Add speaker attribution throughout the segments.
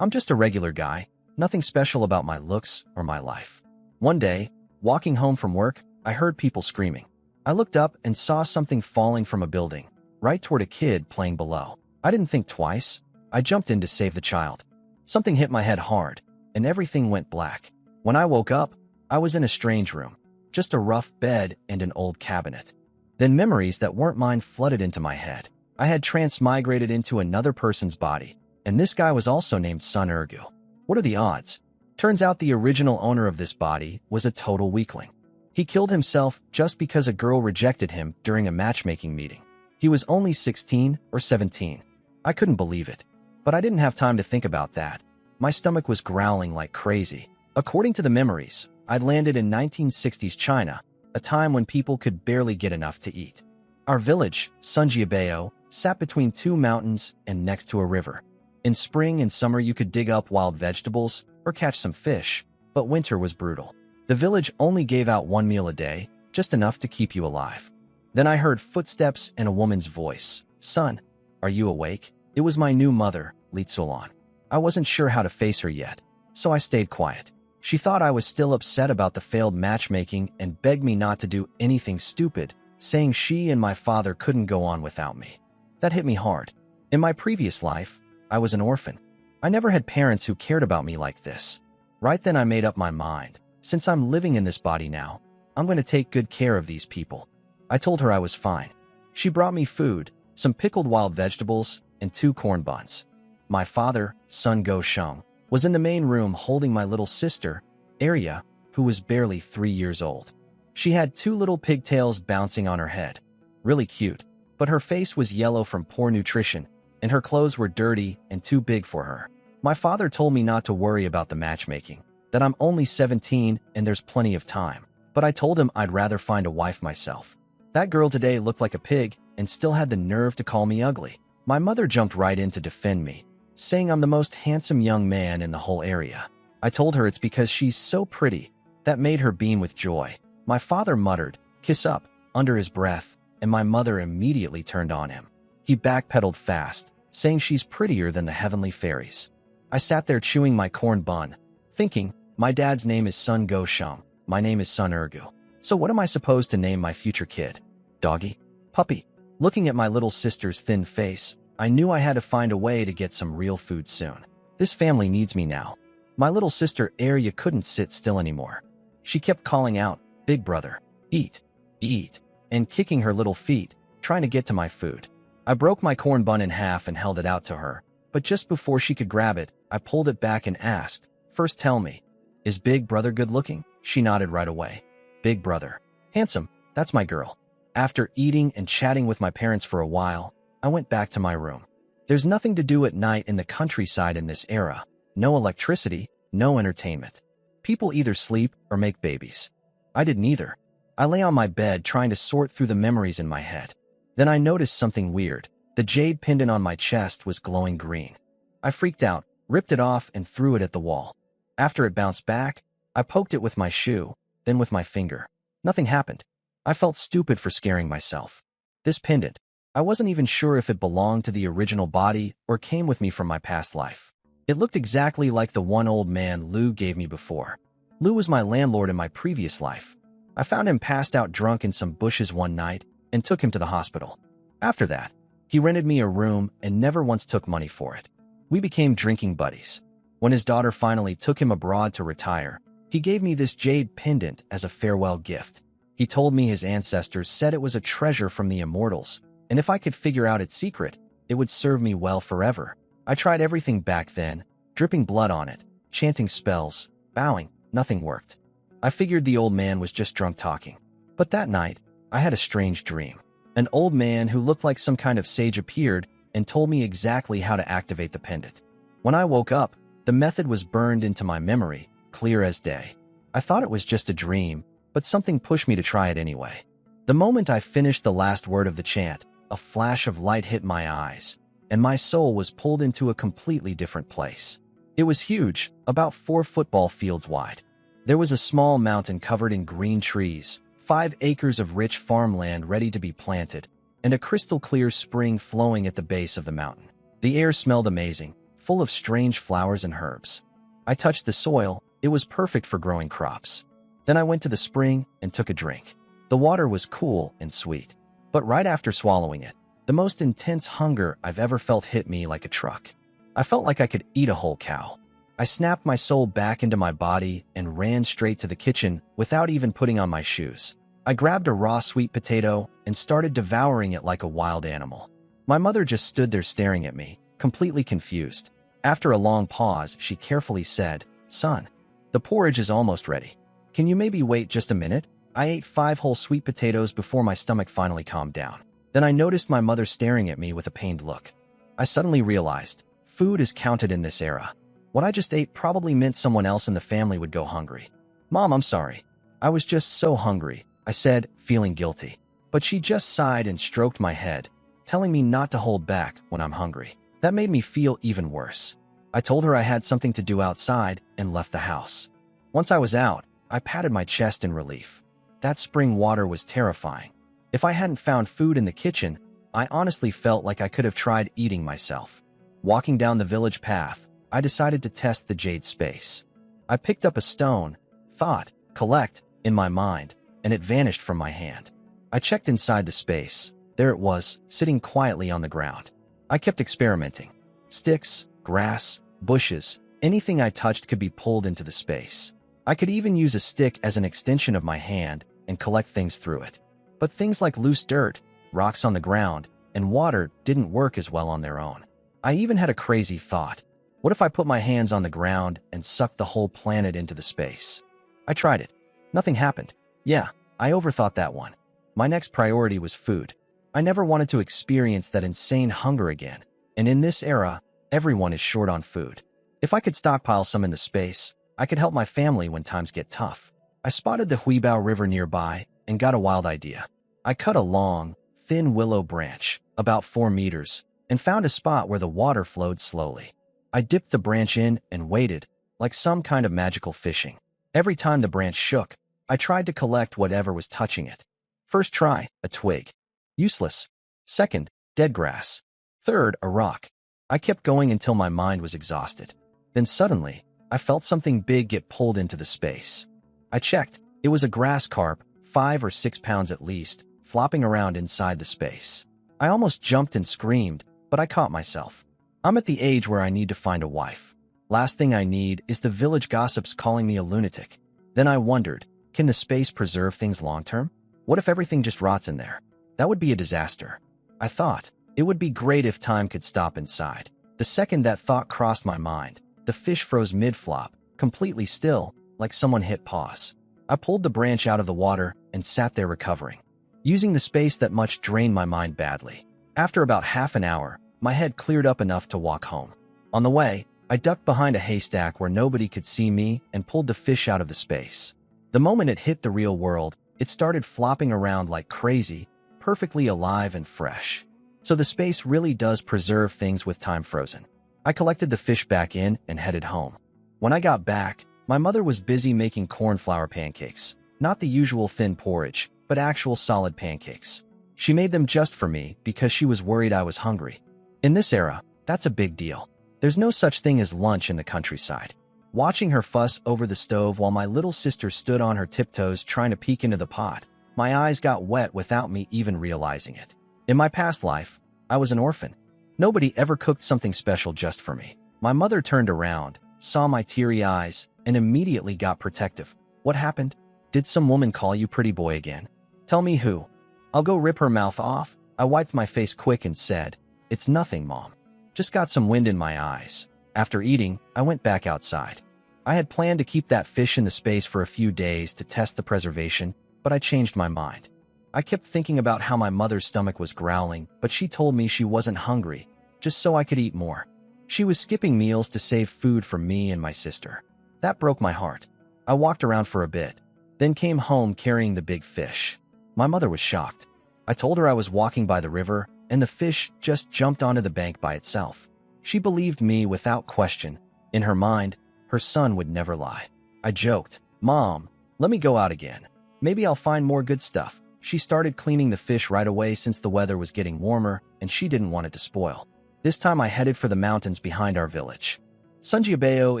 Speaker 1: I'm just a regular guy, nothing special about my looks or my life. One day, walking home from work, I heard people screaming. I looked up and saw something falling from a building, right toward a kid playing below. I didn't think twice. I jumped in to save the child. Something hit my head hard, and everything went black. When I woke up, I was in a strange room, just a rough bed and an old cabinet. Then memories that weren't mine flooded into my head. I had transmigrated into another person's body, and this guy was also named Sun Ergu. What are the odds? Turns out the original owner of this body was a total weakling. He killed himself just because a girl rejected him during a matchmaking meeting. He was only 16 or 17. I couldn't believe it, but I didn't have time to think about that. My stomach was growling like crazy. According to the memories, I'd landed in 1960s China, a time when people could barely get enough to eat. Our village, Sunjiabeo, sat between two mountains and next to a river. In spring and summer you could dig up wild vegetables or catch some fish, but winter was brutal. The village only gave out one meal a day, just enough to keep you alive. Then I heard footsteps and a woman's voice. "Son, are you awake?" It was my new mother, Li Tsulan. I wasn't sure how to face her yet, so I stayed quiet. She thought I was still upset about the failed matchmaking and begged me not to do anything stupid, saying she and my father couldn't go on without me. That hit me hard. In my previous life, I was an orphan. I never had parents who cared about me like this. Right then I made up my mind. Since I'm living in this body now, I'm going to take good care of these people. I told her I was fine. She brought me food, some pickled wild vegetables, and 2 corn buns. My father, Sun Go Sheng, was in the main room holding my little sister, Arya, who was barely 3 years old. She had 2 little pigtails bouncing on her head. Really cute, but her face was yellow from poor nutrition, and her clothes were dirty and too big for her. My father told me not to worry about the matchmaking, that I'm only 17 and there's plenty of time, but I told him I'd rather find a wife myself. That girl today looked like a pig and still had the nerve to call me ugly. My mother jumped right in to defend me, saying I'm the most handsome young man in the whole area. I told her it's because she's so pretty. That made her beam with joy. My father muttered, "Kiss up," under his breath, and my mother immediately turned on him. He backpedaled fast, saying she's prettier than the heavenly fairies. I sat there chewing my corn bun, thinking, my dad's name is Sun Go Sheng, my name is Sun Ergu. So what am I supposed to name my future kid? Doggy? Puppy? Looking at my little sister's thin face, I knew I had to find a way to get some real food soon. This family needs me now. My little sister Arya couldn't sit still anymore. She kept calling out, "Big brother, eat, eat," and kicking her little feet, trying to get to my food. I broke my corn bun in half and held it out to her, but just before she could grab it, I pulled it back and asked, "First tell me, is Big brother good looking?" She nodded right away. "Big brother. Handsome, that's my girl." After eating and chatting with my parents for a while, I went back to my room. There's nothing to do at night in the countryside in this era. No electricity, no entertainment. People either sleep or make babies. I did neither. I lay on my bed trying to sort through the memories in my head. Then I noticed something weird. The jade pendant on my chest was glowing green. I freaked out, ripped it off, and threw it at the wall. After it bounced back, I poked it with my shoe, then with my finger. Nothing happened. I felt stupid for scaring myself. This pendant, I wasn't even sure if it belonged to the original body or came with me from my past life. It looked exactly like the one old man Lou gave me before. Lou was my landlord in my previous life. I found him passed out drunk in some bushes one night and took him to the hospital. After that, he rented me a room and never once took money for it. We became drinking buddies. When his daughter finally took him abroad to retire, he gave me this jade pendant as a farewell gift. He told me his ancestors said it was a treasure from the immortals, and if I could figure out its secret, it would serve me well forever. I tried everything back then, dripping blood on it, chanting spells, bowing, nothing worked. I figured the old man was just drunk talking. But that night, I had a strange dream. An old man who looked like some kind of sage appeared and told me exactly how to activate the pendant. When I woke up, the method was burned into my memory, clear as day. I thought it was just a dream, but something pushed me to try it anyway. The moment I finished the last word of the chant, a flash of light hit my eyes, and my soul was pulled into a completely different place. It was huge, about 4 football fields wide. There was a small mountain covered in green trees, 5 acres of rich farmland ready to be planted, and a crystal-clear spring flowing at the base of the mountain. The air smelled amazing, full of strange flowers and herbs. I touched the soil. It was perfect for growing crops. Then I went to the spring and took a drink. The water was cool and sweet. But right after swallowing it, the most intense hunger I've ever felt hit me like a truck. I felt like I could eat a whole cow. I snapped my soul back into my body and ran straight to the kitchen without even putting on my shoes. I grabbed a raw sweet potato and started devouring it like a wild animal. My mother just stood there staring at me, completely confused. After a long pause, she carefully said, "Son, the porridge is almost ready. Can you maybe wait just a minute?" I ate 5 whole sweet potatoes before my stomach finally calmed down. Then I noticed my mother staring at me with a pained look. I suddenly realized, food is counted in this era. What I just ate probably meant someone else in the family would go hungry. "Mom, I'm sorry. I was just so hungry," I said, feeling guilty. But she just sighed and stroked my head, telling me not to hold back when I'm hungry. That made me feel even worse. I told her I had something to do outside and left the house. Once I was out, I patted my chest in relief. That spring water was terrifying. If I hadn't found food in the kitchen, I honestly felt like I could have tried eating myself. Walking down the village path, I decided to test the jade space. I picked up a stone, thought, collect, in my mind, and it vanished from my hand. I checked inside the space. There it was, sitting quietly on the ground. I kept experimenting. Sticks, grass, bushes, anything I touched could be pulled into the space. I could even use a stick as an extension of my hand and collect things through it. But things like loose dirt, rocks on the ground, and water didn't work as well on their own. I even had a crazy thought. What if I put my hands on the ground and sucked the whole planet into the space? I tried it. Nothing happened. Yeah, I overthought that one. My next priority was food. I never wanted to experience that insane hunger again. And in this era, everyone is short on food. If I could stockpile some in the space, I could help my family when times get tough. I spotted the Huibao River nearby and got a wild idea. I cut a long, thin willow branch, about 4 meters, and found a spot where the water flowed slowly. I dipped the branch in and waited, like some kind of magical fishing. Every time the branch shook, I tried to collect whatever was touching it. First try, a twig. Useless. Second, dead grass. Third, a rock. I kept going until my mind was exhausted. Then suddenly, I felt something big get pulled into the space. I checked. It was a grass carp, 5 or 6 pounds at least, flopping around inside the space. I almost jumped and screamed, but I caught myself. I'm at the age where I need to find a wife. Last thing I need is the village gossips calling me a lunatic. Then I wondered, can the space preserve things long-term? What if everything just rots in there? That would be a disaster. I thought, it would be great if time could stop inside. The second that thought crossed my mind, the fish froze mid-flop, completely still, like someone hit pause. I pulled the branch out of the water and sat there recovering. Using the space that much drained my mind badly. After about half an hour, my head cleared up enough to walk home. On the way, I ducked behind a haystack where nobody could see me and pulled the fish out of the space. The moment it hit the real world, it started flopping around like crazy, perfectly alive and fresh. So the space really does preserve things with time frozen. I collected the fish back in and headed home. When I got back, my mother was busy making cornflour pancakes. Not the usual thin porridge, but actual solid pancakes. She made them just for me because she was worried I was hungry. In this era, that's a big deal. There's no such thing as lunch in the countryside. Watching her fuss over the stove while my little sister stood on her tiptoes trying to peek into the pot, my eyes got wet without me even realizing it. In my past life, I was an orphan. Nobody ever cooked something special just for me. My mother turned around, saw my teary eyes, and immediately got protective. What happened? Did some woman call you pretty boy again? Tell me who. I'll go rip her mouth off. I wiped my face quick and said, "It's nothing, Mom. Just got some wind in my eyes." After eating, I went back outside. I had planned to keep that fish in the space for a few days to test the preservation, but I changed my mind. I kept thinking about how my mother's stomach was growling, but she told me she wasn't hungry, just so I could eat more. She was skipping meals to save food for me and my sister. That broke my heart. I walked around for a bit, then came home carrying the big fish. My mother was shocked. I told her I was walking by the river, and the fish just jumped onto the bank by itself. She believed me without question. In her mind, her son would never lie. I joked, "Mom, let me go out again. Maybe I'll find more good stuff." She started cleaning the fish right away since the weather was getting warmer and she didn't want it to spoil. This time I headed for the mountains behind our village. Sunjiabeo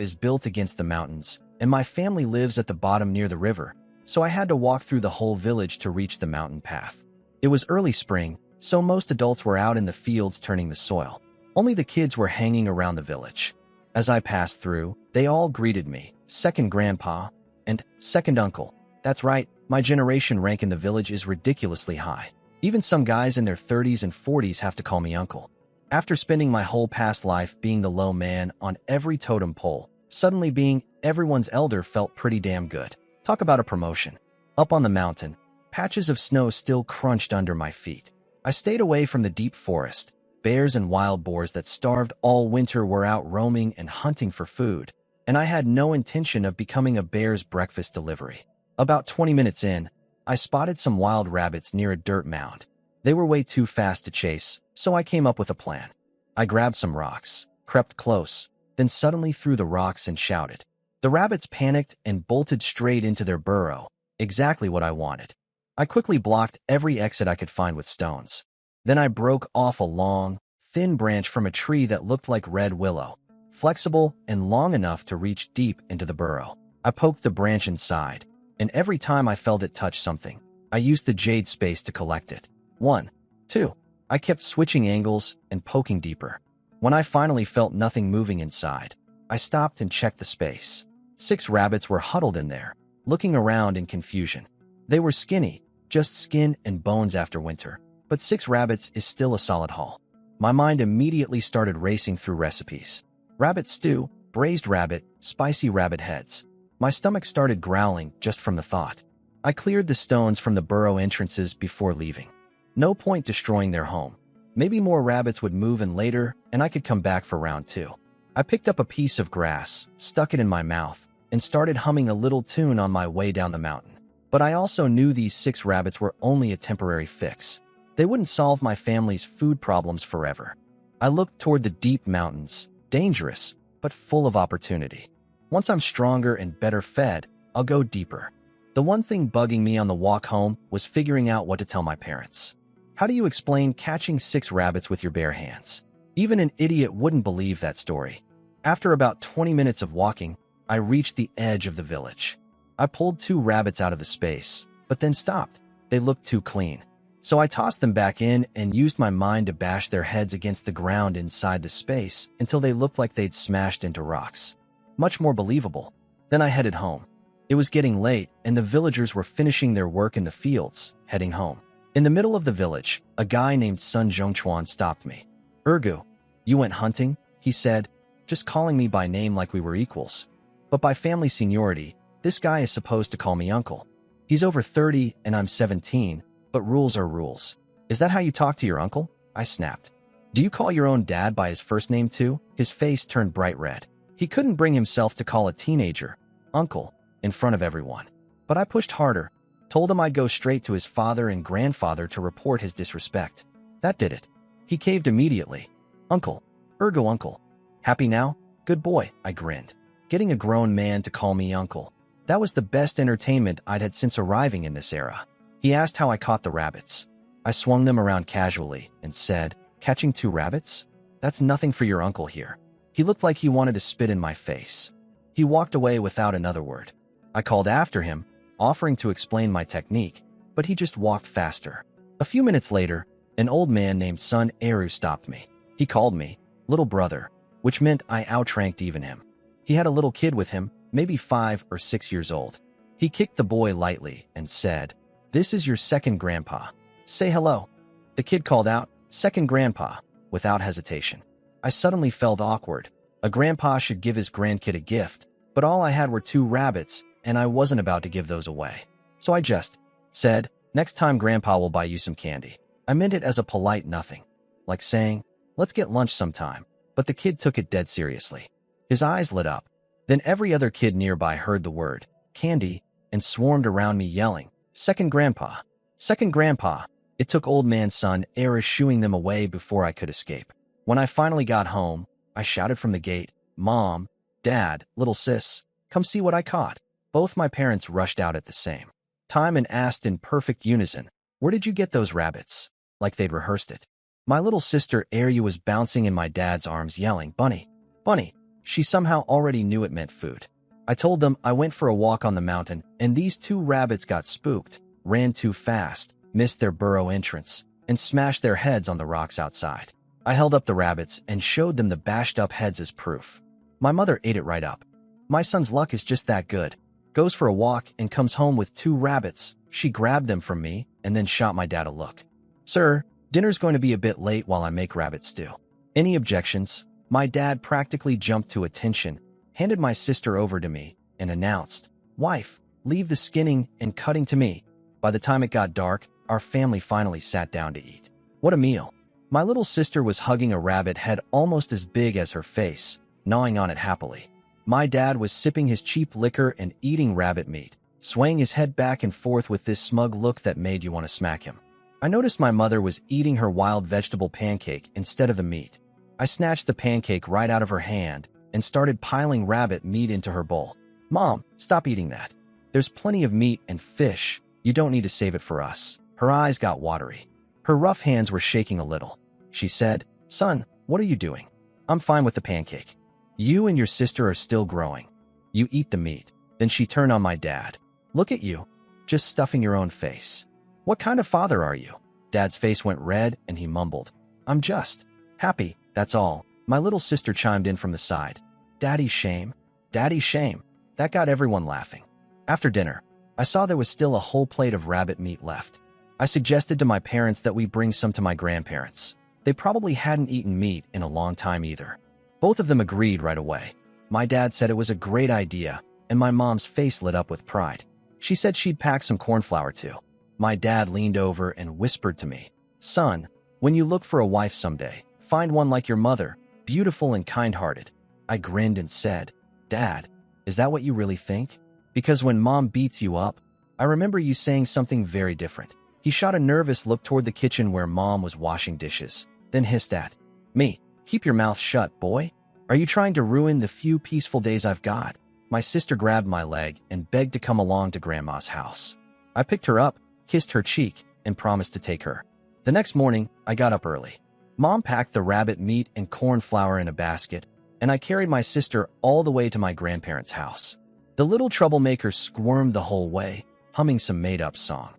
Speaker 1: is built against the mountains, and my family lives at the bottom near the river, so I had to walk through the whole village to reach the mountain path. It was early spring, so most adults were out in the fields turning the soil. Only the kids were hanging around the village. As I passed through, they all greeted me, second grandpa, and second uncle. That's right, my generation rank in the village is ridiculously high. Even some guys in their 30s and 40s have to call me uncle. After spending my whole past life being the low man on every totem pole, suddenly being everyone's elder felt pretty damn good. Talk about a promotion. Up on the mountain, patches of snow still crunched under my feet. I stayed away from the deep forest. Bears and wild boars that starved all winter were out roaming and hunting for food, and I had no intention of becoming a bear's breakfast delivery. About 20 minutes in, I spotted some wild rabbits near a dirt mound. They were way too fast to chase, so I came up with a plan. I grabbed some rocks, crept close, then suddenly threw the rocks and shouted. The rabbits panicked and bolted straight into their burrow, exactly what I wanted. I quickly blocked every exit I could find with stones. Then I broke off a long, thin branch from a tree that looked like red willow, flexible and long enough to reach deep into the burrow. I poked the branch inside, and every time I felt it touch something, I used the jade space to collect it. 1, 2. I kept switching angles and poking deeper. When I finally felt nothing moving inside, I stopped and checked the space. 6 rabbits were huddled in there, looking around in confusion. They were skinny, just skin and bones after winter. But 6 rabbits is still a solid haul. My mind immediately started racing through recipes. Rabbit stew, braised rabbit, spicy rabbit heads. My stomach started growling just from the thought. I cleared the stones from the burrow entrances before leaving. No point destroying their home. Maybe more rabbits would move in later, and I could come back for round 2. I picked up a piece of grass, stuck it in my mouth, and started humming a little tune on my way down the mountain. But I also knew these 6 rabbits were only a temporary fix. They wouldn't solve my family's food problems forever. I looked toward the deep mountains, dangerous, but full of opportunity. Once I'm stronger and better fed, I'll go deeper. The one thing bugging me on the walk home was figuring out what to tell my parents. How do you explain catching 6 rabbits with your bare hands? Even an idiot wouldn't believe that story. After about 20 minutes of walking, I reached the edge of the village. I pulled 2 rabbits out of the space, but then stopped. They looked too clean. So I tossed them back in and used my mind to bash their heads against the ground inside the space until they looked like they'd smashed into rocks. Much more believable. Then I headed home. It was getting late, and the villagers were finishing their work in the fields, heading home. In the middle of the village, a guy named Sun Zhongchuan stopped me. "Ergu, you went hunting?" he said, just calling me by name like we were equals. But by family seniority, this guy is supposed to call me uncle. He's over 30 and I'm 17, but rules are rules. "Is that how you talk to your uncle?" I snapped. "Do you call your own dad by his first name too?" His face turned bright red. He couldn't bring himself to call a teenager uncle in front of everyone. But I pushed harder, told him I'd go straight to his father and grandfather to report his disrespect. That did it. He caved immediately. "Uncle. Ergo uncle. Happy now? Good boy," I grinned. Getting a grown man to call me uncle. That was the best entertainment I'd had since arriving in this era. He asked how I caught the rabbits. I swung them around casually and said, "Catching 2 rabbits? That's nothing for your uncle here." He looked like he wanted to spit in my face. He walked away without another word. I called after him, offering to explain my technique, but he just walked faster. A few minutes later, an old man named Sun Eru stopped me. He called me little brother, which meant I outranked even him. He had a little kid with him, maybe 5 or 6 years old. He kicked the boy lightly and said, "This is your second grandpa. Say hello." The kid called out, "Second grandpa," without hesitation. I suddenly felt awkward. A grandpa should give his grandkid a gift, but all I had were 2 rabbits, and I wasn't about to give those away. So I just said, "Next time grandpa will buy you some candy." I meant it as a polite nothing, like saying, "Let's get lunch sometime," but the kid took it dead seriously. His eyes lit up. Then every other kid nearby heard the word, candy, and swarmed around me yelling, "Second grandpa! Second grandpa!" It took old man Sun Era shooing them away before I could escape. When I finally got home, I shouted from the gate, "Mom, Dad, little sis, come see what I caught." Both my parents rushed out at the same time and asked in perfect unison, "Where did you get those rabbits?" Like they'd rehearsed it. My little sister Arya was bouncing in my dad's arms yelling, "Bunny, bunny." She somehow already knew it meant food. I told them I went for a walk on the mountain and these two rabbits got spooked, ran too fast, missed their burrow entrance, and smashed their heads on the rocks outside. I held up the rabbits and showed them the bashed up heads as proof. My mother ate it right up. My son's luck is just that good. Goes for a walk and comes home with two rabbits. She grabbed them from me and then shot my dad a look. "Sir, dinner's going to be a bit late while I make rabbit stew. Any objections?" My dad practically jumped to attention, handed my sister over to me, and announced, "Wife, leave the skinning and cutting to me." By the time it got dark, our family finally sat down to eat. What a meal. My little sister was hugging a rabbit head almost as big as her face, gnawing on it happily. My dad was sipping his cheap liquor and eating rabbit meat, swaying his head back and forth with this smug look that made you want to smack him. I noticed my mother was eating her wild vegetable pancake instead of the meat. I snatched the pancake right out of her hand and started piling rabbit meat into her bowl. "Mom, stop eating that. There's plenty of meat and fish. You don't need to save it for us." Her eyes got watery. Her rough hands were shaking a little. She said, "Son, what are you doing? I'm fine with the pancake. You and your sister are still growing. You eat the meat." Then she turned on my dad. "Look at you, just stuffing your own face. What kind of father are you?" Dad's face went red and he mumbled, "I'm just happy, that's all." My little sister chimed in from the side. "Daddy's shame, daddy's shame." That got everyone laughing. After dinner, I saw there was still a whole plate of rabbit meat left. I suggested to my parents that we bring some to my grandparents. They probably hadn't eaten meat in a long time either. Both of them agreed right away. My dad said it was a great idea, and my mom's face lit up with pride. She said she'd pack some cornflour too. My dad leaned over and whispered to me, "Son, when you look for a wife someday, find one like your mother, beautiful and kind-hearted." I grinned and said, "Dad, is that what you really think? Because when Mom beats you up, I remember you saying something very different." He shot a nervous look toward the kitchen where Mom was washing dishes, then hissed at me, "Keep your mouth shut, boy. Are you trying to ruin the few peaceful days I've got?" My sister grabbed my leg and begged to come along to Grandma's house. I picked her up, kissed her cheek, and promised to take her. The next morning, I got up early. Mom packed the rabbit meat and corn flour in a basket, and I carried my sister all the way to my grandparents' house. The little troublemaker squirmed the whole way, humming some made-up song.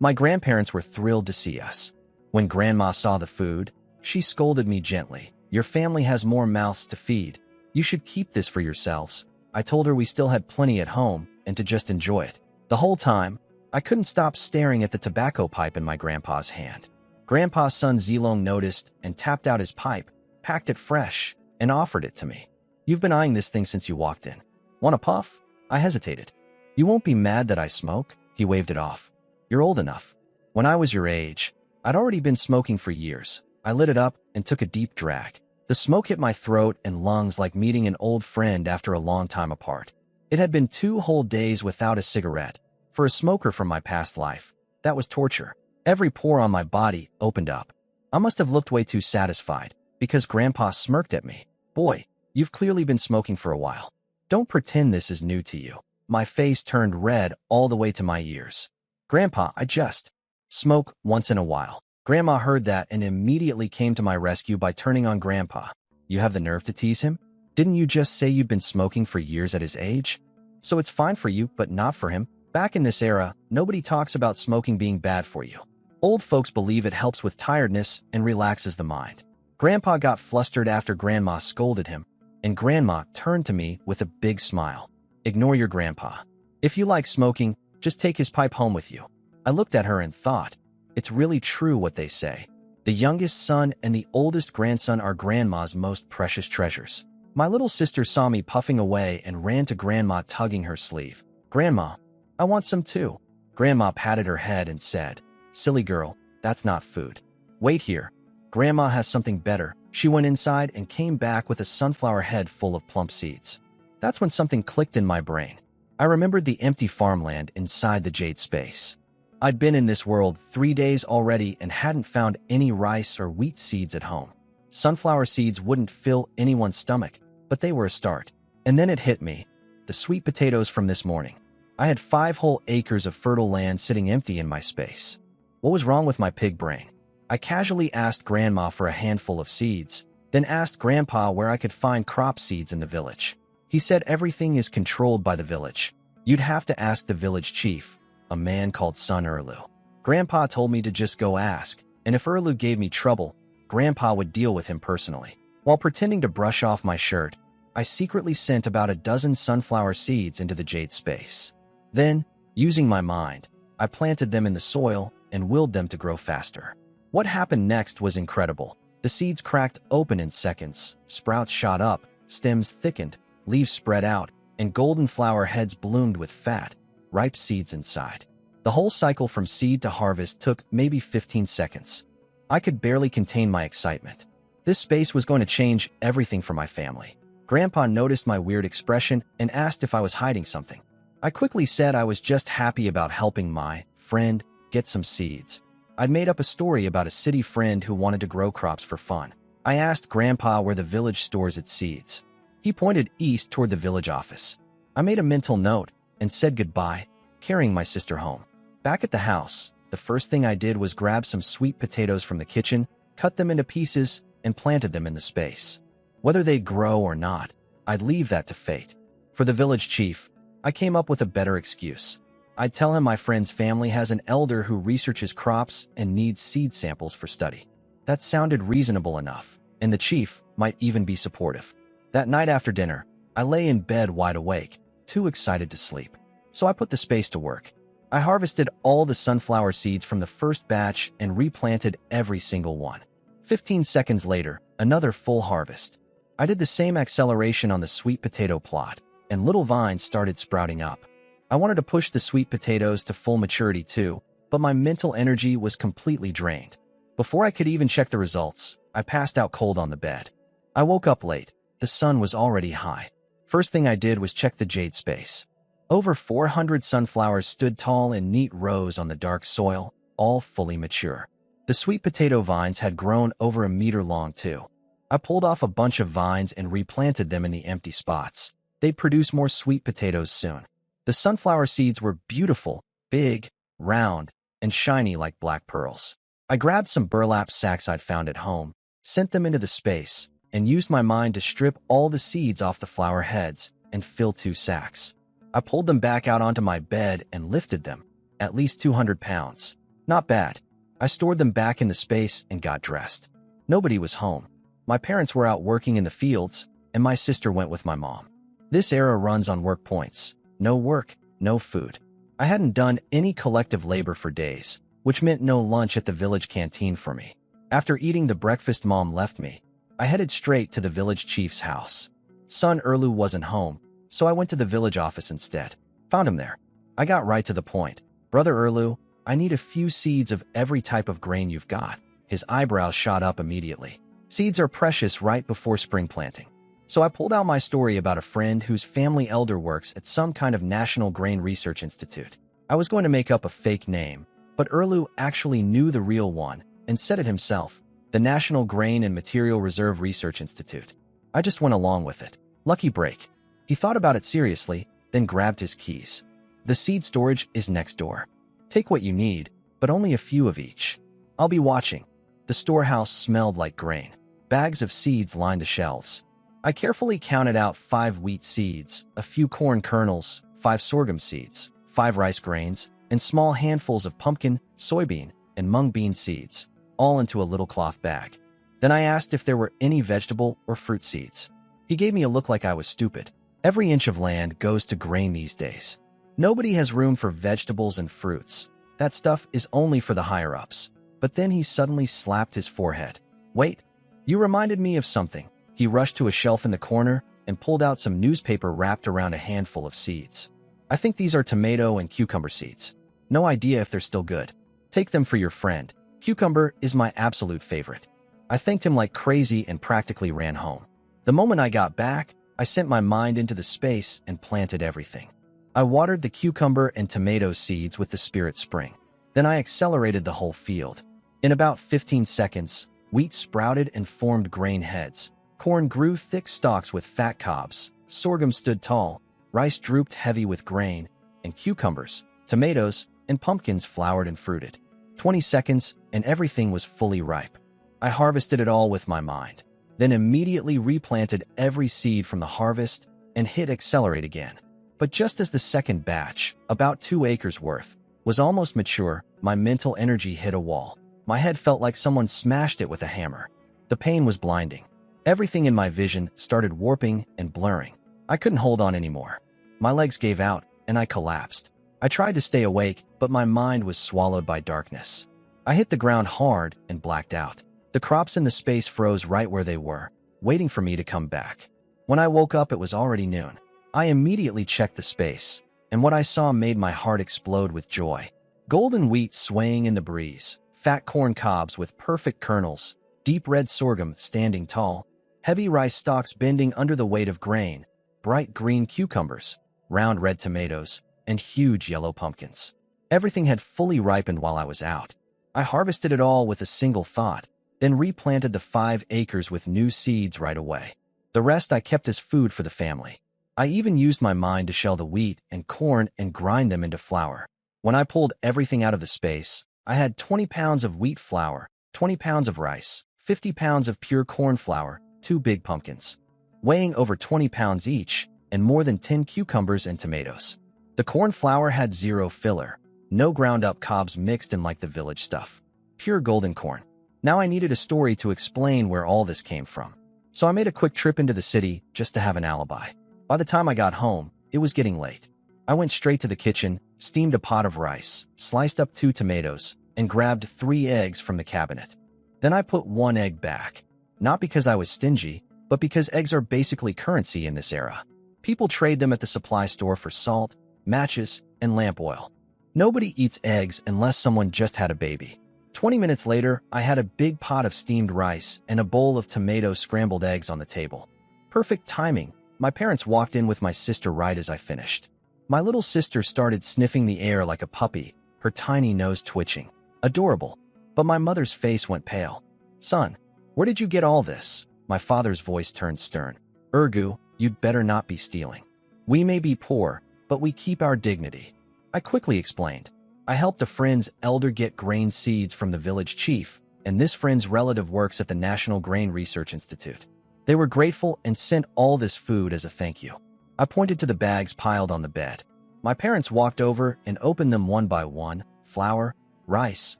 Speaker 1: My grandparents were thrilled to see us. When Grandma saw the food, she scolded me gently. "Your family has more mouths to feed. You should keep this for yourselves." I told her we still had plenty at home and to just enjoy it. The whole time, I couldn't stop staring at the tobacco pipe in my grandpa's hand. Grandpa's son Zilong noticed and tapped out his pipe, packed it fresh, and offered it to me. "You've been eyeing this thing since you walked in. Want a puff?" I hesitated. "You won't be mad that I smoke?" He waved it off. "You're old enough. When I was your age, I'd already been smoking for years." I lit it up and took a deep drag. The smoke hit my throat and lungs like meeting an old friend after a long time apart. It had been 2 whole days without a cigarette. For a smoker from my past life, that was torture. Every pore on my body opened up. I must have looked way too satisfied, because Grandpa smirked at me. "Boy, you've clearly been smoking for a while. Don't pretend this is new to you." My face turned red all the way to my ears. "Grandpa, I just smoke once in a while." Grandma heard that and immediately came to my rescue by turning on Grandpa. "You have the nerve to tease him? Didn't you just say you'd been smoking for years at his age? So it's fine for you, but not for him." Back in this era, nobody talks about smoking being bad for you. Old folks believe it helps with tiredness and relaxes the mind. Grandpa got flustered after Grandma scolded him, and Grandma turned to me with a big smile. "Ignore your grandpa. If you like smoking, just take his pipe home with you." I looked at her and thought, it's really true what they say. The youngest son and the oldest grandson are Grandma's most precious treasures. My little sister saw me puffing away and ran to Grandma tugging her sleeve. "Grandma, I want some too." Grandma patted her head and said, "Silly girl, that's not food. Wait here. Grandma has something better." She went inside and came back with a sunflower head full of plump seeds. That's when something clicked in my brain. I remembered the empty farmland inside the jade space. I'd been in this world 3 days already and hadn't found any rice or wheat seeds at home. Sunflower seeds wouldn't fill anyone's stomach, but they were a start. And then it hit me. The sweet potatoes from this morning. I had 5 whole acres of fertile land sitting empty in my space. What was wrong with my pig brain? I casually asked Grandma for a handful of seeds, then asked Grandpa where I could find crop seeds in the village. He said everything is controlled by the village. You'd have to ask the village chief, a man called Son Erlu. Grandpa told me to just go ask, and if Erlu gave me trouble, Grandpa would deal with him personally. While pretending to brush off my shirt, I secretly sent about a dozen sunflower seeds into the jade space. Then, using my mind, I planted them in the soil and willed them to grow faster. What happened next was incredible. The seeds cracked open in seconds, sprouts shot up, stems thickened, leaves spread out, and golden flower heads bloomed with fat, ripe seeds inside. The whole cycle from seed to harvest took maybe 15 seconds. I could barely contain my excitement. This space was going to change everything for my family. Grandpa noticed my weird expression and asked if I was hiding something. I quickly said I was just happy about helping my friend get some seeds. I'd made up a story about a city friend who wanted to grow crops for fun. I asked Grandpa where the village stores its seeds. He pointed east toward the village office. I made a mental note and said goodbye, carrying my sister home. Back at the house, the first thing I did was grab some sweet potatoes from the kitchen, cut them into pieces, and planted them in the space. Whether they'd grow or not, I'd leave that to fate. For the village chief, I came up with a better excuse. I'd tell him my friend's family has an elder who researches crops and needs seed samples for study. That sounded reasonable enough, and the chief might even be supportive. That night after dinner, I lay in bed wide awake, too excited to sleep. So I put the space to work. I harvested all the sunflower seeds from the first batch and replanted every single one. 15 seconds later, another full harvest. I did the same acceleration on the sweet potato plot, and little vines started sprouting up. I wanted to push the sweet potatoes to full maturity too, but my mental energy was completely drained. Before I could even check the results, I passed out cold on the bed. I woke up late. The sun was already high. First thing I did was check the jade space. Over 400 sunflowers stood tall in neat rows on the dark soil, all fully mature. The sweet potato vines had grown over a meter long too. I pulled off a bunch of vines and replanted them in the empty spots. They'd produce more sweet potatoes soon. The sunflower seeds were beautiful, big, round, and shiny like black pearls. I grabbed some burlap sacks I'd found at home, sent them into the space, and used my mind to strip all the seeds off the flower heads and fill 2 sacks. I pulled them back out onto my bed and lifted them, at least 200 pounds. Not bad. I stored them back in the space and got dressed. Nobody was home. My parents were out working in the fields, and my sister went with my mom. This era runs on work points. No work, no food. I hadn't done any collective labor for days, which meant no lunch at the village canteen for me. After eating the breakfast Mom left me, I headed straight to the village chief's house. Son Erlu wasn't home, so I went to the village office instead. Found him there. I got right to the point. Brother Erlu, I need a few seeds of every type of grain you've got. His eyebrows shot up immediately. Seeds are precious right before spring planting. So I pulled out my story about a friend whose family elder works at some kind of National Grain Research Institute. I was going to make up a fake name, but Erlu actually knew the real one and said it himself, the National Grain and Material Reserve Research Institute. I just went along with it. Lucky break. He thought about it seriously, then grabbed his keys. The seed storage is next door. Take what you need, but only a few of each. I'll be watching. The storehouse smelled like grain. Bags of seeds lined the shelves. I carefully counted out 5 wheat seeds, a few corn kernels, 5 sorghum seeds, 5 rice grains, and small handfuls of pumpkin, soybean, and mung bean seeds, all into a little cloth bag. Then I asked if there were any vegetable or fruit seeds. He gave me a look like I was stupid. Every inch of land goes to grain these days. Nobody has room for vegetables and fruits. That stuff is only for the higher-ups. But then he suddenly slapped his forehead. Wait, you reminded me of something. He rushed to a shelf in the corner and pulled out some newspaper wrapped around a handful of seeds. I think these are tomato and cucumber seeds. No idea if they're still good. Take them for your friend. Cucumber is my absolute favorite. I thanked him like crazy and practically ran home. The moment I got back, I sent my mind into the space and planted everything. I watered the cucumber and tomato seeds with the spirit spring. Then I accelerated the whole field. In about 15 seconds, wheat sprouted and formed grain heads. Corn grew thick stalks with fat cobs. Sorghum stood tall. Rice drooped heavy with grain. And cucumbers, tomatoes, and pumpkins flowered and fruited. 20 seconds, and everything was fully ripe. I harvested it all with my mind, then immediately replanted every seed from the harvest and hit accelerate again. But just as the second batch, about 2 acres worth, was almost mature, my mental energy hit a wall. My head felt like someone smashed it with a hammer. The pain was blinding. Everything in my vision started warping and blurring. I couldn't hold on anymore. My legs gave out, and I collapsed. I tried to stay awake, but my mind was swallowed by darkness. I hit the ground hard and blacked out. The crops in the space froze right where they were, waiting for me to come back. When I woke up, it was already noon. I immediately checked the space, and what I saw made my heart explode with joy. Golden wheat swaying in the breeze, fat corn cobs with perfect kernels, deep red sorghum standing tall, heavy rice stalks bending under the weight of grain, bright green cucumbers, round red tomatoes, and huge yellow pumpkins. Everything had fully ripened while I was out. I harvested it all with a single thought, then replanted the 5 acres with new seeds right away. The rest I kept as food for the family. I even used my mind to shell the wheat and corn and grind them into flour. When I pulled everything out of the space, I had 20 pounds of wheat flour, 20 pounds of rice, 50 pounds of pure corn flour, 2 big pumpkins, weighing over 20 pounds each, and more than 10 cucumbers and tomatoes. The corn flour had 0 filler, no ground-up cobs mixed in like the village stuff. Pure golden corn. Now I needed a story to explain where all this came from. So I made a quick trip into the city just to have an alibi. By the time I got home, it was getting late. I went straight to the kitchen, steamed a pot of rice, sliced up 2 tomatoes, and grabbed 3 eggs from the cabinet. Then I put 1 egg back. Not because I was stingy, but because eggs are basically currency in this era. People trade them at the supply store for salt, matches, and lamp oil. Nobody eats eggs unless someone just had a baby. 20 minutes later, I had a big pot of steamed rice and a bowl of tomato scrambled eggs on the table. Perfect timing. My parents walked in with my sister right as I finished. My little sister started sniffing the air like a puppy, her tiny nose twitching. Adorable. But my mother's face went pale. "Son, where did you get all this?" My father's voice turned stern. "Ergu, you'd better not be stealing. We may be poor, but we keep our dignity." I quickly explained. I helped a friend's elder get grain seeds from the village chief, and this friend's relative works at the National Grain Research Institute. They were grateful and sent all this food as a thank you. I pointed to the bags piled on the bed. My parents walked over and opened them one by one: flour, rice,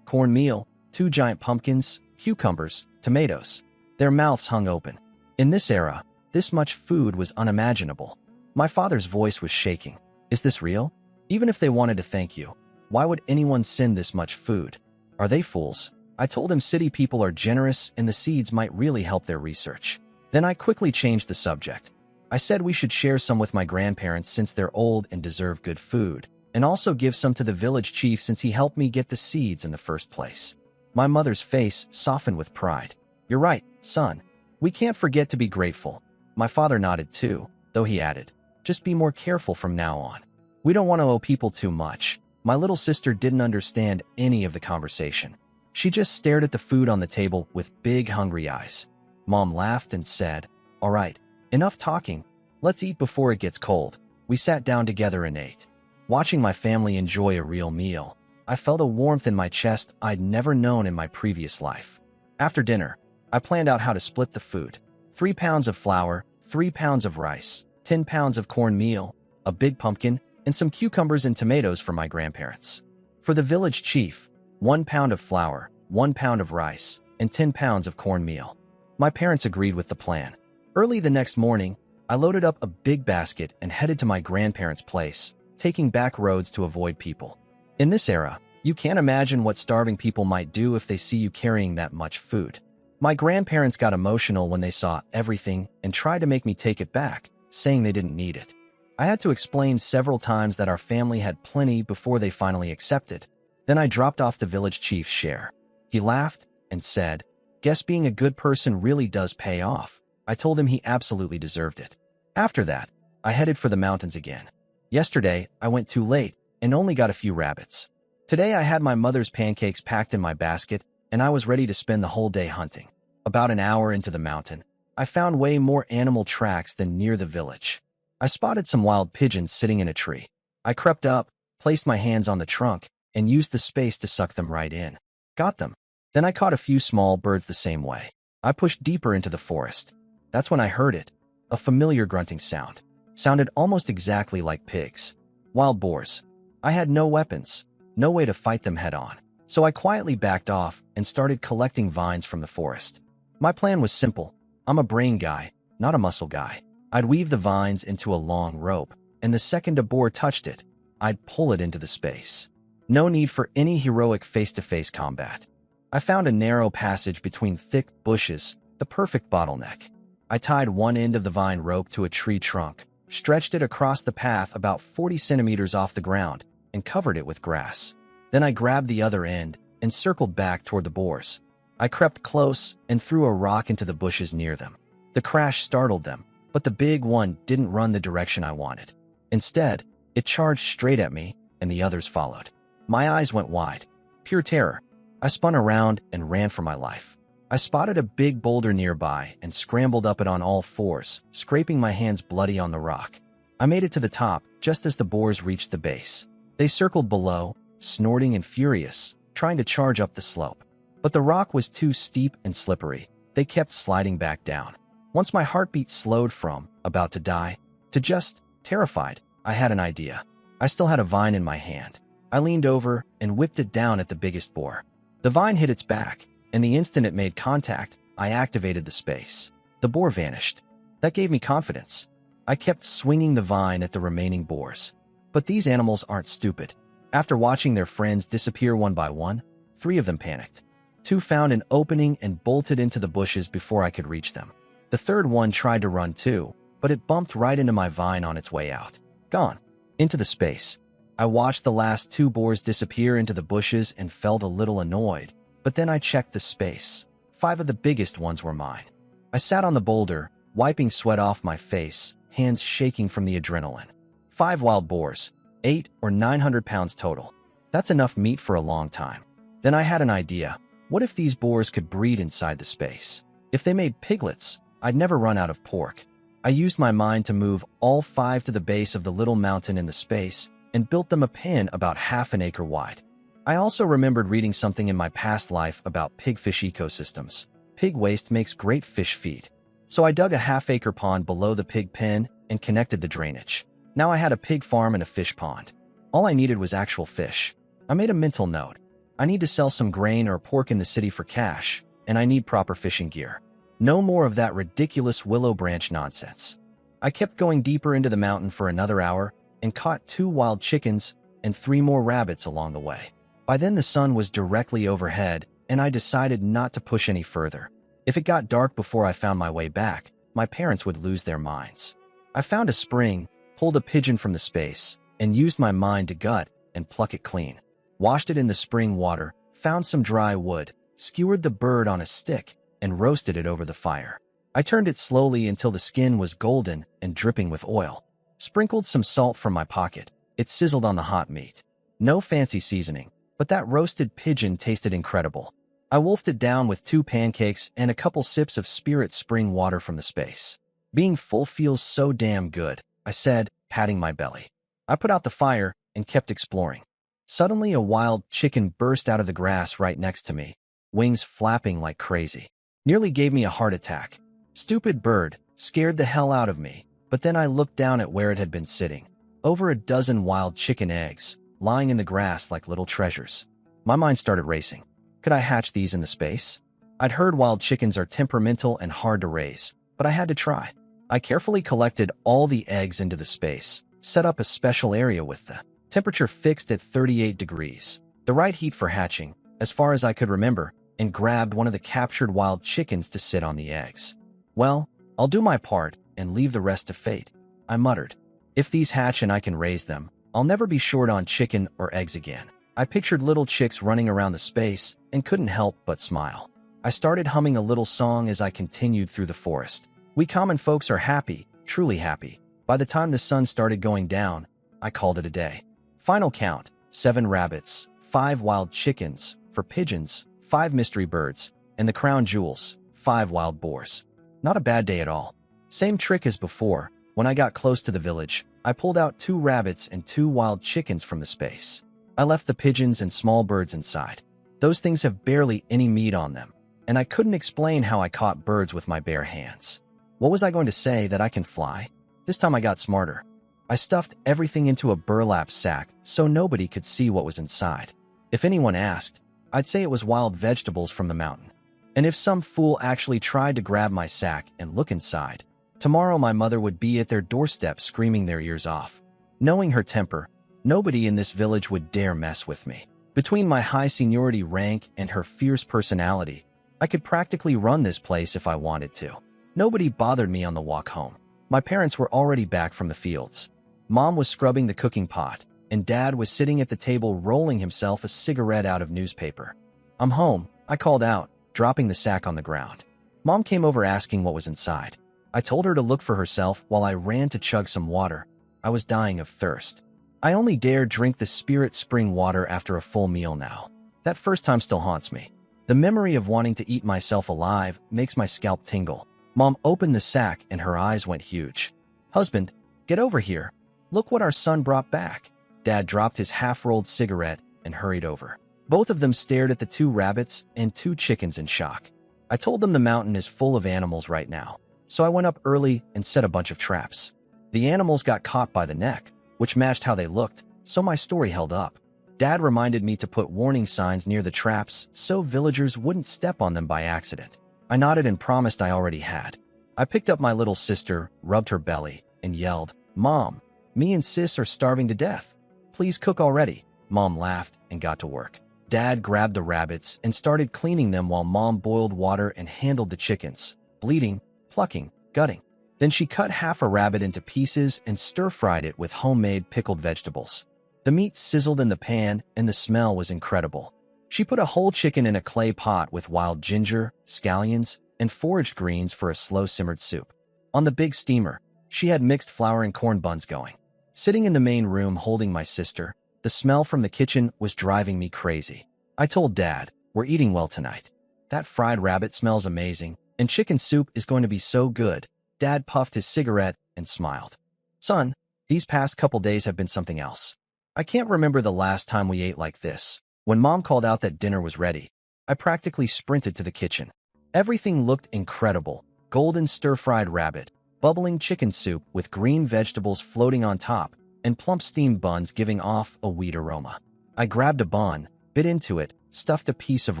Speaker 1: cornmeal, 2 giant pumpkins, cucumbers, tomatoes. Their mouths hung open. In this era, this much food was unimaginable. My father's voice was shaking. "Is this real? Even if they wanted to thank you, why would anyone send this much food? Are they fools?" I told him city people are generous and the seeds might really help their research. Then I quickly changed the subject. I said we should share some with my grandparents since they're old and deserve good food, and also give some to the village chief since he helped me get the seeds in the first place. My mother's face softened with pride. "You're right, son. We can't forget to be grateful." My father nodded too, though he added, "Just be more careful from now on. We don't want to owe people too much." My little sister didn't understand any of the conversation. She just stared at the food on the table with big, hungry eyes. Mom laughed and said, "All right, enough talking. Let's eat before it gets cold." We sat down together and ate. Watching my family enjoy a real meal, I felt a warmth in my chest I'd never known in my previous life. After dinner, I planned out how to split the food. 3 pounds of flour, 3 pounds of rice, 10 pounds of cornmeal, a big pumpkin, and some cucumbers and tomatoes for my grandparents. For the village chief, 1 pound of flour, 1 pound of rice, and 10 pounds of cornmeal. My parents agreed with the plan. Early the next morning, I loaded up a big basket and headed to my grandparents' place, taking back roads to avoid people. In this era, you can't imagine what starving people might do if they see you carrying that much food. My grandparents got emotional when they saw everything and tried to make me take it back, saying they didn't need it. I had to explain several times that our family had plenty before they finally accepted. Then I dropped off the village chief's share. He laughed and said, "Guess being a good person really does pay off." I told him he absolutely deserved it. After that, I headed for the mountains again. Yesterday, I went too late and only got a few rabbits. Today I had my mother's pancakes packed in my basket, and I was ready to spend the whole day hunting. About an hour into the mountain, I found way more animal tracks than near the village. I spotted some wild pigeons sitting in a tree. I crept up, placed my hands on the trunk, and used the space to suck them right in. Got them. Then I caught a few small birds the same way. I pushed deeper into the forest. That's when I heard it. A familiar grunting sound. Sounded almost exactly like pigs. Wild boars. I had no weapons, no way to fight them head on. So I quietly backed off and started collecting vines from the forest. My plan was simple. I'm a brain guy, not a muscle guy. I'd weave the vines into a long rope, and the second a boar touched it, I'd pull it into the space. No need for any heroic face-to-face combat. I found a narrow passage between thick bushes, the perfect bottleneck. I tied one end of the vine rope to a tree trunk, stretched it across the path about 40 centimeters off the ground, and covered it with grass. Then I grabbed the other end and circled back toward the boars. I crept close and threw a rock into the bushes near them. The crash startled them, but the big one didn't run the direction I wanted. Instead, it charged straight at me, and the others followed. My eyes went wide. Pure terror. I spun around and ran for my life. I spotted a big boulder nearby and scrambled up it on all fours, scraping my hands bloody on the rock. I made it to the top just as the boars reached the base. They circled below, snorting and furious, trying to charge up the slope. But the rock was too steep and slippery. They kept sliding back down. Once my heartbeat slowed from about to die to just terrified, I had an idea. I still had a vine in my hand. I leaned over and whipped it down at the biggest boar. The vine hit its back, and the instant it made contact, I activated the space. The boar vanished. That gave me confidence. I kept swinging the vine at the remaining boars. But these animals aren't stupid. After watching their friends disappear one by one, 3 of them panicked. 2 found an opening and bolted into the bushes before I could reach them. The third one tried to run too, but it bumped right into my vine on its way out. Gone. Into the space. I watched the last 2 boars disappear into the bushes and felt a little annoyed, but then I checked the space. 5 of the biggest ones were mine. I sat on the boulder, wiping sweat off my face, hands shaking from the adrenaline. 5 wild boars, 8 or 900 pounds total. That's enough meat for a long time. Then I had an idea. What if these boars could breed inside the space? If they made piglets, I'd never run out of pork. I used my mind to move all 5 to the base of the little mountain in the space and built them a pen about half an acre wide. I also remembered reading something in my past life about pigfish ecosystems. Pig waste makes great fish feed. So I dug a half-acre pond below the pig pen and connected the drainage. Now I had a pig farm and a fish pond. All I needed was actual fish. I made a mental note. I need to sell some grain or pork in the city for cash, and I need proper fishing gear. No more of that ridiculous willow branch nonsense. I kept going deeper into the mountain for another hour and caught 2 wild chickens and 3 more rabbits along the way. By then the sun was directly overhead, and I decided not to push any further. If it got dark before I found my way back, my parents would lose their minds. I found a spring, pulled a pigeon from the space, and used my mind to gut and pluck it clean. Washed it in the spring water, found some dry wood, skewered the bird on a stick, and roasted it over the fire. I turned it slowly until the skin was golden and dripping with oil. Sprinkled some salt from my pocket. It sizzled on the hot meat. No fancy seasoning, but that roasted pigeon tasted incredible. I wolfed it down with 2 pancakes and a couple sips of spirit spring water from the space. Being full feels so damn good, I said, patting my belly. I put out the fire and kept exploring. Suddenly a wild chicken burst out of the grass right next to me, wings flapping like crazy. Nearly gave me a heart attack. Stupid bird, scared the hell out of me, but then I looked down at where it had been sitting. Over a dozen wild chicken eggs, lying in the grass like little treasures. My mind started racing. Could I hatch these in the space? I'd heard wild chickens are temperamental and hard to raise, but I had to try. I carefully collected all the eggs into the space, set up a special area with the temperature fixed at 38 degrees, the right heat for hatching, as far as I could remember, and grabbed one of the captured wild chickens to sit on the eggs. Well, I'll do my part and leave the rest to fate, I muttered. If these hatch and I can raise them, I'll never be short on chicken or eggs again. I pictured little chicks running around the space and couldn't help but smile. I started humming a little song as I continued through the forest. We common folks are happy, truly happy. By the time the sun started going down, I called it a day. Final count, 7 rabbits, 5 wild chickens, for pigeons, 5 mystery birds, and the crown jewels, 5 wild boars. Not a bad day at all. Same trick as before. When I got close to the village, I pulled out 2 rabbits and 2 wild chickens from the space. I left the pigeons and small birds inside. Those things have barely any meat on them, and I couldn't explain how I caught birds with my bare hands. What was I going to say, that I can fly? This time I got smarter. I stuffed everything into a burlap sack so nobody could see what was inside. If anyone asked, I'd say it was wild vegetables from the mountain. And if some fool actually tried to grab my sack and look inside, tomorrow my mother would be at their doorstep screaming their ears off. Knowing her temper, nobody in this village would dare mess with me. Between my high seniority rank and her fierce personality, I could practically run this place if I wanted to. Nobody bothered me on the walk home. My parents were already back from the fields. Mom was scrubbing the cooking pot, and Dad was sitting at the table rolling himself a cigarette out of newspaper. "I'm home," I called out, dropping the sack on the ground. Mom came over asking what was inside. I told her to look for herself while I ran to chug some water. I was dying of thirst. I only dare drink the Spirit spring water after a full meal now. That first time still haunts me. The memory of wanting to eat myself alive makes my scalp tingle. Mom opened the sack and her eyes went huge. "Husband, get over here. Look what our son brought back." Dad dropped his half-rolled cigarette and hurried over. Both of them stared at the 2 rabbits and 2 chickens in shock. I told them the mountain is full of animals right now, so I went up early and set a bunch of traps. The animals got caught by the neck, which matched how they looked, so my story held up. Dad reminded me to put warning signs near the traps so villagers wouldn't step on them by accident. I nodded and promised I already had. I picked up my little sister, rubbed her belly, and yelled, "Mom, me and Sis are starving to death. Please cook already." Mom laughed and got to work. Dad grabbed the rabbits and started cleaning them while Mom boiled water and handled the chickens, bleeding, plucking, gutting. Then she cut half a rabbit into pieces and stir-fried it with homemade pickled vegetables. The meat sizzled in the pan and the smell was incredible. She put a whole chicken in a clay pot with wild ginger, scallions, and foraged greens for a slow-simmered soup. On the big steamer, she had mixed flour and corn buns going. Sitting in the main room holding my sister, the smell from the kitchen was driving me crazy. I told Dad, "We're eating well tonight. That fried rabbit smells amazing, and chicken soup is going to be so good." Dad puffed his cigarette and smiled. "Son, these past couple days have been something else. I can't remember the last time we ate like this." When Mom called out that dinner was ready, I practically sprinted to the kitchen. Everything looked incredible. Golden stir-fried rabbit, bubbling chicken soup with green vegetables floating on top, and plump steamed buns giving off a weed aroma. I grabbed a bun, bit into it, stuffed a piece of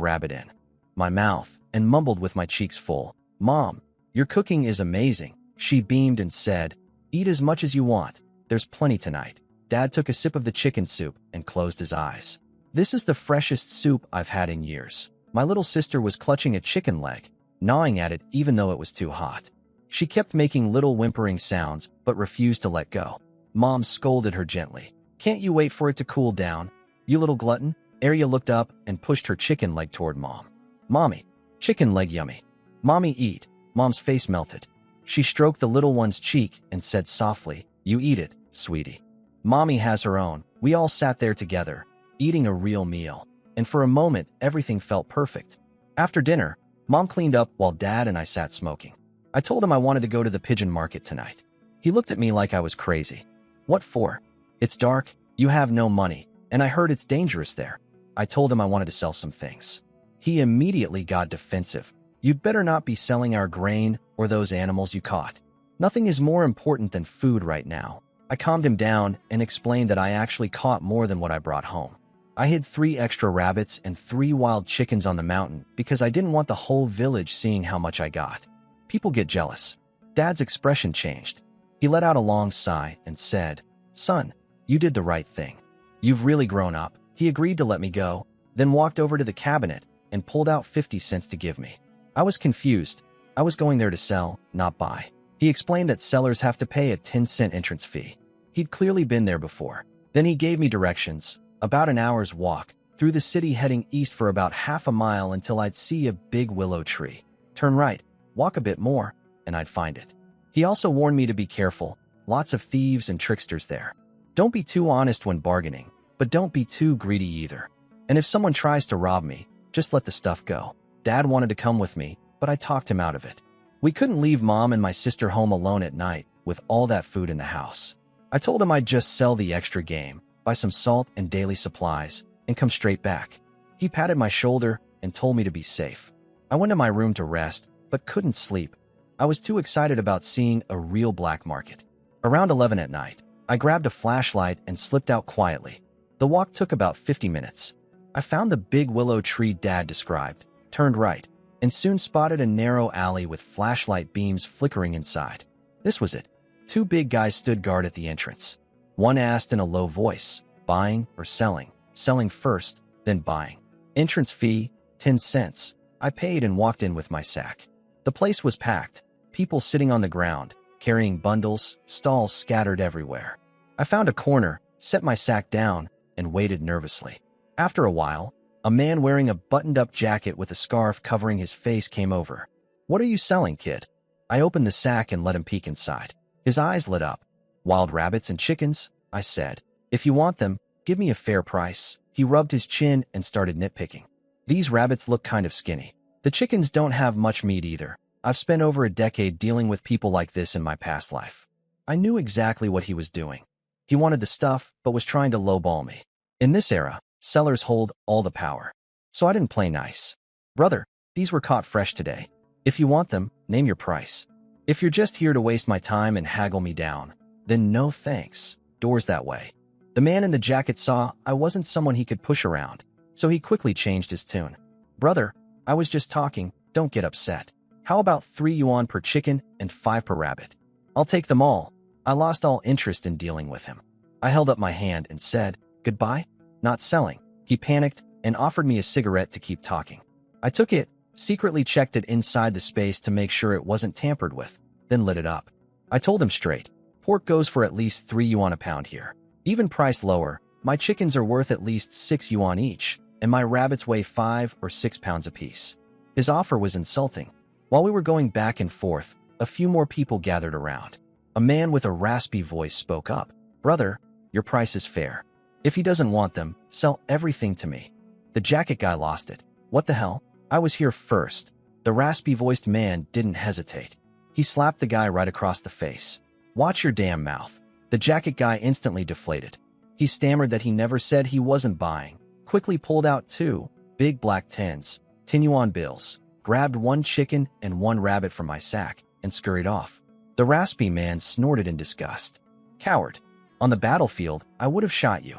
Speaker 1: rabbit in my mouth, and mumbled with my cheeks full, "Mom, your cooking is amazing." She beamed and said, "Eat as much as you want. There's plenty tonight." Dad took a sip of the chicken soup and closed his eyes. "This is the freshest soup I've had in years." My little sister was clutching a chicken leg, gnawing at it even though it was too hot. She kept making little whimpering sounds but refused to let go. Mom scolded her gently. "Can't you wait for it to cool down, you little glutton?" Arya looked up and pushed her chicken leg toward Mom. "Mommy, chicken leg yummy. Mommy, eat." Mom's face melted. She stroked the little one's cheek and said softly, "You eat it, sweetie. Mommy has her own." We all sat there together, eating a real meal, and for a moment everything felt perfect. After dinner, Mom cleaned up while Dad and I sat smoking. I told him I wanted to go to the pigeon market tonight. He looked at me like I was crazy. "What for?" "It's dark, you have no money, and I heard it's dangerous there." I told him I wanted to sell some things. He immediately got defensive. "You'd better not be selling our grain or those animals you caught. Nothing is more important than food right now." I calmed him down and explained that I actually caught more than what I brought home. I hid 3 extra rabbits and 3 wild chickens on the mountain because I didn't want the whole village seeing how much I got. People get jealous. Dad's expression changed. He let out a long sigh and said, "Son, you did the right thing. You've really grown up." He agreed to let me go, then walked over to the cabinet and pulled out 50 cents to give me. I was confused. I was going there to sell, not buy. He explained that sellers have to pay a 10-cent entrance fee. He'd clearly been there before. Then he gave me directions, about an hour's walk, through the city heading east for about half a mile until I'd see a big willow tree. Turn right, walk a bit more, and I'd find it. He also warned me to be careful. Lots of thieves and tricksters there. Don't be too honest when bargaining, but don't be too greedy either. And if someone tries to rob me, just let the stuff go. Dad wanted to come with me, but I talked him out of it. We couldn't leave Mom and my sister home alone at night with all that food in the house. I told him I'd just sell the extra game, buy some salt and daily supplies, and come straight back. He patted my shoulder and told me to be safe. I went to my room to rest, but couldn't sleep. I was too excited about seeing a real black market. Around 11 at night, I grabbed a flashlight and slipped out quietly. The walk took about 50 minutes. I found the big willow tree Dad described, turned right, and soon spotted a narrow alley with flashlight beams flickering inside. This was it. Two big guys stood guard at the entrance. One asked in a low voice, "Buying or selling?" "Selling first, then buying." "Entrance fee, 10 cents. I paid and walked in with my sack. The place was packed, people sitting on the ground, carrying bundles, stalls scattered everywhere. I found a corner, set my sack down, and waited nervously. After a while, a man wearing a buttoned-up jacket with a scarf covering his face came over. "What are you selling, kid?" I opened the sack and let him peek inside. His eyes lit up. "Wild rabbits and chickens," I said. "If you want them, give me a fair price." He rubbed his chin and started nitpicking. "These rabbits look kind of skinny. The chickens don't have much meat either. I've spent over a decade dealing with people like this in my past life." I knew exactly what he was doing. He wanted the stuff, but was trying to lowball me. In this era, sellers hold all the power. So I didn't play nice. "Brother, these were caught fresh today. If you want them, name your price. If you're just here to waste my time and haggle me down, then no thanks. Doors that way." The man in the jacket saw I wasn't someone he could push around, so he quickly changed his tune. "Brother, I was just talking, don't get upset. How about 3 yuan per chicken and 5 per rabbit? I'll take them all." I lost all interest in dealing with him. I held up my hand and said, "Goodbye? Not selling." He panicked and offered me a cigarette to keep talking. I took it, secretly checked it inside the space to make sure it wasn't tampered with, then lit it up. I told him straight, "Pork goes for at least 3 yuan a pound here. Even priced lower, my chickens are worth at least 6 yuan each, and my rabbits weigh 5 or 6 pounds apiece." His offer was insulting. While we were going back and forth, a few more people gathered around. A man with a raspy voice spoke up. "Brother, your price is fair. If he doesn't want them, sell everything to me." The jacket guy lost it. "What the hell? I was here first." The raspy-voiced man didn't hesitate. He slapped the guy right across the face. "Watch your damn mouth." The jacket guy instantly deflated. He stammered that he never said he wasn't buying, quickly pulled out 2 big black 10 yuan bills, grabbed 1 chicken and 1 rabbit from my sack, and scurried off. The raspy man snorted in disgust. "Coward. On the battlefield, I would have shot you."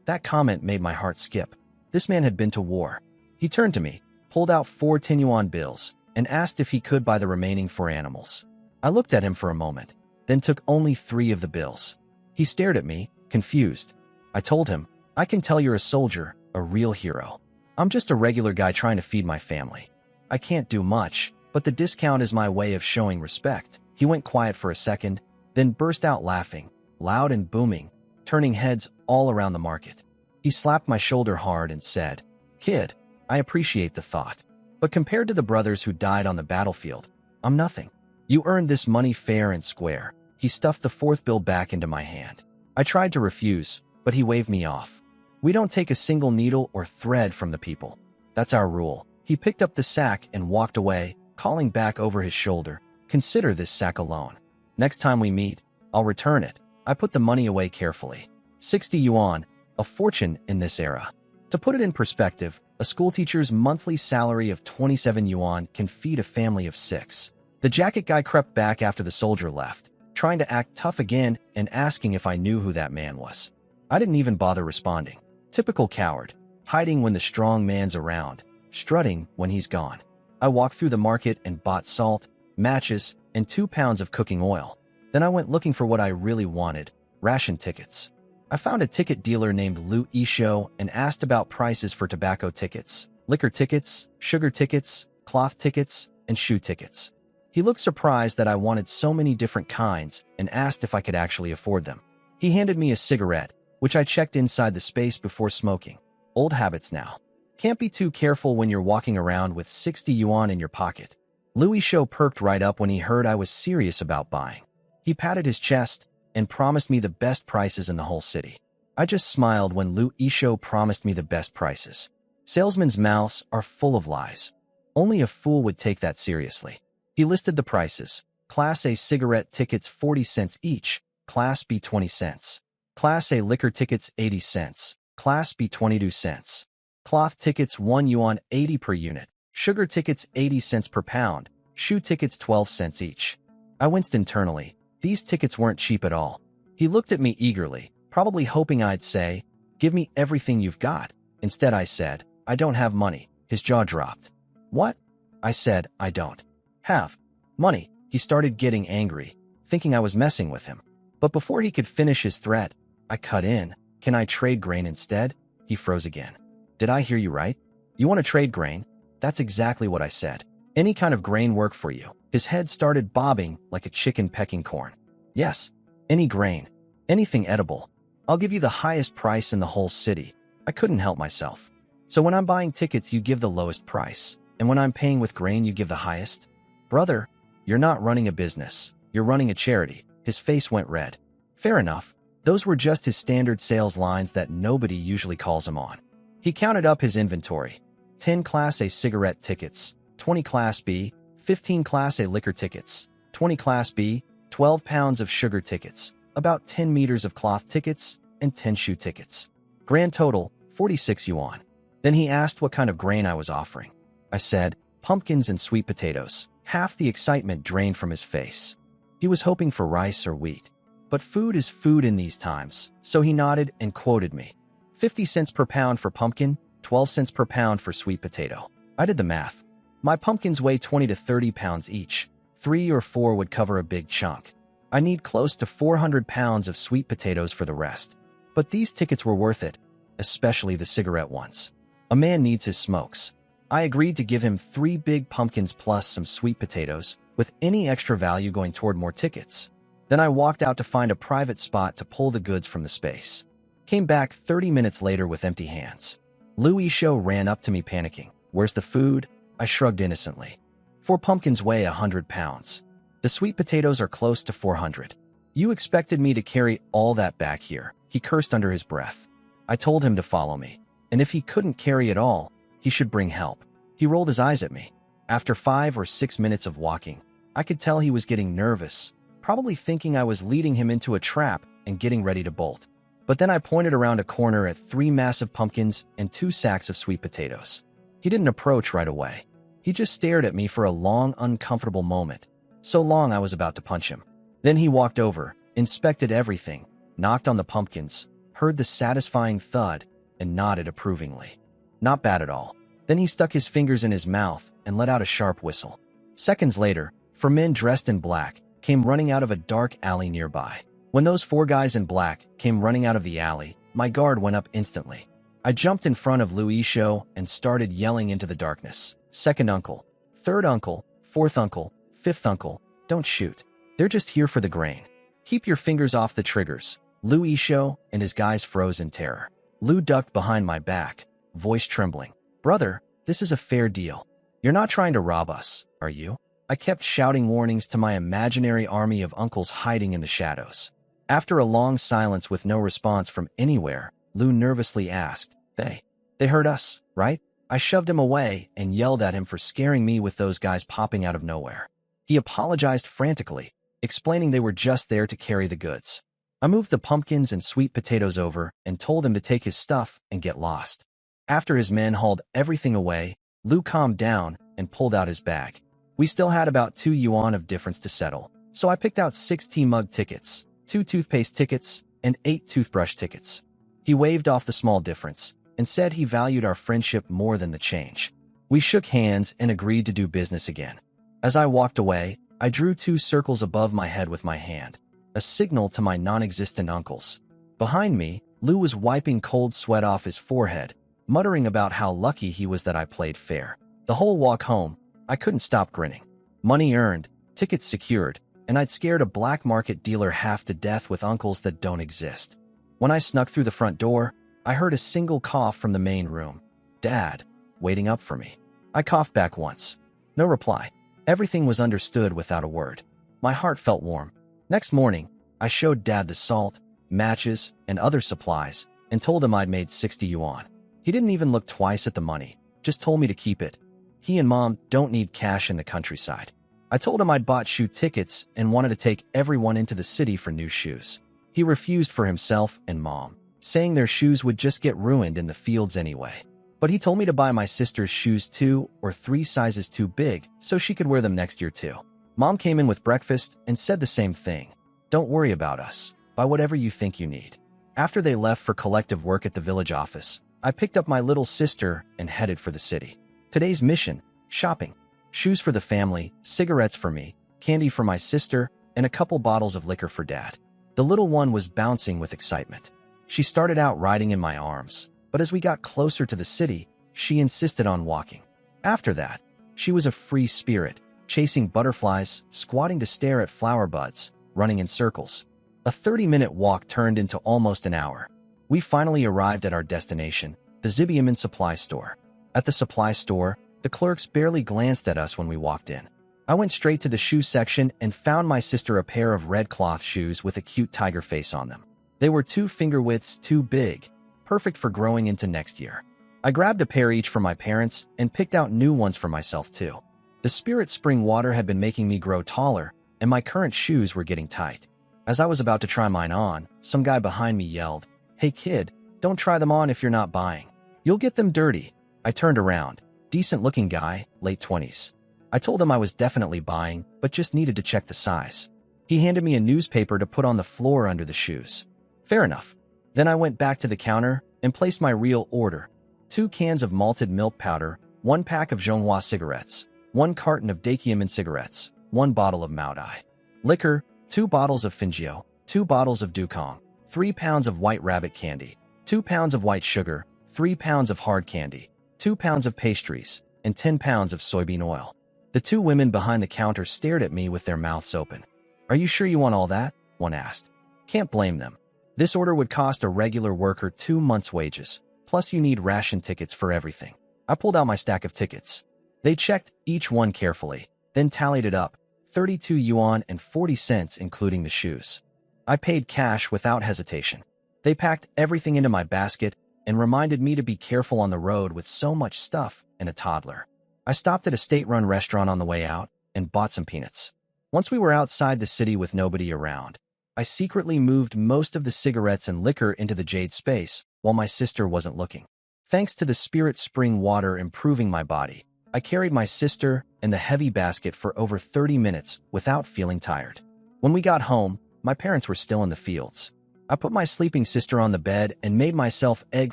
Speaker 1: That comment made my heart skip. This man had been to war. He turned to me, pulled out 4 10 yuan bills, and asked if he could buy the remaining 4 animals. I looked at him for a moment, then took only 3 of the bills. He stared at me, confused. I told him, "I can tell you're a soldier, a real hero. I'm just a regular guy trying to feed my family. I can't do much, but the discount is my way of showing respect." He went quiet for a second, then burst out laughing, loud and booming, turning heads all around the market. He slapped my shoulder hard and said, "Kid, I appreciate the thought, but compared to the brothers who died on the battlefield, I'm nothing. You earned this money fair and square." He stuffed the 4th bill back into my hand. I tried to refuse, but he waved me off. "We don't take a single needle or thread from the people. That's our rule." He picked up the sack and walked away, calling back over his shoulder, "Consider this sack alone. Next time we meet, I'll return it." I put the money away carefully. 60 yuan, a fortune in this era. To put it in perspective, a schoolteacher's monthly salary of 27 yuan can feed a family of 6. The jacket guy crept back after the soldier left, trying to act tough again and asking if I knew who that man was. I didn't even bother responding. Typical coward, hiding when the strong man's around, strutting when he's gone. I walked through the market and bought salt, matches, and 2 pounds of cooking oil. Then I went looking for what I really wanted, ration tickets. I found a ticket dealer named Lu Isho and asked about prices for tobacco tickets, liquor tickets, sugar tickets, cloth tickets, and shoe tickets. He looked surprised that I wanted so many different kinds and asked if I could actually afford them. He handed me a cigarette, which I checked inside the space before smoking. Old habits now. Can't be too careful when you're walking around with 60 yuan in your pocket. Louis Show perked right up when he heard I was serious about buying. He patted his chest and promised me the best prices in the whole city. I just smiled when Lu Isho promised me the best prices. Salesmen's mouths are full of lies. Only a fool would take that seriously. He listed the prices. Class A cigarette tickets 40 cents each, Class B 20 cents. Class A liquor tickets 80 cents. Class B 22 cents. Cloth tickets 1 yuan 80 per unit. Sugar tickets 80 cents per pound. Shoe tickets 12 cents each. I winced internally. These tickets weren't cheap at all. He looked at me eagerly, probably hoping I'd say, "Give me everything you've got." Instead I said, "I don't have money." His jaw dropped. "What?" I said, "I don't have money." He started getting angry, thinking I was messing with him. But before he could finish his threat, I cut in. "Can I trade grain instead?" He froze again. "Did I hear you right? You want to trade grain?" "That's exactly what I said. Any kind of grain work for you." His head started bobbing like a chicken pecking corn. "Yes, any grain. Anything edible. I'll give you the highest price in the whole city." I couldn't help myself. "So when I'm buying tickets, you give the lowest price, and when I'm paying with grain, you give the highest?" "Brother, you're not running a business. You're running a charity." His face went red. Fair enough. Those were just his standard sales lines that nobody usually calls him on. He counted up his inventory. 10 Class A cigarette tickets, 20 Class B, 15 Class A liquor tickets, 20 Class B, 12 pounds of sugar tickets, about 10 meters of cloth tickets, and 10 shoe tickets. Grand total, 46 yuan. Then he asked what kind of grain I was offering. I said, "Pumpkins and sweet potatoes." Half the excitement drained from his face. He was hoping for rice or wheat. But food is food in these times, so he nodded and quoted me. 50 cents per pound for pumpkin, 12 cents per pound for sweet potato. I did the math. My pumpkins weigh 20 to 30 pounds each. 3 or 4 would cover a big chunk. I need close to 400 pounds of sweet potatoes for the rest. But these tickets were worth it, especially the cigarette ones. A man needs his smokes. I agreed to give him 3 big pumpkins plus some sweet potatoes, with any extra value going toward more tickets. Then I walked out to find a private spot to pull the goods from the space. Came back 30 minutes later with empty hands. Luisho ran up to me panicking. "Where's the food?" I shrugged innocently. 4 pumpkins weigh 100 pounds. The sweet potatoes are close to 400. "You expected me to carry all that back here," he cursed under his breath. I told him to follow me, and if he couldn't carry it all, he should bring help. He rolled his eyes at me. After 5 or 6 minutes of walking, I could tell he was getting nervous, probably thinking I was leading him into a trap and getting ready to bolt. But then I pointed around a corner at 3 massive pumpkins and 2 sacks of sweet potatoes. He didn't approach right away. He just stared at me for a long, uncomfortable moment. So long I was about to punch him. Then he walked over, inspected everything, knocked on the pumpkins, heard the satisfying thud, and nodded approvingly. Not bad at all. Then he stuck his fingers in his mouth and let out a sharp whistle. Seconds later, 4 men dressed in black came running out of a dark alley nearby. When those 4 guys in black came running out of the alley, my guard went up instantly. I jumped in front of Luisho and started yelling into the darkness. "Second uncle, third uncle, fourth uncle, fifth uncle, don't shoot. They're just here for the grain. Keep your fingers off the triggers." Luisho and his guys froze in terror. Lu ducked behind my back, voice trembling. "Brother, this is a fair deal. You're not trying to rob us, are you?" I kept shouting warnings to my imaginary army of uncles hiding in the shadows. After a long silence with no response from anywhere, Lu nervously asked, They heard us, right?" I shoved him away and yelled at him for scaring me with those guys popping out of nowhere. He apologized frantically, explaining they were just there to carry the goods. I moved the pumpkins and sweet potatoes over and told him to take his stuff and get lost. After his men hauled everything away, Lu calmed down and pulled out his bag. We still had about 2 yuan of difference to settle, so I picked out 6 tea mug tickets, 2 toothpaste tickets, and 8 toothbrush tickets. He waved off the small difference and said he valued our friendship more than the change. We shook hands and agreed to do business again. As I walked away, I drew 2 circles above my head with my hand, a signal to my non-existent uncles. Behind me, Lu was wiping cold sweat off his forehead, muttering about how lucky he was that I played fair. The whole walk home, I couldn't stop grinning. Money earned, tickets secured, and I'd scared a black market dealer half to death with uncles that don't exist. When I snuck through the front door, I heard a single cough from the main room. Dad, waiting up for me. I coughed back once. No reply. Everything was understood without a word. My heart felt warm. Next morning, I showed Dad the salt, matches, and other supplies, and told him I'd made 60 yuan. He didn't even look twice at the money, just told me to keep it. He and Mom don't need cash in the countryside. I told him I'd bought shoe tickets and wanted to take everyone into the city for new shoes. He refused for himself and Mom, saying their shoes would just get ruined in the fields anyway. But he told me to buy my sister's shoes 2 or 3 sizes too big so she could wear them next year too. Mom came in with breakfast and said the same thing. Don't worry about us. Buy whatever you think you need. After they left for collective work at the village office, I picked up my little sister and headed for the city. Today's mission: shopping. Shoes for the family, cigarettes for me, candy for my sister, and a couple bottles of liquor for Dad. The little one was bouncing with excitement. She started out riding in my arms, but as we got closer to the city, she insisted on walking. After that, she was a free spirit, chasing butterflies, squatting to stare at flower buds, running in circles. A 30-minute walk turned into almost an hour. We finally arrived at our destination, the Zibiaman supply store. At the supply store, the clerks barely glanced at us when we walked in. I went straight to the shoe section and found my sister a pair of red cloth shoes with a cute tiger face on them. They were 2 finger widths too big, perfect for growing into next year. I grabbed a pair each for my parents and picked out new ones for myself too. The Spirit Spring water had been making me grow taller, and my current shoes were getting tight. As I was about to try mine on, some guy behind me yelled, "Hey kid, don't try them on if you're not buying. You'll get them dirty." I turned around. Decent-looking guy, late 20s. I told him I was definitely buying, but just needed to check the size. He handed me a newspaper to put on the floor under the shoes. Fair enough. Then I went back to the counter and placed my real order: 2 cans of malted milk powder, 1 pack of Zhonghua cigarettes, 1 carton of Dakiaman cigarettes, 1 bottle of Maodai liquor, 2 bottles of Fingio, 2 bottles of Dukong, 3 pounds of white rabbit candy, 2 pounds of white sugar, 3 pounds of hard candy, 2 pounds of pastries, and 10 pounds of soybean oil. The 2 women behind the counter stared at me with their mouths open. "Are you sure you want all that?" one asked. Can't blame them. This order would cost a regular worker 2 months' wages, plus you need ration tickets for everything. I pulled out my stack of tickets. They checked each one carefully, then tallied it up: 32 yuan and 40 cents including the shoes. I paid cash without hesitation. They packed everything into my basket and reminded me to be careful on the road with so much stuff and a toddler. I stopped at a state-run restaurant on the way out and bought some peanuts. Once we were outside the city with nobody around, I secretly moved most of the cigarettes and liquor into the jade space while my sister wasn't looking. Thanks to the Spirit Spring water improving my body, I carried my sister and the heavy basket for over 30 minutes without feeling tired. When we got home, my parents were still in the fields. I put my sleeping sister on the bed and made myself egg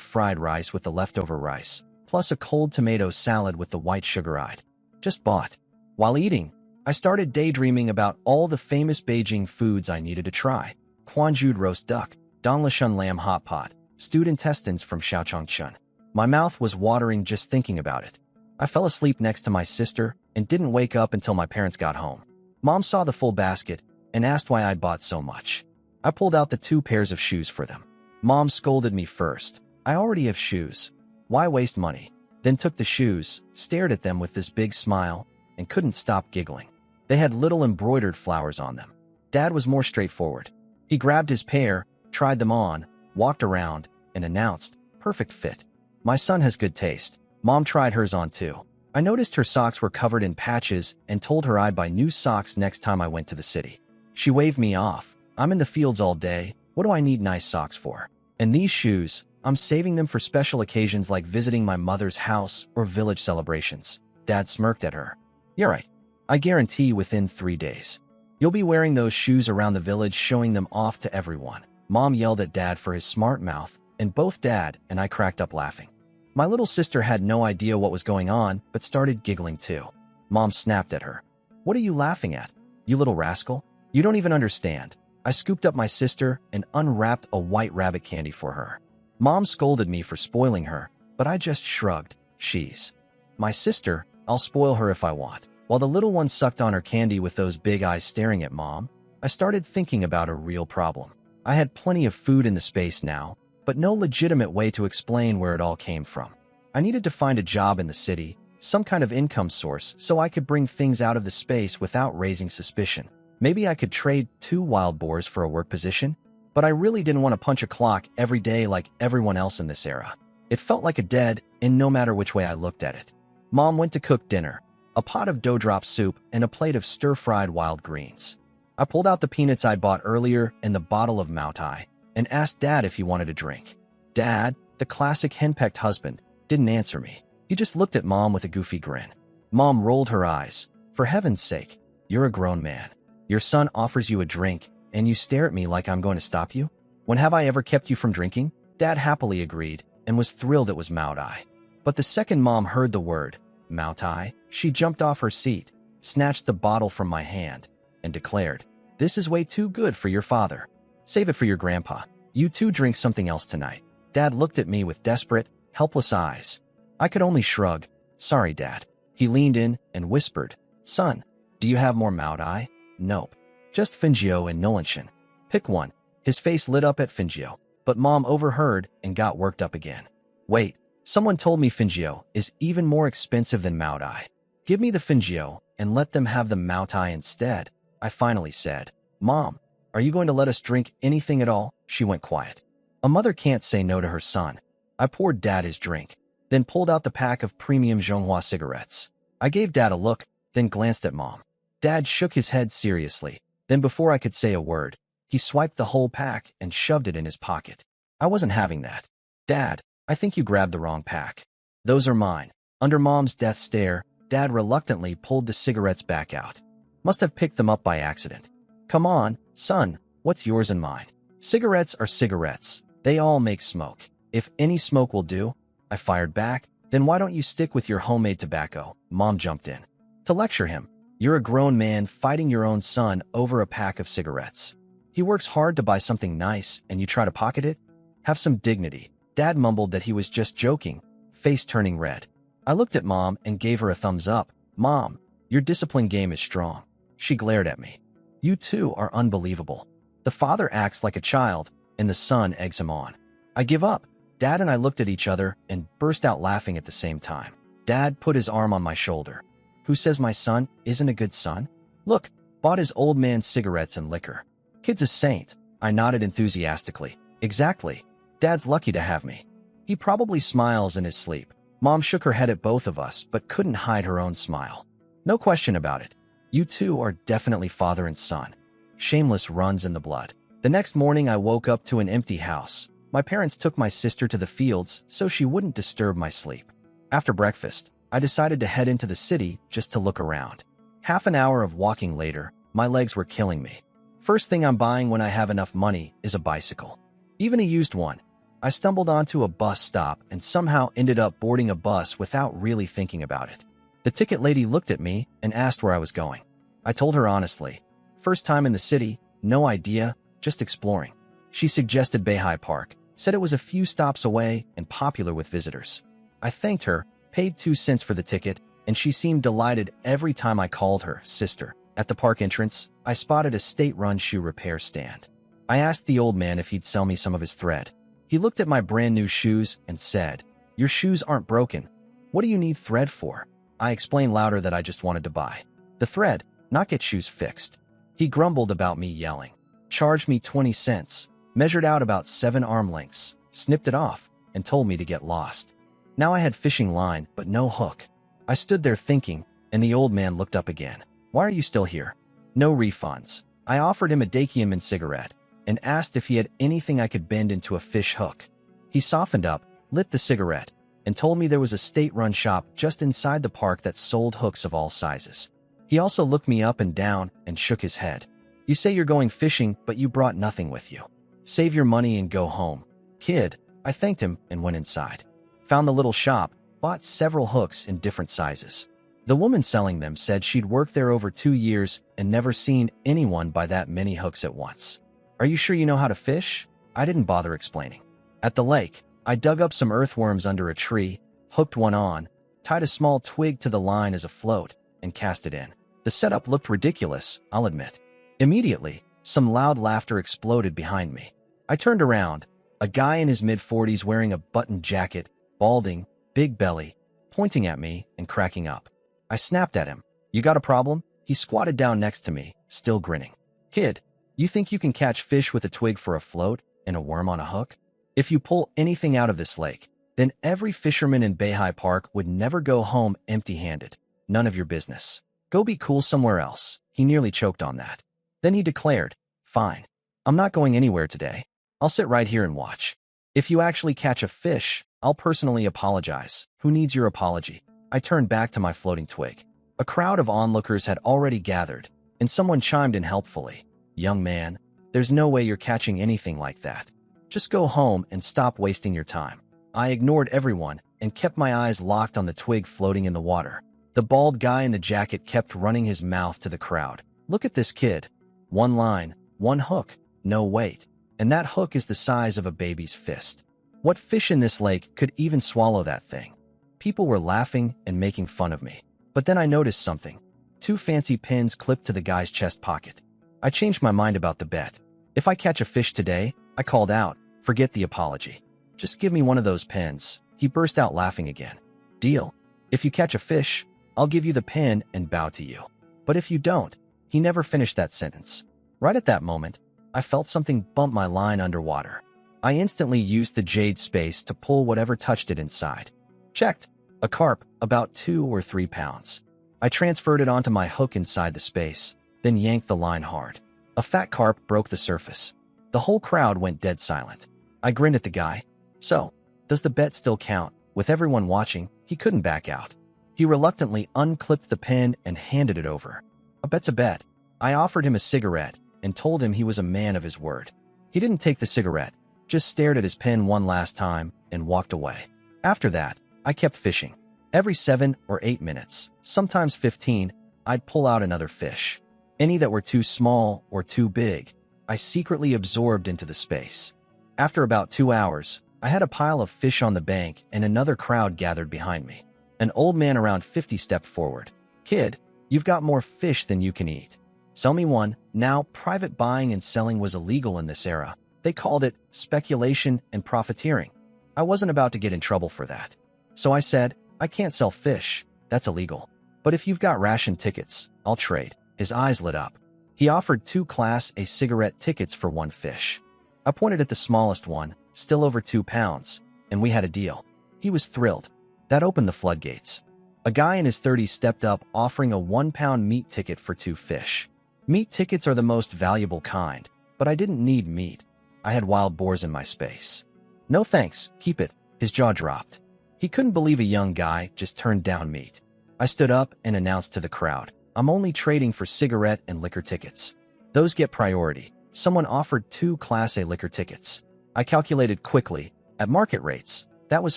Speaker 1: fried rice with the leftover rice, plus a cold tomato salad with the white sugar I'd just bought. While eating, I started daydreaming about all the famous Beijing foods I needed to try: Quanjued roast duck, Donlishun lamb hot pot, stewed intestines from Shaochongchun. My mouth was watering just thinking about it. I fell asleep next to my sister and didn't wake up until my parents got home. Mom saw the full basket and asked why I'd bought so much. I pulled out the 2 pairs of shoes for them. Mom scolded me first. I already have shoes. Why waste money? Then took the shoes, stared at them with this big smile, and couldn't stop giggling. They had little embroidered flowers on them. Dad was more straightforward. He grabbed his pair, tried them on, walked around, and announced, "Perfect fit." My son has good taste. Mom tried hers on too. I noticed her socks were covered in patches and told her I'd buy new socks next time I went to the city. She waved me off. "I'm in the fields all day. What do I need nice socks for? And these shoes, I'm saving them for special occasions like visiting my mother's house or village celebrations." Dad smirked at her. "You're right. I guarantee within 3 days, you'll be wearing those shoes around the village showing them off to everyone." Mom yelled at Dad for his smart mouth, and both Dad and I cracked up laughing. My little sister had no idea what was going on, but started giggling too. Mom snapped at her. "What are you laughing at, you little rascal? You don't even understand." I scooped up my sister and unwrapped a white rabbit candy for her. Mom scolded me for spoiling her, but I just shrugged. She's my sister. I'll spoil her if I want. While the little one sucked on her candy with those big eyes staring at Mom, I started thinking about a real problem. I had plenty of food in the space now, but no legitimate way to explain where it all came from. I needed to find a job in the city, some kind of income source, so I could bring things out of the space without raising suspicion. Maybe I could trade 2 wild boars for a work position, but I really didn't want to punch a clock every day like everyone else in this era. It felt like a dead end no matter which way I looked at it. Mom went to cook dinner, a pot of dough drop soup and a plate of stir-fried wild greens. I pulled out the peanuts I'd bought earlier and the bottle of Moutai and asked Dad if he wanted a drink. Dad, the classic henpecked husband, didn't answer me. He just looked at Mom with a goofy grin. Mom rolled her eyes. For heaven's sake, you're a grown man. Your son offers you a drink, and you stare at me like I'm going to stop you? When have I ever kept you from drinking? Dad happily agreed and was thrilled it was Moutai. But the second Mom heard the word, Moutai, she jumped off her seat, snatched the bottle from my hand, and declared, "This is way too good for your father. Save it for your grandpa. You two drink something else tonight." Dad looked at me with desperate, helpless eyes. I could only shrug. "Sorry, Dad." He leaned in and whispered, "Son, do you have more Moutai?" "Nope. Just Fingio and Nolanshin. Pick one." His face lit up at Fingio, but Mom overheard and got worked up again. "Wait, someone told me Fingio is even more expensive than Moutai. Give me the Fingio and let them have the Moutai instead," I finally said. "Mom, are you going to let us drink anything at all?" She went quiet. A mother can't say no to her son. I poured Dad his drink, then pulled out the pack of premium Zhonghua cigarettes. I gave Dad a look, then glanced at Mom. Dad shook his head seriously. Then before I could say a word, he swiped the whole pack and shoved it in his pocket. I wasn't having that. "Dad, I think you grabbed the wrong pack. Those are mine." Under Mom's death stare, Dad reluctantly pulled the cigarettes back out. Must have picked them up by accident. "Come on, son, what's yours and mine? Cigarettes are cigarettes. They all make smoke. If any smoke will do," I fired back. "Then why don't you stick with your homemade tobacco?" Mom jumped in. To lecture him. "You're a grown man fighting your own son over a pack of cigarettes. He works hard to buy something nice and you try to pocket it? Have some dignity." Dad mumbled that he was just joking, face turning red. I looked at Mom and gave her a thumbs up. "Mom, your discipline game is strong." She glared at me. "You two are unbelievable. The father acts like a child and the son eggs him on. I give up." Dad and I looked at each other and burst out laughing at the same time. Dad put his arm on my shoulder. "Who says my son isn't a good son? Look, bought his old man cigarettes and liquor. Kid's a saint." I nodded enthusiastically. "Exactly. Dad's lucky to have me. He probably smiles in his sleep." Mom shook her head at both of us but couldn't hide her own smile. "No question about it. You two are definitely father and son. Shameless runs in the blood." The next morning I woke up to an empty house. My parents took my sister to the fields so she wouldn't disturb my sleep. After breakfast, I decided to head into the city just to look around. Half an hour of walking later, my legs were killing me. First thing I'm buying when I have enough money is a bicycle. Even a used one. I stumbled onto a bus stop and somehow ended up boarding a bus without really thinking about it. The ticket lady looked at me and asked where I was going. I told her honestly. First time in the city, no idea, just exploring. She suggested Beihai Park, said it was a few stops away and popular with visitors. I thanked her, paid 2 cents for the ticket, and she seemed delighted every time I called her sister. At the park entrance, I spotted a state-run shoe repair stand. I asked the old man if he'd sell me some of his thread. He looked at my brand new shoes and said, "Your shoes aren't broken. What do you need thread for?" I explained louder that I just wanted to buy the thread, not get shoes fixed. He grumbled about me yelling, charged me 20 cents, measured out about 7 arm lengths, snipped it off, and told me to get lost. Now I had fishing line, but no hook. I stood there thinking, and the old man looked up again. "Why are you still here?" "No refunds." I offered him a Dakiaman cigarette and asked if he had anything I could bend into a fish hook. He softened up, lit the cigarette, and told me there was a state-run shop just inside the park that sold hooks of all sizes. He also looked me up and down and shook his head. "You say you're going fishing, but you brought nothing with you. Save your money and go home, kid." I thanked him and went inside. Found the little shop, bought several hooks in different sizes. The woman selling them said she'd worked there over 2 years and never seen anyone buy that many hooks at once. "Are you sure you know how to fish?" I didn't bother explaining. At the lake, I dug up some earthworms under a tree, hooked one on, tied a small twig to the line as a float, and cast it in. The setup looked ridiculous, I'll admit. Immediately, some loud laughter exploded behind me. I turned around. A guy in his mid-40s wearing a buttoned jacket, balding, big belly, pointing at me and cracking up. I snapped at him. "You got a problem?" He squatted down next to me, still grinning. "Kid, you think you can catch fish with a twig for a float and a worm on a hook? If you pull anything out of this lake, then every fisherman in Beihai Park would never go home empty-handed. None of your business. Go be cool somewhere else." He nearly choked on that. Then he declared, "Fine. I'm not going anywhere today. I'll sit right here and watch. If you actually catch a fish, I'll personally apologize." "Who needs your apology?" I turned back to my floating twig. A crowd of onlookers had already gathered, and someone chimed in helpfully. "Young man, there's no way you're catching anything like that. Just go home and stop wasting your time." I ignored everyone and kept my eyes locked on the twig floating in the water. The bald guy in the jacket kept running his mouth to the crowd. "Look at this kid. One line, one hook, no weight. And that hook is the size of a baby's fist. What fish in this lake could even swallow that thing?" People were laughing and making fun of me. But then I noticed something. 2 fancy pins clipped to the guy's chest pocket. I changed my mind about the bet. "If I catch a fish today," I called out, "forget the apology. Just give me one of those pins." He burst out laughing again. "Deal. If you catch a fish, I'll give you the pin and bow to you. But if you don't," he never finished that sentence. Right at that moment, I felt something bump my line underwater. I instantly used the jade space to pull whatever touched it inside. Checked. A carp, about 2 or 3 pounds. I transferred it onto my hook inside the space, then yanked the line hard. A fat carp broke the surface. The whole crowd went dead silent. I grinned at the guy. "So, does the bet still count?" With everyone watching, he couldn't back out. He reluctantly unclipped the pin and handed it over. "A bet's a bet." I offered him a cigarette and told him he was a man of his word. He didn't take the cigarette, just stared at his pin one last time and walked away. After that, I kept fishing. Every 7 or 8 minutes, sometimes 15, I'd pull out another fish. Any that were too small or too big, I secretly absorbed into the space. After about 2 hours, I had a pile of fish on the bank and another crowd gathered behind me. An old man around 50 stepped forward. "Kid, you've got more fish than you can eat. Sell me one." Now, private buying and selling was illegal in this era. They called it speculation and profiteering. I wasn't about to get in trouble for that. So I said, "I can't sell fish. That's illegal. But if you've got ration tickets, I'll trade." His eyes lit up. He offered 2 Class A cigarette tickets for 1 fish. I pointed at the smallest one, still over 2 pounds, and we had a deal. He was thrilled. That opened the floodgates. A guy in his 30s stepped up offering a 1-pound meat ticket for 2 fish. Meat tickets are the most valuable kind, but I didn't need meat. I had wild boars in my space. "No thanks, keep it." His jaw dropped. He couldn't believe a young guy just turned down meat. I stood up and announced to the crowd, "I'm only trading for cigarette and liquor tickets. Those get priority." Someone offered 2 Class A liquor tickets. I calculated quickly. At market rates, that was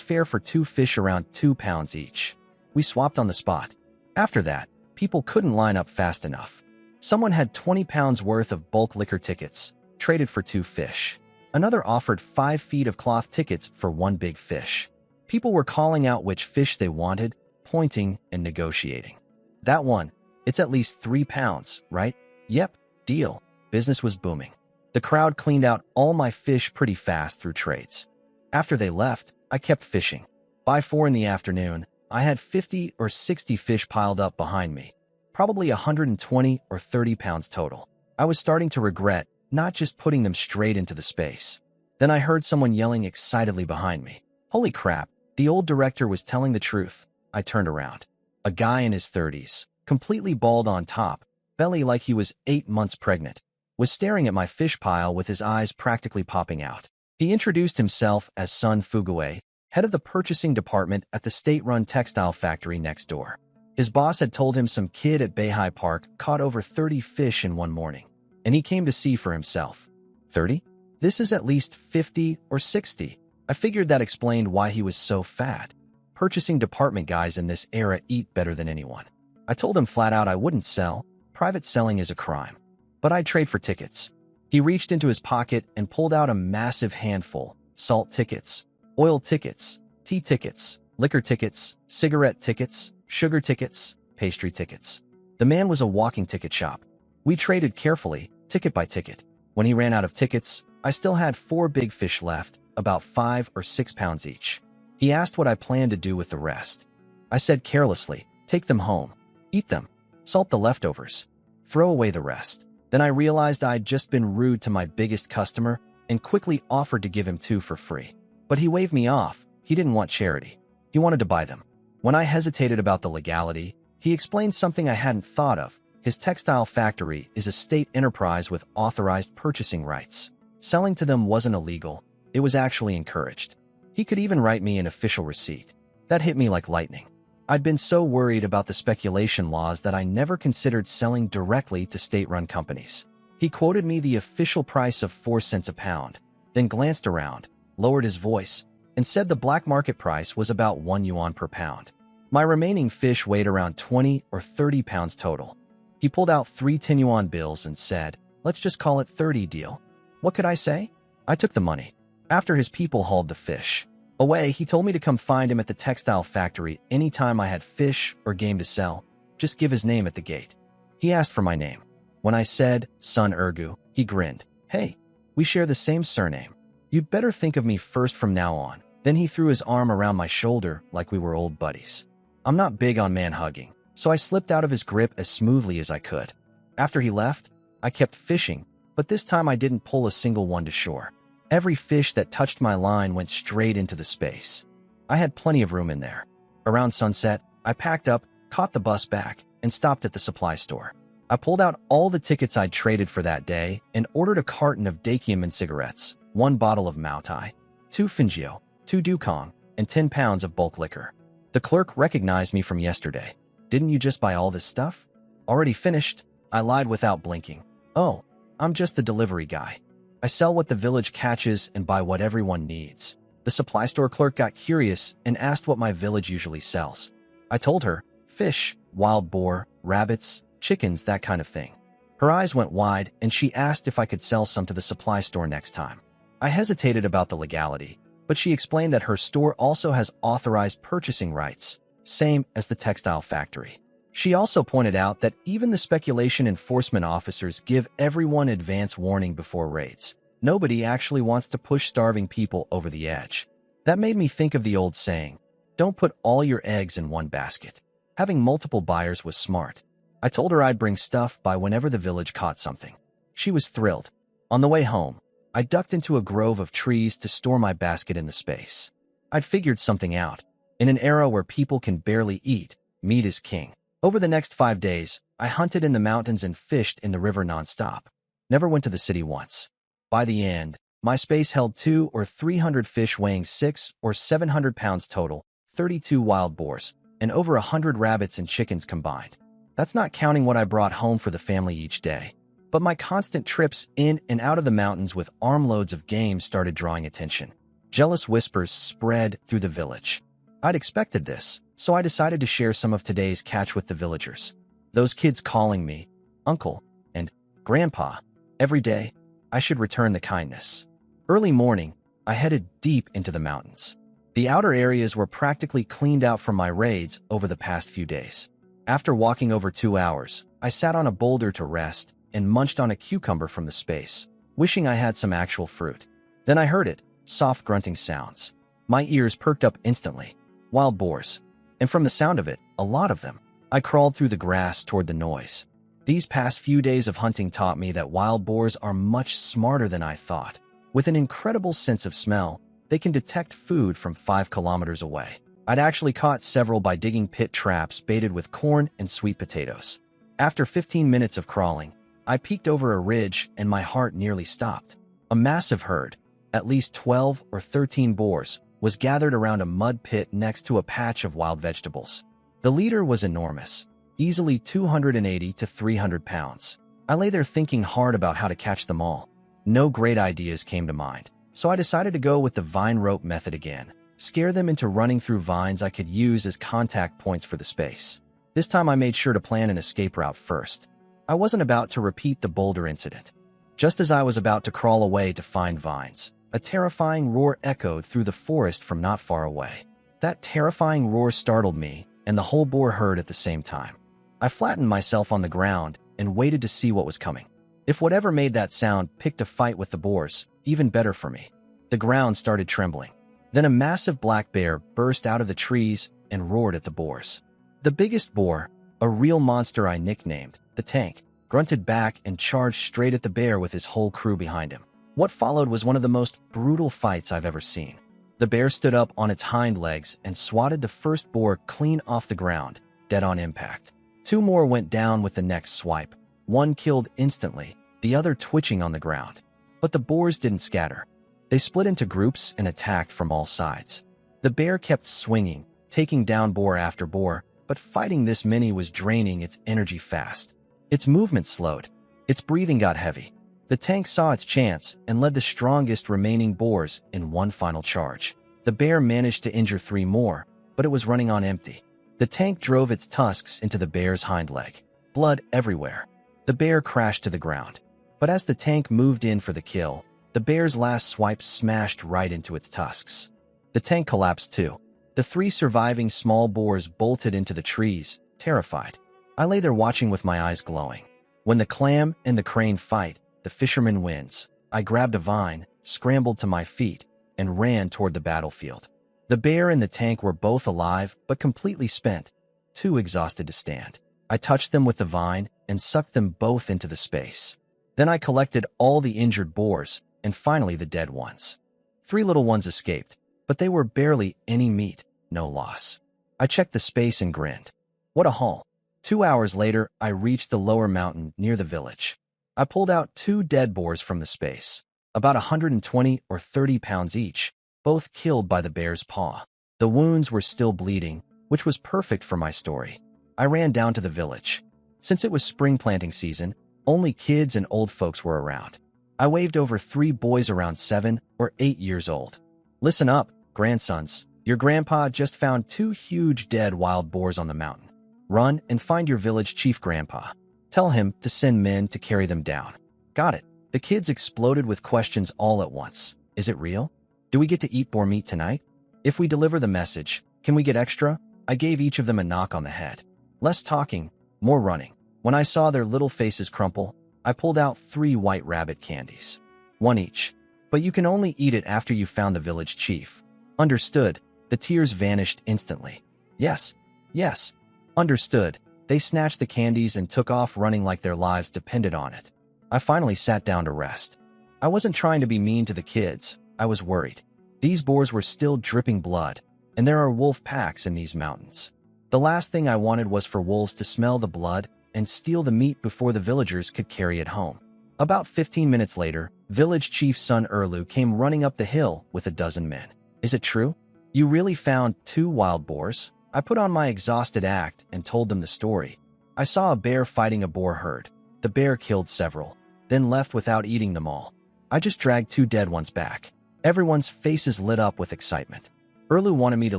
Speaker 1: fair for 2 fish around 2 pounds each. We swapped on the spot. After that, people couldn't line up fast enough. Someone had 20 pounds worth of bulk liquor tickets, traded for 2 fish. Another offered 5 feet of cloth tickets for 1 big fish. People were calling out which fish they wanted, pointing and negotiating. "That one, it's at least 3 pounds, right?" "Yep, deal." Business was booming. The crowd cleaned out all my fish pretty fast through trades. After they left, I kept fishing. By 4 in the afternoon, I had 50 or 60 fish piled up behind me, probably 120 or 30 pounds total. I was starting to regret not just putting them straight into the space. Then I heard someone yelling excitedly behind me. Holy crap, the old director was telling the truth. I turned around. A guy in his 30s, completely bald on top, belly like he was 8 months pregnant, was staring at my fish pile with his eyes practically popping out. He introduced himself as Sun Fuguwe, head of the purchasing department at the state-run textile factory next door. His boss had told him some kid at Beihai Park caught over 30 fish in one morning, and he came to see for himself. 30? This is at least 50 or 60. I figured that explained why he was so fat. Purchasing department guys in this era eat better than anyone. I told him flat out I wouldn't sell. Private selling is a crime. But I'd trade for tickets. He reached into his pocket and pulled out a massive handful. Salt tickets, oil tickets, tea tickets, liquor tickets, cigarette tickets, sugar tickets, pastry tickets. The man was a walking ticket shop. We traded carefully, ticket by ticket. When he ran out of tickets, I still had 4 big fish left, about 5 or 6 pounds each. He asked what I planned to do with the rest. I said carelessly, take them home, eat them, salt the leftovers, throw away the rest. Then I realized I'd just been rude to my biggest customer and quickly offered to give him 2 for free. But he waved me off. He didn't want charity. He wanted to buy them. When I hesitated about the legality, he explained something I hadn't thought of. His textile factory is a state enterprise with authorized purchasing rights. Selling to them wasn't illegal, it was actually encouraged. He could even write me an official receipt. That hit me like lightning. I'd been so worried about the speculation laws that I never considered selling directly to state-run companies. He quoted me the official price of 4 cents a pound, then glanced around, lowered his voice, and said the black market price was about 1 yuan per pound. My remaining fish weighed around 20 or 30 pounds total. He pulled out 3 10 yuan bills and said, "Let's just call it 30 deal." What could I say? I took the money. After his people hauled the fish away, he told me to come find him at the textile factory anytime I had fish or game to sell. Just give his name at the gate. He asked for my name. When I said, Sun Ergu, he grinned. "Hey, we share the same surname. You'd better think of me first from now on." Then he threw his arm around my shoulder like we were old buddies. I'm not big on man-hugging, so I slipped out of his grip as smoothly as I could. After he left, I kept fishing, but this time I didn't pull a single one to shore. Every fish that touched my line went straight into the space. I had plenty of room in there. Around sunset, I packed up, caught the bus back, and stopped at the supply store. I pulled out all the tickets I'd traded for that day and ordered a carton of Dakium and cigarettes, 1 bottle of Maotai, 2 Fingio, 2 Dukong, and 10 pounds of bulk liquor. The clerk recognized me from yesterday. "Didn't you just buy all this stuff?" "Already finished," I lied without blinking. "Oh, I'm just the delivery guy. I sell what the village catches and buy what everyone needs." The supply store clerk got curious and asked what my village usually sells. I told her, fish, wild boar, rabbits, chickens, that kind of thing. Her eyes went wide and she asked if I could sell some to the supply store next time. I hesitated about the legality, but she explained that her store also has authorized purchasing rights, same as the textile factory. She also pointed out that even the speculation enforcement officers give everyone advance warning before raids. Nobody actually wants to push starving people over the edge. That made me think of the old saying, "Don't put all your eggs in one basket." Having multiple buyers was smart. I told her I'd bring stuff by whenever the village caught something. She was thrilled. On the way home, I ducked into a grove of trees to store my basket in the space. I'd figured something out. In an era where people can barely eat, meat is king. Over the next 5 days, I hunted in the mountains and fished in the river nonstop. Never went to the city once. By the end, my space held 200 or 300 fish weighing 600 or 700 pounds total, 32 wild boars, and over 100 rabbits and chickens combined. That's not counting what I brought home for the family each day. But my constant trips in and out of the mountains with armloads of game started drawing attention. Jealous whispers spread through the village. I'd expected this, so I decided to share some of today's catch with the villagers. Those kids calling me Uncle and Grandpa every day, I should return the kindness. Early morning, I headed deep into the mountains. The outer areas were practically cleaned out from my raids over the past few days. After walking over 2 hours, I sat on a boulder to rest and munched on a cucumber from the space, wishing I had some actual fruit. Then I heard it, soft grunting sounds. My ears perked up instantly. Wild boars. And from the sound of it, a lot of them. I crawled through the grass toward the noise. These past few days of hunting taught me that wild boars are much smarter than I thought. With an incredible sense of smell, they can detect food from 5 kilometers away. I'd actually caught several by digging pit traps baited with corn and sweet potatoes. After 15 minutes of crawling, I peeked over a ridge and my heart nearly stopped. A massive herd, at least 12 or 13 boars, was gathered around a mud pit next to a patch of wild vegetables. The leader was enormous, easily 280 to 300 pounds. I lay there thinking hard about how to catch them all. No great ideas came to mind, so I decided to go with the vine rope method again. Scare them into running through vines I could use as contact points for the space. This time I made sure to plan an escape route first. I wasn't about to repeat the boulder incident. Just as I was about to crawl away to find vines, a terrifying roar echoed through the forest from not far away. That terrifying roar startled me and the whole boar herd at the same time. I flattened myself on the ground and waited to see what was coming. If whatever made that sound picked a fight with the boars, even better for me. The ground started trembling. Then a massive black bear burst out of the trees and roared at the boars. The biggest boar, a real monster I nicknamed the Tank, grunted back and charged straight at the bear with his whole crew behind him. What followed was one of the most brutal fights I've ever seen. The bear stood up on its hind legs and swatted the first boar clean off the ground, dead on impact. 2 more went down with the next swipe. 1 killed instantly, the other twitching on the ground. But the boars didn't scatter. They split into groups and attacked from all sides. The bear kept swinging, taking down boar after boar, but fighting this many was draining its energy fast. Its movement slowed. Its breathing got heavy. The tank saw its chance and led the strongest remaining boars in one final charge. The bear managed to injure 3 more, but it was running on empty. The tank drove its tusks into the bear's hind leg. Blood everywhere. The bear crashed to the ground. But as the tank moved in for the kill, the bear's last swipe smashed right into its tusks. The tank collapsed too. The 3 surviving small boars bolted into the trees, terrified. I lay there watching with my eyes glowing. When the clam and the crane fight, the fisherman wins. I grabbed a vine, scrambled to my feet, and ran toward the battlefield. The bear and the tank were both alive, but completely spent, too exhausted to stand. I touched them with the vine and sucked them both into the space. Then I collected all the injured boars, and finally the dead ones. 3 little ones escaped, but they were barely any meat, no loss. I checked the space and grinned. What a haul. 2 hours later, I reached the lower mountain near the village. I pulled out 2 dead boars from the space, about 120 or 30 pounds each, both killed by the bear's paw. The wounds were still bleeding, which was perfect for my story. I ran down to the village. Since it was spring planting season, only kids and old folks were around. I waved over 3 boys around 7 or 8 years old. Listen up, grandsons. Your grandpa just found 2 huge dead wild boars on the mountain. Run and find your village chief grandpa. Tell him to send men to carry them down. Got it. The kids exploded with questions all at once. Is it real? Do we get to eat boar meat tonight? If we deliver the message, can we get extra? I gave each of them a knock on the head. Less talking, more running. When I saw their little faces crumple, I pulled out 3 white rabbit candies. 1 each. But you can only eat it after you've found the village chief. Understood. The tears vanished instantly. Yes. Yes. Understood. They snatched the candies and took off running like their lives depended on it. I finally sat down to rest. I wasn't trying to be mean to the kids. I was worried. These boars were still dripping blood, and there are wolf packs in these mountains. The last thing I wanted was for wolves to smell the blood and steal the meat before the villagers could carry it home. About 15 minutes later, village chief's son Erlu came running up the hill with a dozen men. Is it true? You really found 2 wild boars? I put on my exhausted act and told them the story. I saw a bear fighting a boar herd. The bear killed several, then left without eating them all. I just dragged 2 dead ones back. Everyone's faces lit up with excitement. Erlu wanted me to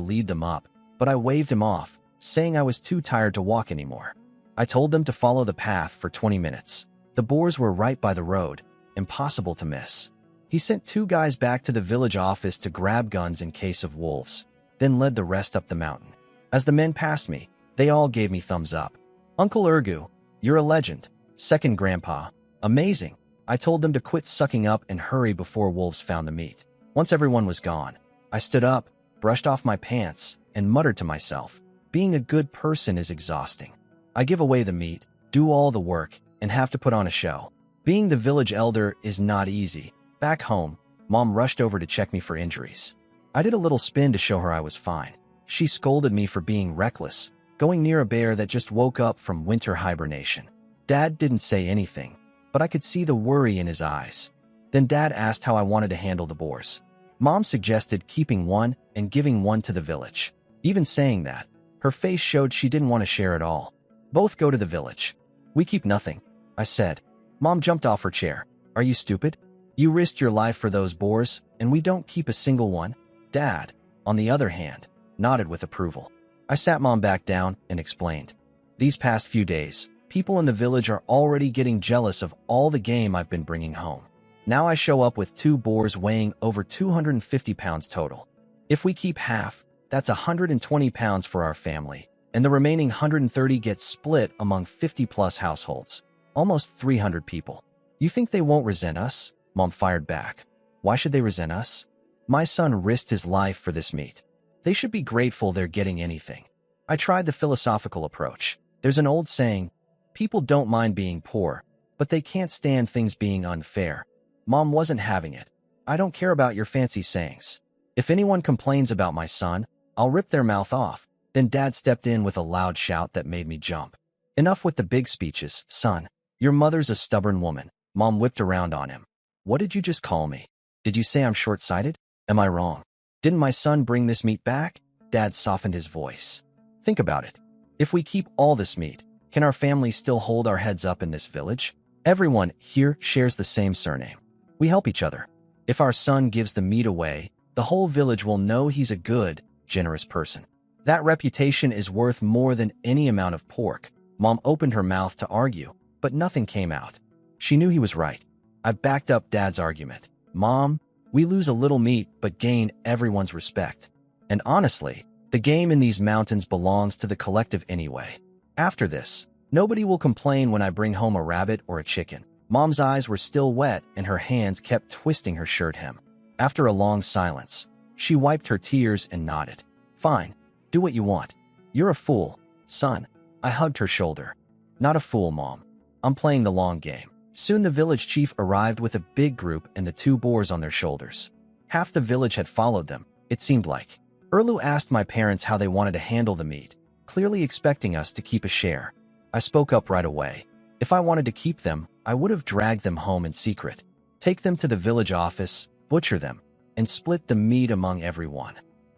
Speaker 1: lead them up, but I waved him off, saying I was too tired to walk anymore. I told them to follow the path for 20 minutes. The boars were right by the road, impossible to miss. He sent 2 guys back to the village office to grab guns in case of wolves, then led the rest up the mountain. As the men passed me, they all gave me thumbs up. Uncle Ergu, you're a legend. Second grandpa, amazing. I told them to quit sucking up and hurry before wolves found the meat. Once everyone was gone, I stood up, brushed off my pants, and muttered to myself, being a good person is exhausting. I give away the meat, do all the work, and have to put on a show. Being the village elder is not easy. Back home, Mom rushed over to check me for injuries. I did a little spin to show her I was fine. She scolded me for being reckless, going near a bear that just woke up from winter hibernation. Dad didn't say anything, but I could see the worry in his eyes. Then Dad asked how I wanted to handle the boars. Mom suggested keeping 1 and giving 1 to the village. Even saying that, her face showed she didn't want to share it all. Both go to the village. We keep nothing, I said. Mom jumped off her chair. Are you stupid? You risked your life for those boars, and we don't keep a single one? Dad, on the other hand, nodded with approval. I sat Mom back down and explained. These past few days, people in the village are already getting jealous of all the game I've been bringing home. Now I show up with 2 boars weighing over 250 pounds total. If we keep half, that's 120 pounds for our family, and the remaining 130 gets split among 50-plus households, almost 300 people. You think they won't resent us? Mom fired back. Why should they resent us? My son risked his life for this meat. They should be grateful they're getting anything. I tried the philosophical approach. There's an old saying, people don't mind being poor, but they can't stand things being unfair. Mom wasn't having it. I don't care about your fancy sayings. If anyone complains about my son, I'll rip their mouth off. Then Dad stepped in with a loud shout that made me jump. Enough with the big speeches, son. Your mother's a stubborn woman. Mom whipped around on him. What did you just call me? Did you say I'm short-sighted? Am I wrong? Didn't my son bring this meat back? Dad softened his voice. Think about it. If we keep all this meat, can our family still hold our heads up in this village? Everyone here shares the same surname. We help each other. If our son gives the meat away, the whole village will know he's a good, generous person. That reputation is worth more than any amount of pork. Mom opened her mouth to argue, but nothing came out. She knew he was right. I backed up Dad's argument. Mom, we lose a little meat but gain everyone's respect. And honestly, the game in these mountains belongs to the collective anyway. After this, nobody will complain when I bring home a rabbit or a chicken. Mom's eyes were still wet and her hands kept twisting her shirt hem. After a long silence, she wiped her tears and nodded. Fine, do what you want. You're a fool, son. I hugged her shoulder. Not a fool, Mom. I'm playing the long game. Soon the village chief arrived with a big group and the 2 boars on their shoulders. Half the village had followed them, it seemed like. Erlu asked my parents how they wanted to handle the meat, clearly expecting us to keep a share. I spoke up right away. If I wanted to keep them, I would have dragged them home in secret, take them to the village office, butcher them, and split the meat among everyone.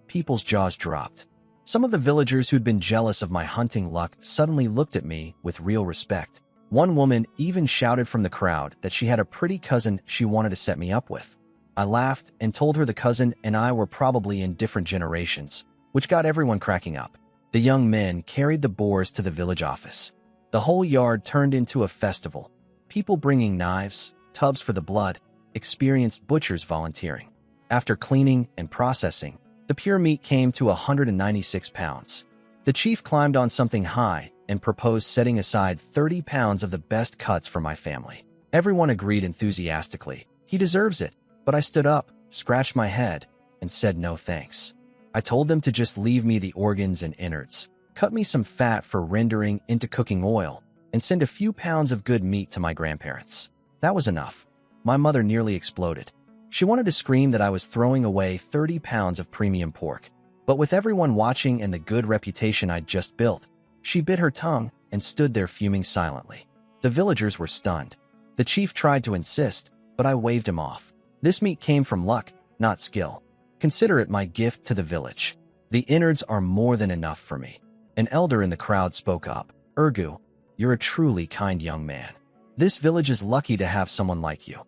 Speaker 1: People's jaws dropped. Some of the villagers who'd been jealous of my hunting luck suddenly looked at me with real respect. One woman even shouted from the crowd that she had a pretty cousin she wanted to set me up with. I laughed and told her the cousin and I were probably in different generations, which got everyone cracking up. The young men carried the boars to the village office. The whole yard turned into a festival. People bringing knives, tubs for the blood, experienced butchers volunteering. After cleaning and processing, the pure meat came to 196 pounds. The chief climbed on something high and proposed setting aside 30 pounds of the best cuts for my family. Everyone agreed enthusiastically. He deserves it, but I stood up, scratched my head, and said no thanks. I told them to just leave me the organs and innards, cut me some fat for rendering into cooking oil, and send a few pounds of good meat to my grandparents. That was enough. My mother nearly exploded. She wanted to scream that I was throwing away 30 pounds of premium pork. But with everyone watching and the good reputation I'd just built, she bit her tongue and stood there fuming silently. The villagers were stunned. The chief tried to insist, but I waved him off. This meat came from luck, not skill. Consider it my gift to the village. The innards are more than enough for me. An elder in the crowd spoke up. Ergu, you're a truly kind young man. This village is lucky to have someone like you.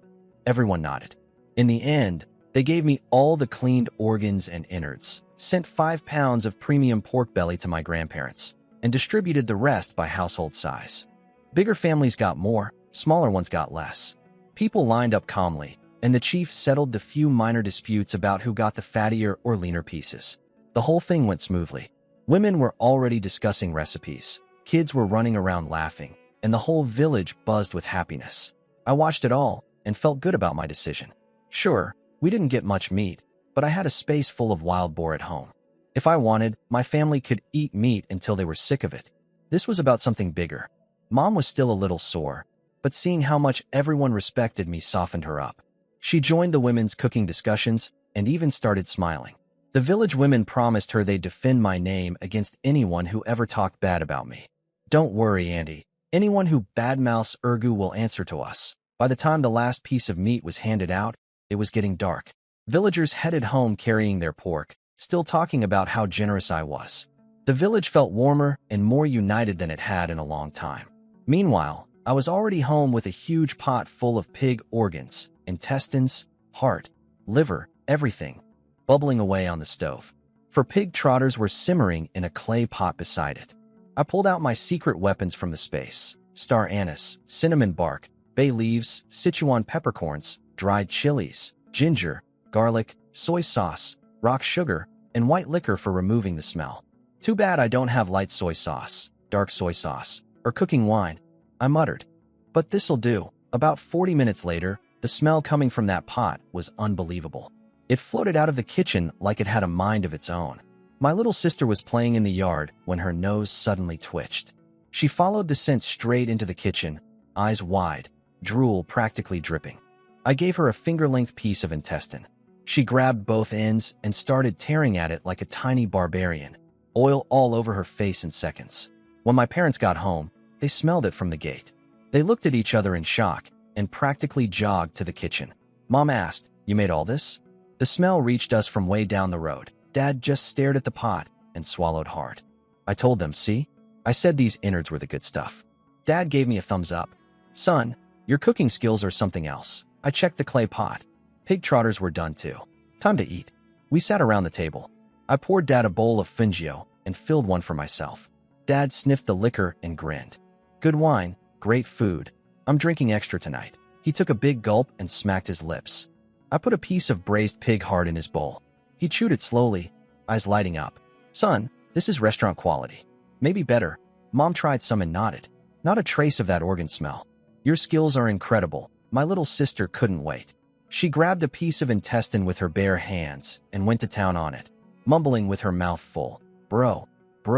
Speaker 1: Everyone nodded. In the end, they gave me all the cleaned organs and innards, sent 5 pounds of premium pork belly to my grandparents, and distributed the rest by household size. Bigger families got more, smaller ones got less. People lined up calmly, and the chief settled the few minor disputes about who got the fattier or leaner pieces. The whole thing went smoothly. Women were already discussing recipes, kids were running around laughing, and the whole village buzzed with happiness. I watched it all and felt good about my decision. Sure, we didn't get much meat, but I had a space full of wild boar at home. If I wanted, my family could eat meat until they were sick of it. This was about something bigger. Mom was still a little sore, but seeing how much everyone respected me softened her up. She joined the women's cooking discussions and even started smiling. The village women promised her they'd defend my name against anyone who ever talked bad about me. Don't worry, Andy. Anyone who badmouths Ergu will answer to us. By the time the last piece of meat was handed out, it was getting dark. Villagers headed home carrying their pork, still talking about how generous I was. The village felt warmer and more united than it had in a long time. Meanwhile, I was already home with a huge pot full of pig organs, intestines, heart, liver, everything, bubbling away on the stove. For pig trotters were simmering in a clay pot beside it. I pulled out my secret weapons from the space: star anise, cinnamon bark, bay leaves, Sichuan peppercorns, dried chilies, ginger, garlic, soy sauce, rock sugar, and white liquor for removing the smell. Too bad I don't have light soy sauce, dark soy sauce, or cooking wine, I muttered. But this'll do. About 40 minutes later, the smell coming from that pot was unbelievable. It floated out of the kitchen like it had a mind of its own. My little sister was playing in the yard when her nose suddenly twitched. She followed the scent straight into the kitchen, eyes wide, drool practically dripping. I gave her a finger-length piece of intestine. She grabbed both ends and started tearing at it like a tiny barbarian, oil all over her face in seconds. When my parents got home, They smelled it from the gate. They looked at each other in shock and practically jogged to the kitchen. Mom asked, "You made all this?" The smell reached us from way down the road. Dad just stared at the pot and swallowed hard. I told them, "See? I said these innards were the good stuff." Dad gave me a thumbs up. "Son, your cooking skills are something else." I checked the clay pot. Pig trotters were done too. Time to eat. We sat around the table. I poured Dad a bowl of fingio and filled one for myself. Dad sniffed the liquor and grinned. "Good wine, great food. I'm drinking extra tonight." He took a big gulp and smacked his lips. I put a piece of braised pig heart in his bowl. He chewed it slowly, eyes lighting up. "Son, this is restaurant quality. Maybe better." Mom tried some and nodded. "Not a trace of that organ smell." "Your skills are incredible." My little sister couldn't wait. She grabbed a piece of intestine with her bare hands and went to town on it, mumbling with her mouth full. Bro,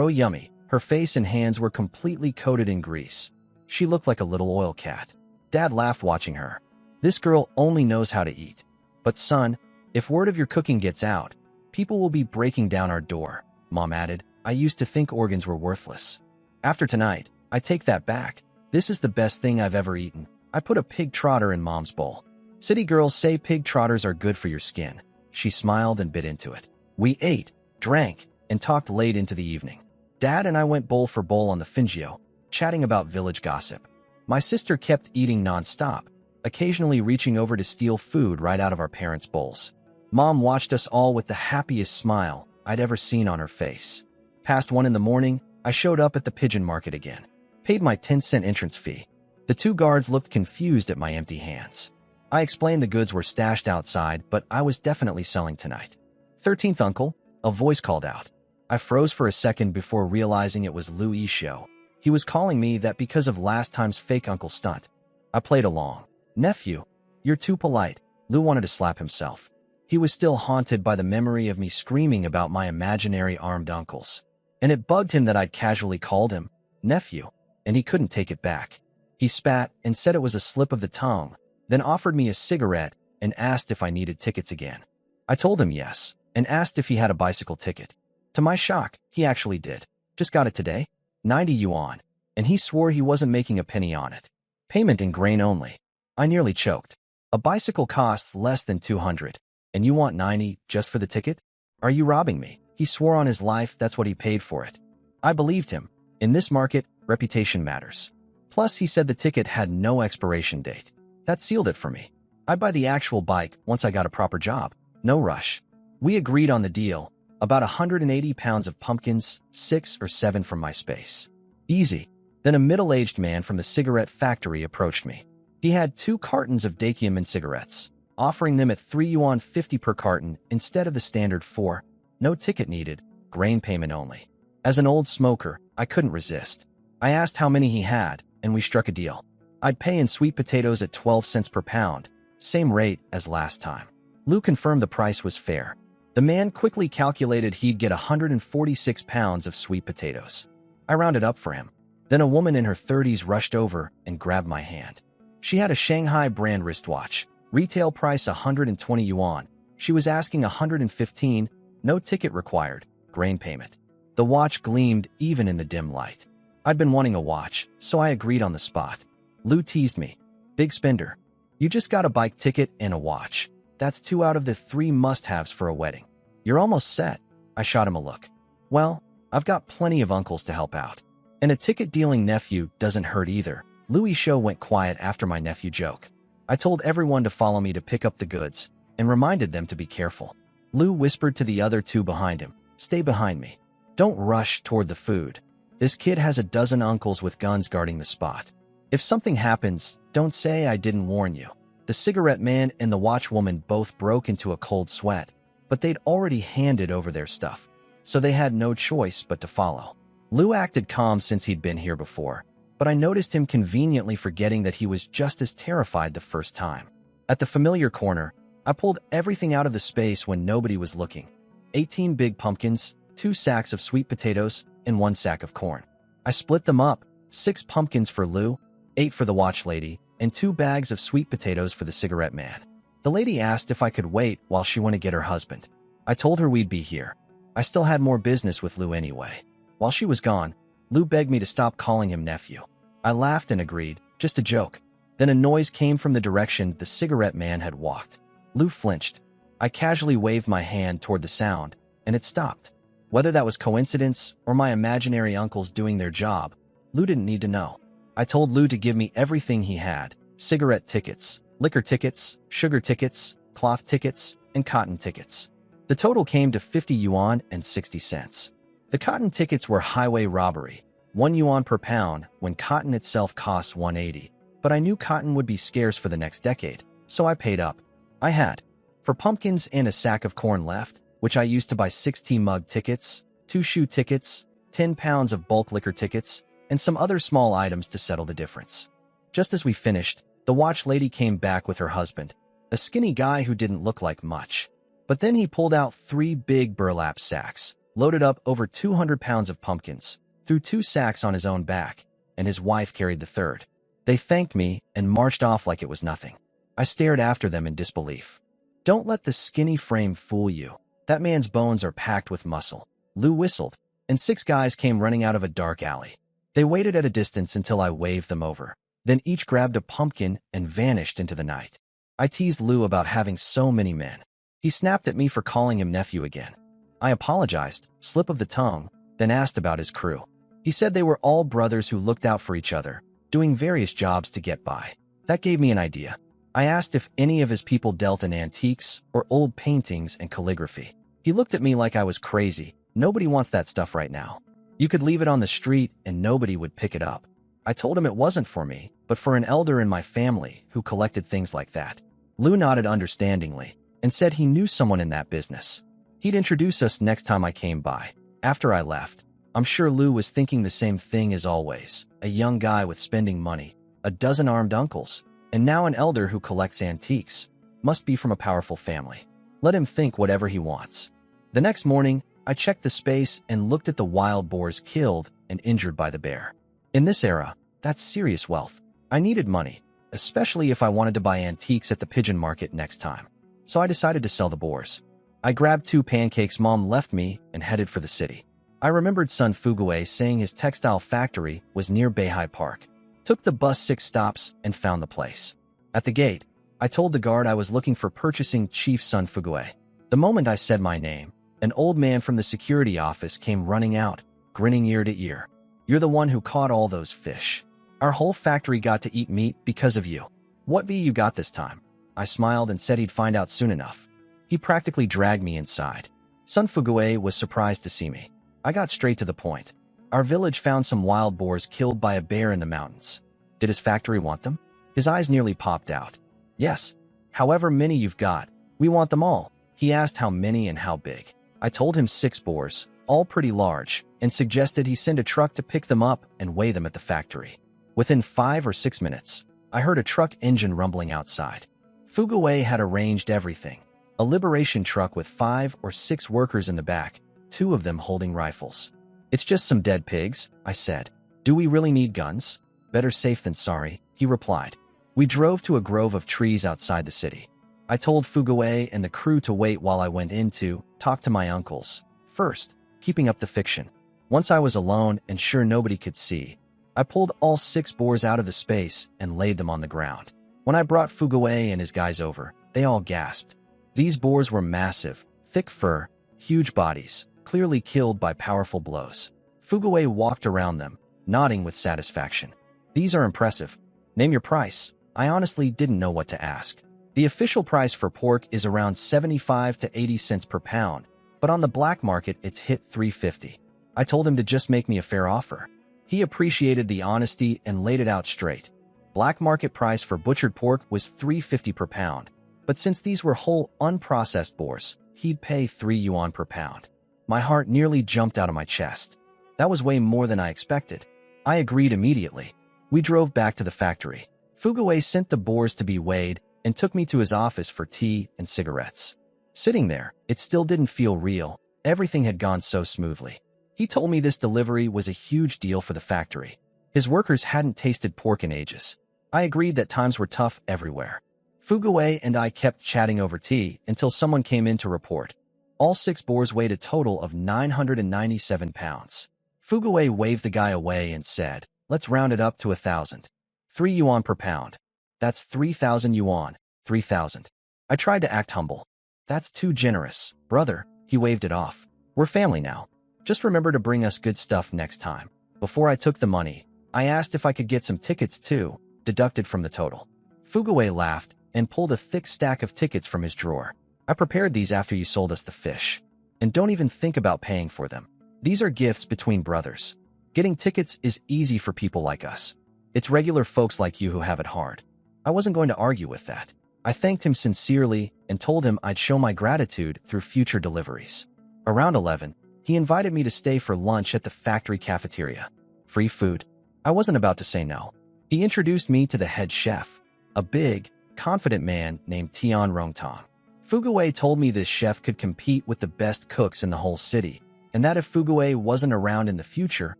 Speaker 1: yummy." Her face and hands were completely coated in grease. She looked like a little oil cat. Dad laughed watching her. "This girl only knows how to eat." "But son, if word of your cooking gets out, people will be breaking down our door," Mom added. "I used to think organs were worthless. After tonight, I take that back. This is the best thing I've ever eaten." I put a pig trotter in Mom's bowl. "City girls say pig trotters are good for your skin." She smiled and bit into it. We ate, drank, and talked late into the evening. Dad and I went bowl for bowl on the fingio, chatting about village gossip. My sister kept eating non-stop, occasionally reaching over to steal food right out of our parents' bowls. Mom watched us all with the happiest smile I'd ever seen on her face. Past 1 in the morning, I showed up at the pigeon market again. Paid my 10-cent entrance fee. The 2 guards looked confused at my empty hands. I explained the goods were stashed outside, but I was definitely selling tonight. 13th uncle, a voice called out. I froze for a second before realizing it was Louis' show. He was calling me that because of last time's fake uncle stunt. I played along. "Nephew, you're too polite." Lou wanted to slap himself. He was still haunted by the memory of me screaming about my imaginary armed uncles. And it bugged him that I'd casually called him nephew, and he couldn't take it back. He spat and said it was a slip of the tongue, then offered me a cigarette and asked if I needed tickets again. I told him yes, and asked if he had a bicycle ticket. To my shock, he actually did. "Just got it today? 90 yuan. And he swore he wasn't making a penny on it. Payment in grain only." I nearly choked. "A bicycle costs less than 200, and you want 90 just for the ticket? Are you robbing me?" He swore on his life that's what he paid for it. I believed him. In this market, reputation matters. Plus, he said the ticket had no expiration date. That sealed it for me. I'd buy the actual bike once I got a proper job. No rush. We agreed on the deal. About 180 pounds of pumpkins, 6 or 7 from my space. Easy. Then a middle-aged man from the cigarette factory approached me. He had 2 cartons of Dakium cigarettes, offering them at 3 yuan 50 per carton instead of the standard 4. No ticket needed, grain payment only. As an old smoker, I couldn't resist. I asked how many he had, and we struck a deal. I'd pay in sweet potatoes at 12 cents per pound, same rate as last time. Lou confirmed the price was fair. The man quickly calculated he'd get 146 pounds of sweet potatoes. I rounded up for him. Then a woman in her 30s rushed over and grabbed my hand. She had a Shanghai brand wristwatch, retail price 120 yuan. She was asking 115, no ticket required, grain payment. The watch gleamed even in the dim light. I'd been wanting a watch, so I agreed on the spot. Lou teased me. "Big spender. You just got a bike ticket and a watch. That's 2 out of the 3 must-haves for a wedding. You're almost set." I shot him a look. "Well, I've got plenty of uncles to help out. And a ticket-dealing nephew doesn't hurt either." Louis' show went quiet after my nephew joke. I told everyone to follow me to pick up the goods and reminded them to be careful. Lou whispered to the other 2 behind him, "Stay behind me. Don't rush toward the food. This kid has a dozen uncles with guns guarding the spot. If something happens, don't say I didn't warn you." The cigarette man and the watchwoman both broke into a cold sweat, but they'd already handed over their stuff, so they had no choice but to follow. Lou acted calm since he'd been here before, but I noticed him conveniently forgetting that he was just as terrified the first time. At the familiar corner, I pulled everything out of the space when nobody was looking. 18 big pumpkins, 2 sacks of sweet potatoes, and 1 sack of corn. I split them up, 6 pumpkins for Lou, 8 for the watch lady, and 2 bags of sweet potatoes for the cigarette man. The lady asked if I could wait while she went to get her husband. I told her we'd be here. I still had more business with Lou anyway. While she was gone, Lou begged me to stop calling him nephew. I laughed and agreed, just a joke. Then a noise came from the direction the cigarette man had walked. Lou flinched. I casually waved my hand toward the sound, and it stopped. Whether that was coincidence or my imaginary uncles doing their job, Lou didn't need to know. I told Lou to give me everything he had: cigarette tickets, liquor tickets, sugar tickets, cloth tickets, and cotton tickets. The total came to 50 yuan and 60 cents. The cotton tickets were highway robbery, 1 yuan per pound when cotton itself cost 180. But I knew cotton would be scarce for the next decade, so I paid up. I had, for pumpkins and a sack of corn left, which I used to buy 16 mug tickets, 2 shoe tickets, 10 pounds of bulk liquor tickets, and some other small items to settle the difference. Just as we finished, the watch lady came back with her husband, a skinny guy who didn't look like much. But then he pulled out 3 big burlap sacks, loaded up over 200 pounds of pumpkins, threw 2 sacks on his own back, and his wife carried the third. They thanked me and marched off like it was nothing. I stared after them in disbelief. Don't let the skinny frame fool you. That man's bones are packed with muscle. Lou whistled, and 6 guys came running out of a dark alley. They waited at a distance until I waved them over. Then each grabbed a pumpkin and vanished into the night. I teased Lou about having so many men. He snapped at me for calling him nephew again. I apologized, slip of the tongue, then asked about his crew. He said they were all brothers who looked out for each other, doing various jobs to get by. That gave me an idea. I asked if any of his people dealt in antiques or old paintings and calligraphy. He looked at me like I was crazy. Nobody wants that stuff right now. You could leave it on the street and nobody would pick it up. I told him it wasn't for me, but for an elder in my family who collected things like that. Lou nodded understandingly and said he knew someone in that business. He'd introduce us next time I came by. After I left, I'm sure Lou was thinking the same thing as always. A young guy with spending money, a dozen armed uncles, and now an elder who collects antiques. Must be from a powerful family. Let him think whatever he wants. The next morning, I checked the space and looked at the wild boars killed and injured by the bear. In this era, that's serious wealth. I needed money, especially if I wanted to buy antiques at the pigeon market next time. So I decided to sell the boars. I grabbed 2 pancakes Mom left me and headed for the city. I remembered Sun Fuguei saying his textile factory was near Beihai Park. Took the bus 6 stops and found the place. At the gate, I told the guard I was looking for purchasing Chief Sun Fuguei. The moment I said my name, an old man from the security office came running out, grinning ear to ear. You're the one who caught all those fish. Our whole factory got to eat meat because of you. What be you got this time? I smiled and said he'd find out soon enough. He practically dragged me inside. Sun Fuguei was surprised to see me. I got straight to the point. Our village found some wild boars killed by a bear in the mountains. Did his factory want them? His eyes nearly popped out. Yes. However many you've got, we want them all. He asked how many and how big. I told him 6 boars, all pretty large, and suggested he send a truck to pick them up and weigh them at the factory. Within 5 or 6 minutes, I heard a truck engine rumbling outside. Fuguei had arranged everything. A liberation truck with 5 or 6 workers in the back, 2 of them holding rifles. It's just some dead pigs, I said. Do we really need guns? Better safe than sorry, he replied. We drove to a grove of trees outside the city. I told Fuguei and the crew to wait while I went in to talk to my uncles. First, keeping up the fiction. Once I was alone and sure nobody could see, I pulled all 6 boars out of the space and laid them on the ground. When I brought Fuguei and his guys over, they all gasped. These boars were massive, thick fur, huge bodies, clearly killed by powerful blows. Fuguei walked around them, nodding with satisfaction. These are impressive. Name your price. I honestly didn't know what to ask. The official price for pork is around 75 to 80 cents per pound, but on the black market it's hit 350. I told him to just make me a fair offer. He appreciated the honesty and laid it out straight. Black market price for butchered pork was 350 per pound, but since these were whole, unprocessed boars, he'd pay 3 yuan per pound. My heart nearly jumped out of my chest. That was way more than I expected. I agreed immediately. We drove back to the factory. Fuguei sent the boars to be weighed and took me to his office for tea and cigarettes. Sitting there, it still didn't feel real. Everything had gone so smoothly. He told me this delivery was a huge deal for the factory. His workers hadn't tasted pork in ages. I agreed that times were tough everywhere. Fuguei and I kept chatting over tea until someone came in to report. All 6 boars weighed a total of 997 pounds. Fuguei waved the guy away and said, Let's round it up to 1,000. 3 yuan per pound. That's 3,000 yuan. 3,000. I tried to act humble. That's too generous, brother. He waved it off. We're family now. Just remember to bring us good stuff next time. Before I took the money, I asked if I could get some tickets too, deducted from the total. Fuguwei laughed and pulled a thick stack of tickets from his drawer. I prepared these after you sold us the fish. And don't even think about paying for them. These are gifts between brothers. Getting tickets is easy for people like us. It's regular folks like you who have it hard. I wasn't going to argue with that. I thanked him sincerely and told him I'd show my gratitude through future deliveries. Around 11, he invited me to stay for lunch at the factory cafeteria. Free food. I wasn't about to say no. He introduced me to the head chef, a big, confident man named Tian Rongtong. Fuguwei told me this chef could compete with the best cooks in the whole city, and that if Fuguwei wasn't around in the future,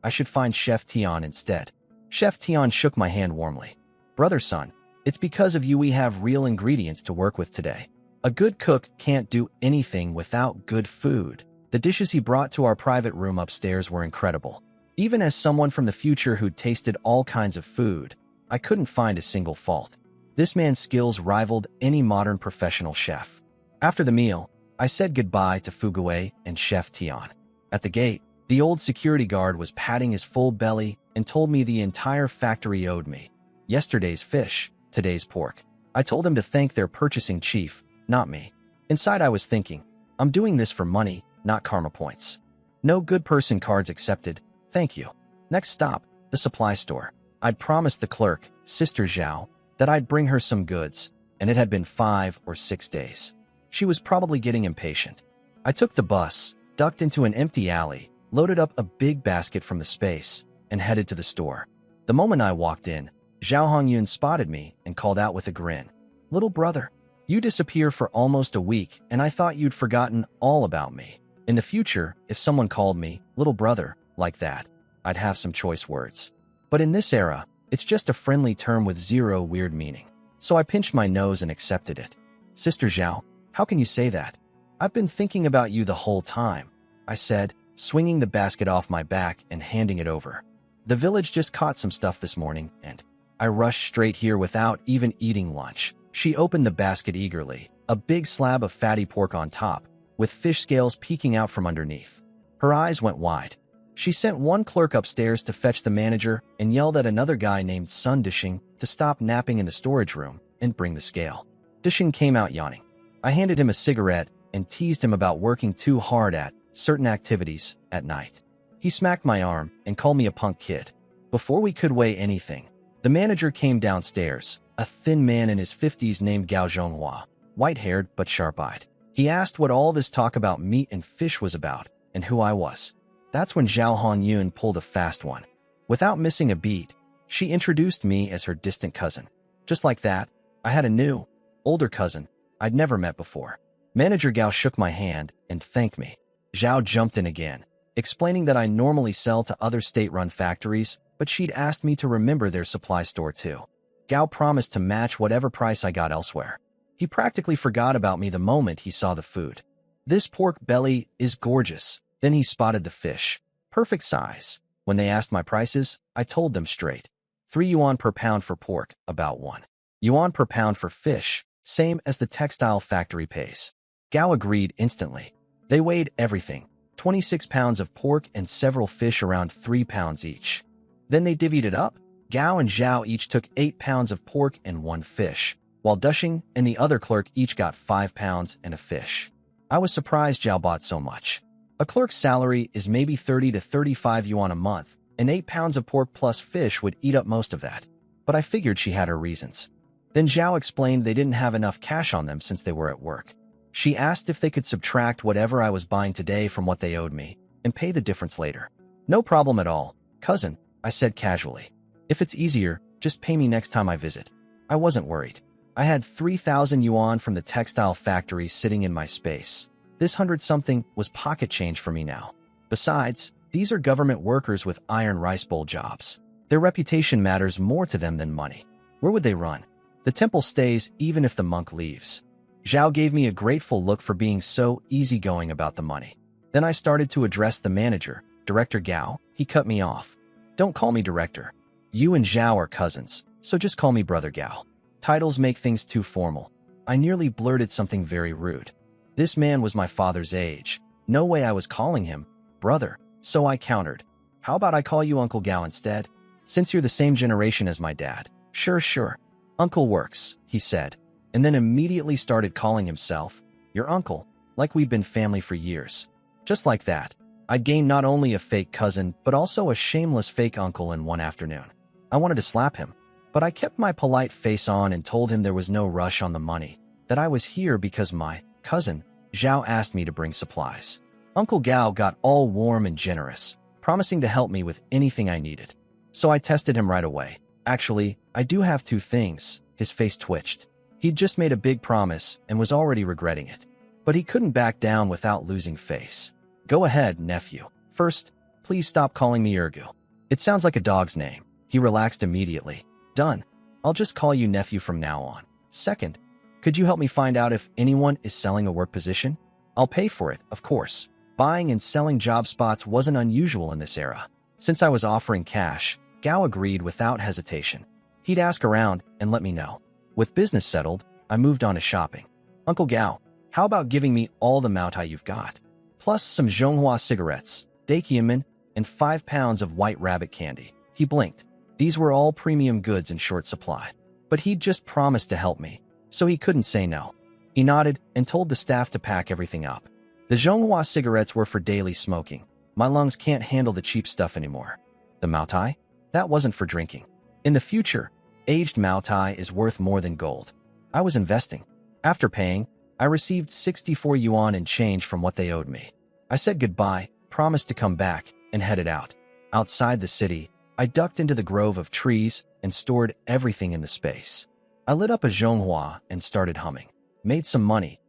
Speaker 1: I should find Chef Tian instead. Chef Tian shook my hand warmly. Brother son, it's because of you we have real ingredients to work with today. A good cook can't do anything without good food. The dishes he brought to our private room upstairs were incredible. Even as someone from the future who'd tasted all kinds of food, I couldn't find a single fault. This man's skills rivaled any modern professional chef. After the meal, I said goodbye to Fuguwei and Chef Tian. At the gate, the old security guard was patting his full belly and told me the entire factory owed me. Yesterday's fish, today's pork. I told him to thank their purchasing chief, not me. Inside I was thinking, I'm doing this for money, not karma points. No good person cards accepted, thank you. Next stop, the supply store. I'd promised the clerk, Sister Zhao, that I'd bring her some goods, and it had been 5 or 6 days. She was probably getting impatient. I took the bus, ducked into an empty alley, loaded up a big basket from the space, and headed to the store. The moment I walked in, Zhao Hongyun spotted me and called out with a grin. Little brother, you disappear for almost a week, and I thought you'd forgotten all about me. In the future, if someone called me little brother like that, I'd have some choice words. But in this era, it's just a friendly term with zero weird meaning. So I pinched my nose and accepted it. Sister Zhao, how can you say that? I've been thinking about you the whole time, I said, swinging the basket off my back and handing it over. The village just caught some stuff this morning, and I rushed straight here without even eating lunch. She opened the basket eagerly, a big slab of fatty pork on top, with fish scales peeking out from underneath. Her eyes went wide. She sent one clerk upstairs to fetch the manager and yelled at another guy named Sun Dishing to stop napping in the storage room and bring the scale. Dishing came out yawning. I handed him a cigarette and teased him about working too hard at certain activities at night. He smacked my arm and called me a punk kid. Before we could weigh anything, the manager came downstairs, a thin man in his 50s named Gao Zhonghua, white-haired but sharp-eyed. He asked what all this talk about meat and fish was about and who I was. That's when Zhao Hongyun pulled a fast one. Without missing a beat, she introduced me as her distant cousin. Just like that, I had a new, older cousin I'd never met before. Manager Gao shook my hand and thanked me. Zhao jumped in again, explaining that I normally sell to other state-run factories, but she'd asked me to remember their supply store too. Gao promised to match whatever price I got elsewhere. He practically forgot about me the moment he saw the food. This pork belly is gorgeous. Then he spotted the fish. Perfect size. When they asked my prices, I told them straight. 3 yuan per pound for pork, about 1 yuan per pound for fish, same as the textile factory pays. Gao agreed instantly. They weighed everything, 26 pounds of pork and several fish around 3 pounds each. Then they divvied it up. Gao and Zhao each took 8 pounds of pork and 1 fish, while Dushing and the other clerk each got 5 pounds and a fish. I was surprised Zhao bought so much. A clerk's salary is maybe 30 to 35 yuan a month, and 8 pounds of pork plus fish would eat up most of that. But I figured she had her reasons. Then Zhao explained they didn't have enough cash on them since they were at work. She asked if they could subtract whatever I was buying today from what they owed me, and pay the difference later. No problem at all, cousin, I said casually. If it's easier, just pay me next time I visit. I wasn't worried. I had 3,000 yuan from the textile factory sitting in my space. This 100-something was pocket change for me now. Besides, these are government workers with iron rice bowl jobs. Their reputation matters more to them than money. Where would they run? The temple stays even if the monk leaves. Zhao gave me a grateful look for being so easygoing about the money. Then I started to address the manager, Director Gao. He cut me off. Don't call me director. You and Zhao are cousins, so just call me Brother Gao. Titles make things too formal. I nearly blurted something very rude. This man was my father's age. No way I was calling him brother, so I countered. How about I call you Uncle Gao instead? Since you're the same generation as my dad. Sure. Uncle works, he said, and then immediately started calling himself your uncle, like we'd been family for years. Just like that, I gained not only a fake cousin, but also a shameless fake uncle in one afternoon. I wanted to slap him, but I kept my polite face on and told him there was no rush on the money, that I was here because my cousin, Zhao, asked me to bring supplies. Uncle Gao got all warm and generous, promising to help me with anything I needed. So I tested him right away. Actually, I do have two things. His face twitched. He'd just made a big promise and was already regretting it. But he couldn't back down without losing face. Go ahead, nephew. First, please stop calling me Ergu. It sounds like a dog's name. He relaxed immediately. Done. I'll just call you nephew from now on. Second, could you help me find out if anyone is selling a work position? I'll pay for it, of course. Buying and selling job spots wasn't unusual in this era. Since I was offering cash, Gao agreed without hesitation. He'd ask around and let me know. With business settled, I moved on to shopping. Uncle Gao, how about giving me all the Moutai you've got? Plus some Zhonghua cigarettes, Dakiaman, and 5 pounds of white rabbit candy. He blinked. These were all premium goods in short supply. But he'd just promised to help me, so he couldn't say no. He nodded and told the staff to pack everything up. The Zhonghua cigarettes were for daily smoking. My lungs can't handle the cheap stuff anymore. The Moutai? That wasn't for drinking. In the future, aged Moutai is worth more than gold. I was investing. After paying, I received 64 yuan in change from what they owed me. I said goodbye, promised to come back, and headed out. Outside the city, I ducked into the grove of trees and stored everything in the space. I lit up a Zhonghua and started humming. Made some money.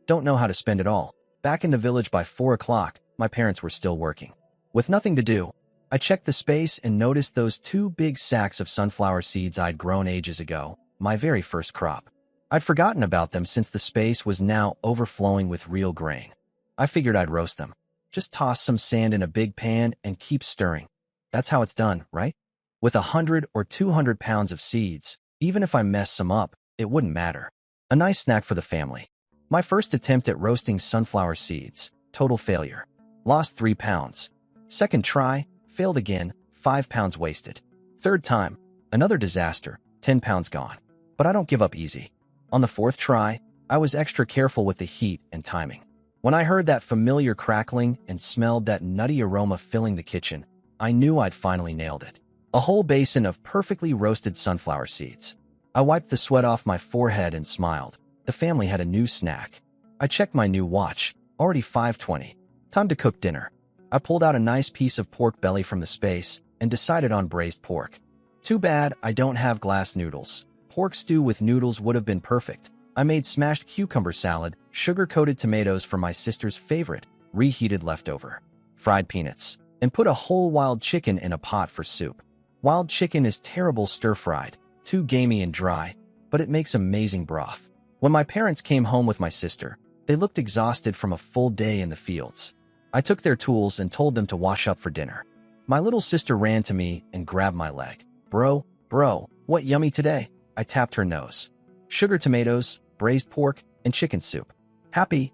Speaker 1: Don't know how to spend it all. Back in the village by 4 o'clock, my parents were still working. With nothing to do, I checked the space and noticed those 2 big sacks of sunflower seeds I'd grown ages ago, my very first crop. I'd forgotten about them since the space was now overflowing with real grain. I figured I'd roast them. Just toss some sand in a big pan and keep stirring. That's how it's done, right? With 100 or 200 pounds of seeds, even if I mess some up, it wouldn't matter. A nice snack for the family. My first attempt at roasting sunflower seeds, total failure. Lost 3 pounds. Second try, failed again, 5 pounds wasted. Third time, another disaster, 10 pounds gone. But I don't give up easy. On the 4th try, I was extra careful with the heat and timing. When I heard that familiar crackling and smelled that nutty aroma filling the kitchen, I knew I'd finally nailed it. A whole basin of perfectly roasted sunflower seeds. I wiped the sweat off my forehead and smiled. The family had a new snack. I checked my new watch, already 5:20. Time to cook dinner. I pulled out a nice piece of pork belly from the space and decided on braised pork. Too bad I don't have glass noodles. Pork stew with noodles would have been perfect. I made smashed cucumber salad, sugar-coated tomatoes for my sister's favorite, reheated leftover, fried peanuts, and put a whole wild chicken in a pot for soup. Wild chicken is terrible stir-fried, too gamey and dry, but it makes amazing broth. When my parents came home with my sister, they looked exhausted from a full day in the fields. I took their tools and told them to wash up for dinner. My little sister ran to me and grabbed my leg. Bro, what yummy today? I tapped her nose. Sugar tomatoes, braised pork, and chicken soup. Happy.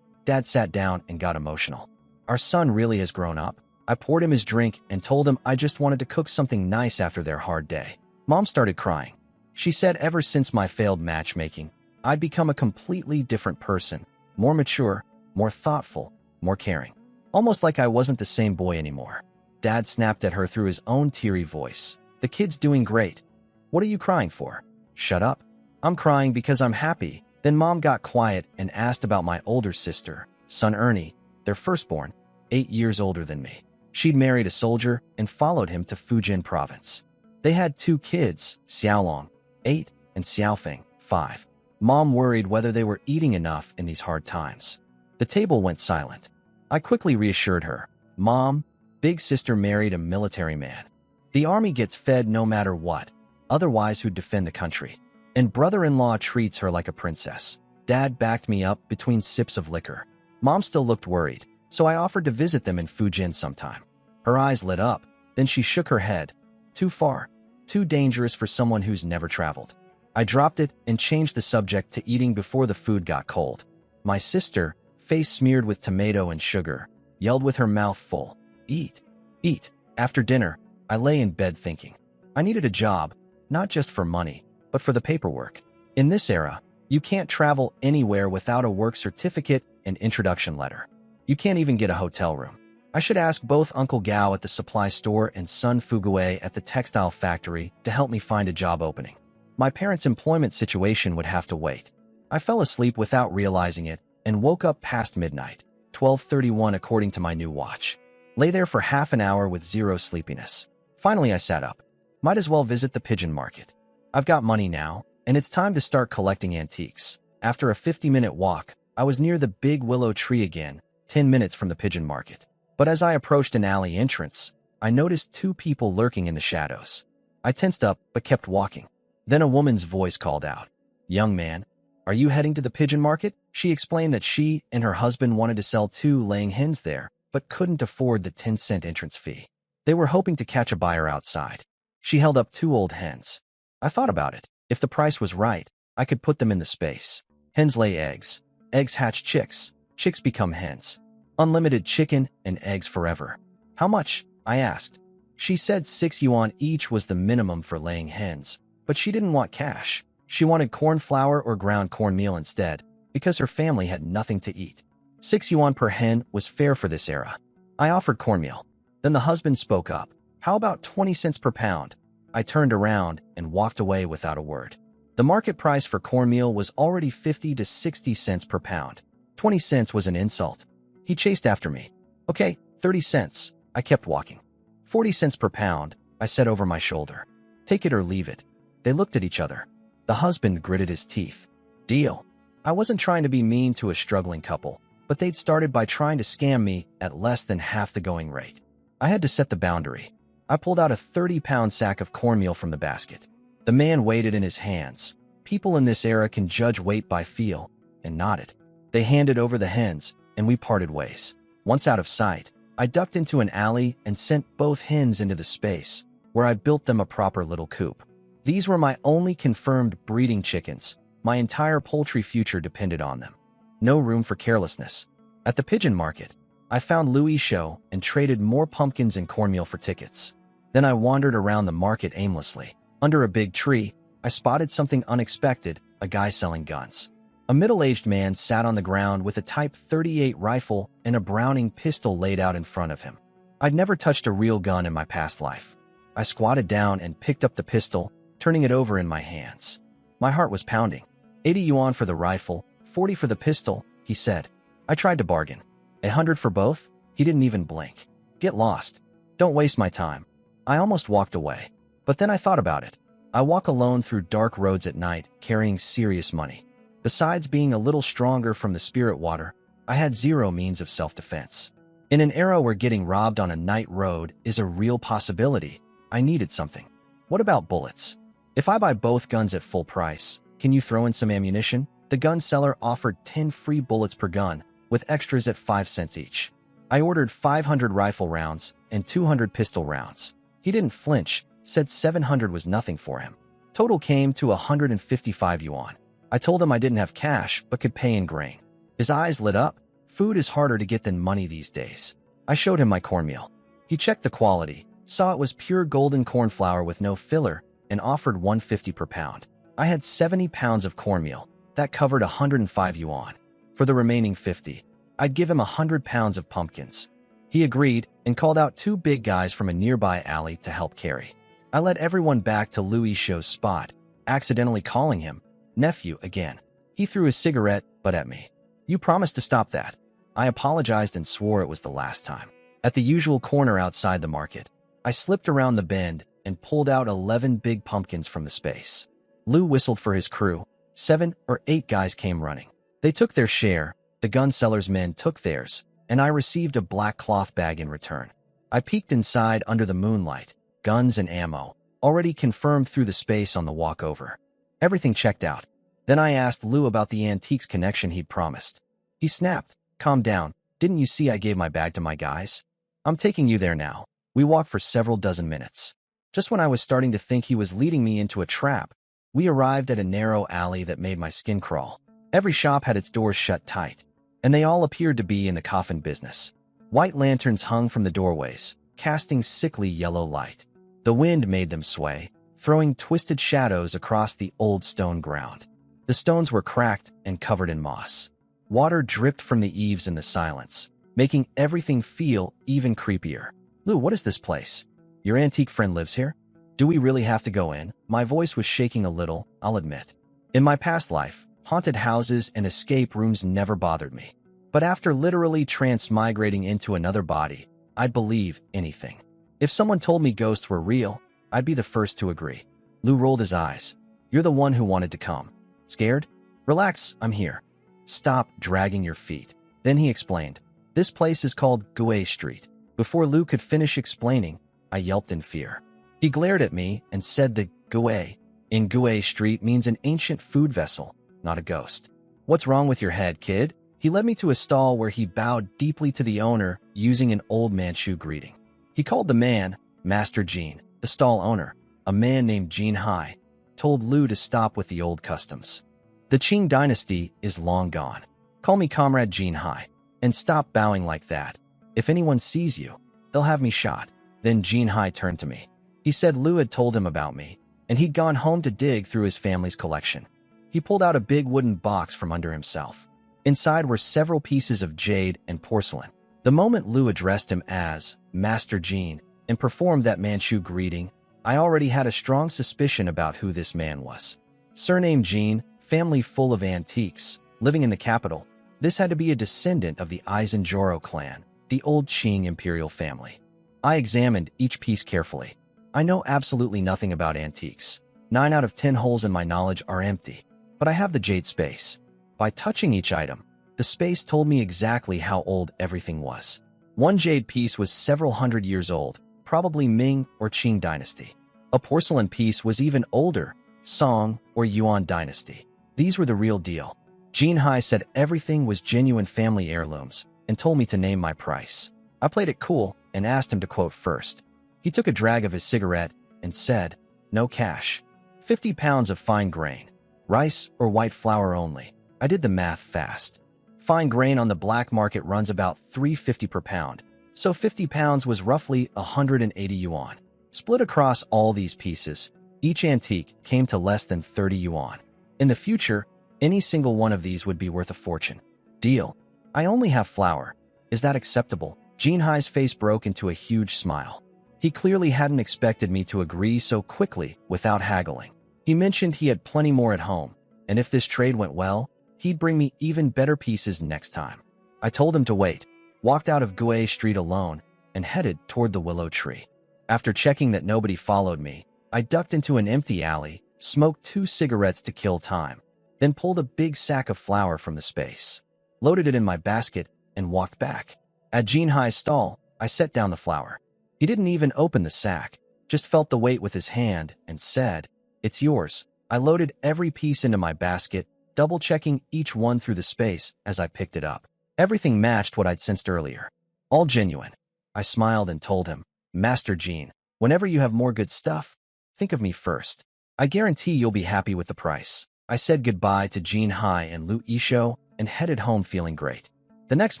Speaker 1: Dad sat down and got emotional. Our son really has grown up. I poured him his drink and told him I just wanted to cook something nice after their hard day. Mom started crying. She said ever since my failed matchmaking, I'd become a completely different person, more mature, more thoughtful, more caring. Almost like I wasn't the same boy anymore. Dad snapped at her through his own teary voice. The kid's doing great. What are you crying for? Shut up. I'm crying because I'm happy. Then Mom got quiet and asked about my older sister, son Ernie, their firstborn, 8 years older than me. She'd married a soldier and followed him to Fujian province. They had 2 kids, Xiaolong, 8, and Xiaofeng, 5. Mom worried whether they were eating enough in these hard times. The table went silent. I quickly reassured her. Mom, big sister married a military man. The army gets fed no matter what, otherwise who'd defend the country. And brother-in-law treats her like a princess. Dad backed me up between sips of liquor. Mom still looked worried, so I offered to visit them in Fujian sometime. Her eyes lit up, then she shook her head. Too far. Too dangerous for someone who's never traveled. I dropped it and changed the subject to eating before the food got cold. My sister, face smeared with tomato and sugar, yelled with her mouth full, "Eat! Eat!" After dinner, I lay in bed thinking. I needed a job, not just for money, but for the paperwork. In this era, you can't travel anywhere without a work certificate and introduction letter. You can't even get a hotel room. I should ask both Uncle Gao at the supply store and Sun Fugue at the textile factory to help me find a job opening. My parents' employment situation would have to wait. I fell asleep without realizing it and woke up past midnight, 12:31 according to my new watch. Lay there for half an hour with zero sleepiness. Finally, I sat up. Might as well visit the pigeon market. I've got money now, and it's time to start collecting antiques. After a 50-minute walk, I was near the big willow tree again, 10 minutes from the pigeon market. But as I approached an alley entrance, I noticed two people lurking in the shadows. I tensed up but kept walking. Then a woman's voice called out, "Young man, are you heading to the pigeon market?" She explained that she and her husband wanted to sell 2 laying hens there, but couldn't afford the 10-cent entrance fee. They were hoping to catch a buyer outside. She held up 2 old hens. I thought about it. If the price was right, I could put them in the space. Hens lay eggs. Eggs hatch chicks. Chicks become hens. Unlimited chicken and eggs forever. How much? I asked. She said 6 yuan each was the minimum for laying hens, but she didn't want cash. She wanted corn flour or ground cornmeal instead, because her family had nothing to eat. 6 yuan per hen was fair for this era. I offered cornmeal. Then the husband spoke up. "How about 20 cents per pound?" I turned around and walked away without a word. The market price for cornmeal was already 50 to 60 cents per pound. 20 cents was an insult. He chased after me. "Okay, 30 cents. I kept walking. 40 cents per pound, I said over my shoulder. "Take it or leave it." They looked at each other. The husband gritted his teeth. "Deal." I wasn't trying to be mean to a struggling couple, but they'd started by trying to scam me at less than half the going rate. I had to set the boundary. I pulled out a 30-pound sack of cornmeal from the basket. The man weighed it in his hands. People in this era can judge weight by feel, and nodded. They handed over the hens, and we parted ways. Once out of sight, I ducked into an alley and sent both hens into the space, where I built them a proper little coop. These were my only confirmed breeding chickens. My entire poultry future depended on them. No room for carelessness. At the pigeon market, I found Louis' show and traded more pumpkins and cornmeal for tickets. Then I wandered around the market aimlessly. Under a big tree, I spotted something unexpected, a guy selling guns. A middle-aged man sat on the ground with a Type 38 rifle and a Browning pistol laid out in front of him. I'd never touched a real gun in my past life. I squatted down and picked up the pistol, turning it over in my hands. My heart was pounding. 80 yuan for the rifle, 40 for the pistol, he said. I tried to bargain. 100 for both? He didn't even blink. Get lost. Don't waste my time. I almost walked away. But then I thought about it. I walk alone through dark roads at night, carrying serious money. Besides being a little stronger from the spirit water, I had zero means of self-defense. In an era where getting robbed on a night road is a real possibility, I needed something. What about bullets? If I buy both guns at full price, can you throw in some ammunition? The gun seller offered 10 free bullets per gun, with extras at 5 cents each. I ordered 500 rifle rounds and 200 pistol rounds. He didn't flinch, said 700 was nothing for him. Total came to 155 yuan. I told him I didn't have cash, but could pay in grain. His eyes lit up. Food is harder to get than money these days. I showed him my cornmeal. He checked the quality, saw it was pure golden corn flour with no filler, and offered 150 per pound. I had 70 pounds of cornmeal. That covered 105 yuan. For the remaining 50, I'd give him 100 pounds of pumpkins. He agreed and called out 2 big guys from a nearby alley to help carry. I led everyone back to Louis' show's spot, accidentally calling him nephew again. He threw his cigarette, but at me. You promised to stop that. I apologized and swore it was the last time. At the usual corner outside the market, I slipped around the bend and pulled out 11 big pumpkins from the space. Lou whistled for his crew. 7 or 8 guys came running. They took their share, the gun seller's men took theirs, and I received a black cloth bag in return. I peeked inside under the moonlight, guns and ammo, already confirmed through the space on the walk over. Everything checked out. Then I asked Lou about the antiques connection he'd promised. He snapped, "Calm down, didn't you see I gave my bag to my guys? I'm taking you there now." We walked for several dozen minutes. Just when I was starting to think he was leading me into a trap, we arrived at a narrow alley that made my skin crawl. Every shop had its doors shut tight, and they all appeared to be in the coffin business. White lanterns hung from the doorways, casting sickly yellow light. The wind made them sway, throwing twisted shadows across the old stone ground. The stones were cracked and covered in moss. Water dripped from the eaves in the silence, making everything feel even creepier. Lou, what is this place? Your antique friend lives here? Do we really have to go in? My voice was shaking a little, I'll admit. In my past life, haunted houses and escape rooms never bothered me. But after literally transmigrating into another body, I'd believe anything. If someone told me ghosts were real, I'd be the first to agree. Lou rolled his eyes. You're the one who wanted to come. Scared? Relax, I'm here. Stop dragging your feet. Then he explained. This place is called Gue Street. Before Lou could finish explaining, I yelped in fear. He glared at me and said the Gue in Gue Street means an ancient food vessel, not a ghost. What's wrong with your head, kid? He led me to a stall where he bowed deeply to the owner using an old Manchu greeting. He called the man Master Jean. The stall owner, a man named Jean Hai, told Lou to stop with the old customs. The Qing dynasty is long gone. Call me Comrade Jean Hai, and stop bowing like that. If anyone sees you, they'll have me shot. Then Jean Hai turned to me. He said Lou had told him about me, and he'd gone home to dig through his family's collection. He pulled out a big wooden box from under himself. Inside were several pieces of jade and porcelain. The moment Lou addressed him as Master Jean and performed that Manchu greeting, I already had a strong suspicion about who this man was. Surname Jean, family full of antiques, living in the capital. This had to be a descendant of the Aizenjoro clan, the old Qing imperial family. I examined each piece carefully. I know absolutely nothing about antiques. 9 out of 10 holes in my knowledge are empty, but I have the jade space. By touching each item, the space told me exactly how old everything was. One jade piece was several hundred years old, probably Ming or Qing dynasty. A porcelain piece was even older, Song or Yuan dynasty. These were the real deal. Jean Hai said everything was genuine family heirlooms and told me to name my price. I played it cool and asked him to quote first. He took a drag of his cigarette and said, no cash. 50 pounds of fine grain. Rice or white flour only. I did the math fast. Fine grain on the black market runs about $3.50 per pound, so 50 pounds was roughly 180 yuan. Split across all these pieces, each antique came to less than 30 yuan. In the future, any single one of these would be worth a fortune. Deal. I only have flour. Is that acceptable? Jean Hai's face broke into a huge smile. He clearly hadn't expected me to agree so quickly without haggling. He mentioned he had plenty more at home, and if this trade went well, he'd bring me even better pieces next time. I told him to wait, walked out of Gue Street alone, and headed toward the willow tree. After checking that nobody followed me, I ducked into an empty alley, smoked 2 cigarettes to kill time, then pulled a big sack of flour from the space, loaded it in my basket, and walked back. At Jean Hai's stall, I set down the flour. He didn't even open the sack, just felt the weight with his hand and said, it's yours. I loaded every piece into my basket, double-checking each one through the space as I picked it up. Everything matched what I'd sensed earlier. All genuine. I smiled and told him, Master Jean, whenever you have more good stuff, think of me first. I guarantee you'll be happy with the price. I said goodbye to Jean Hai and Lu Yishou and headed home feeling great. The next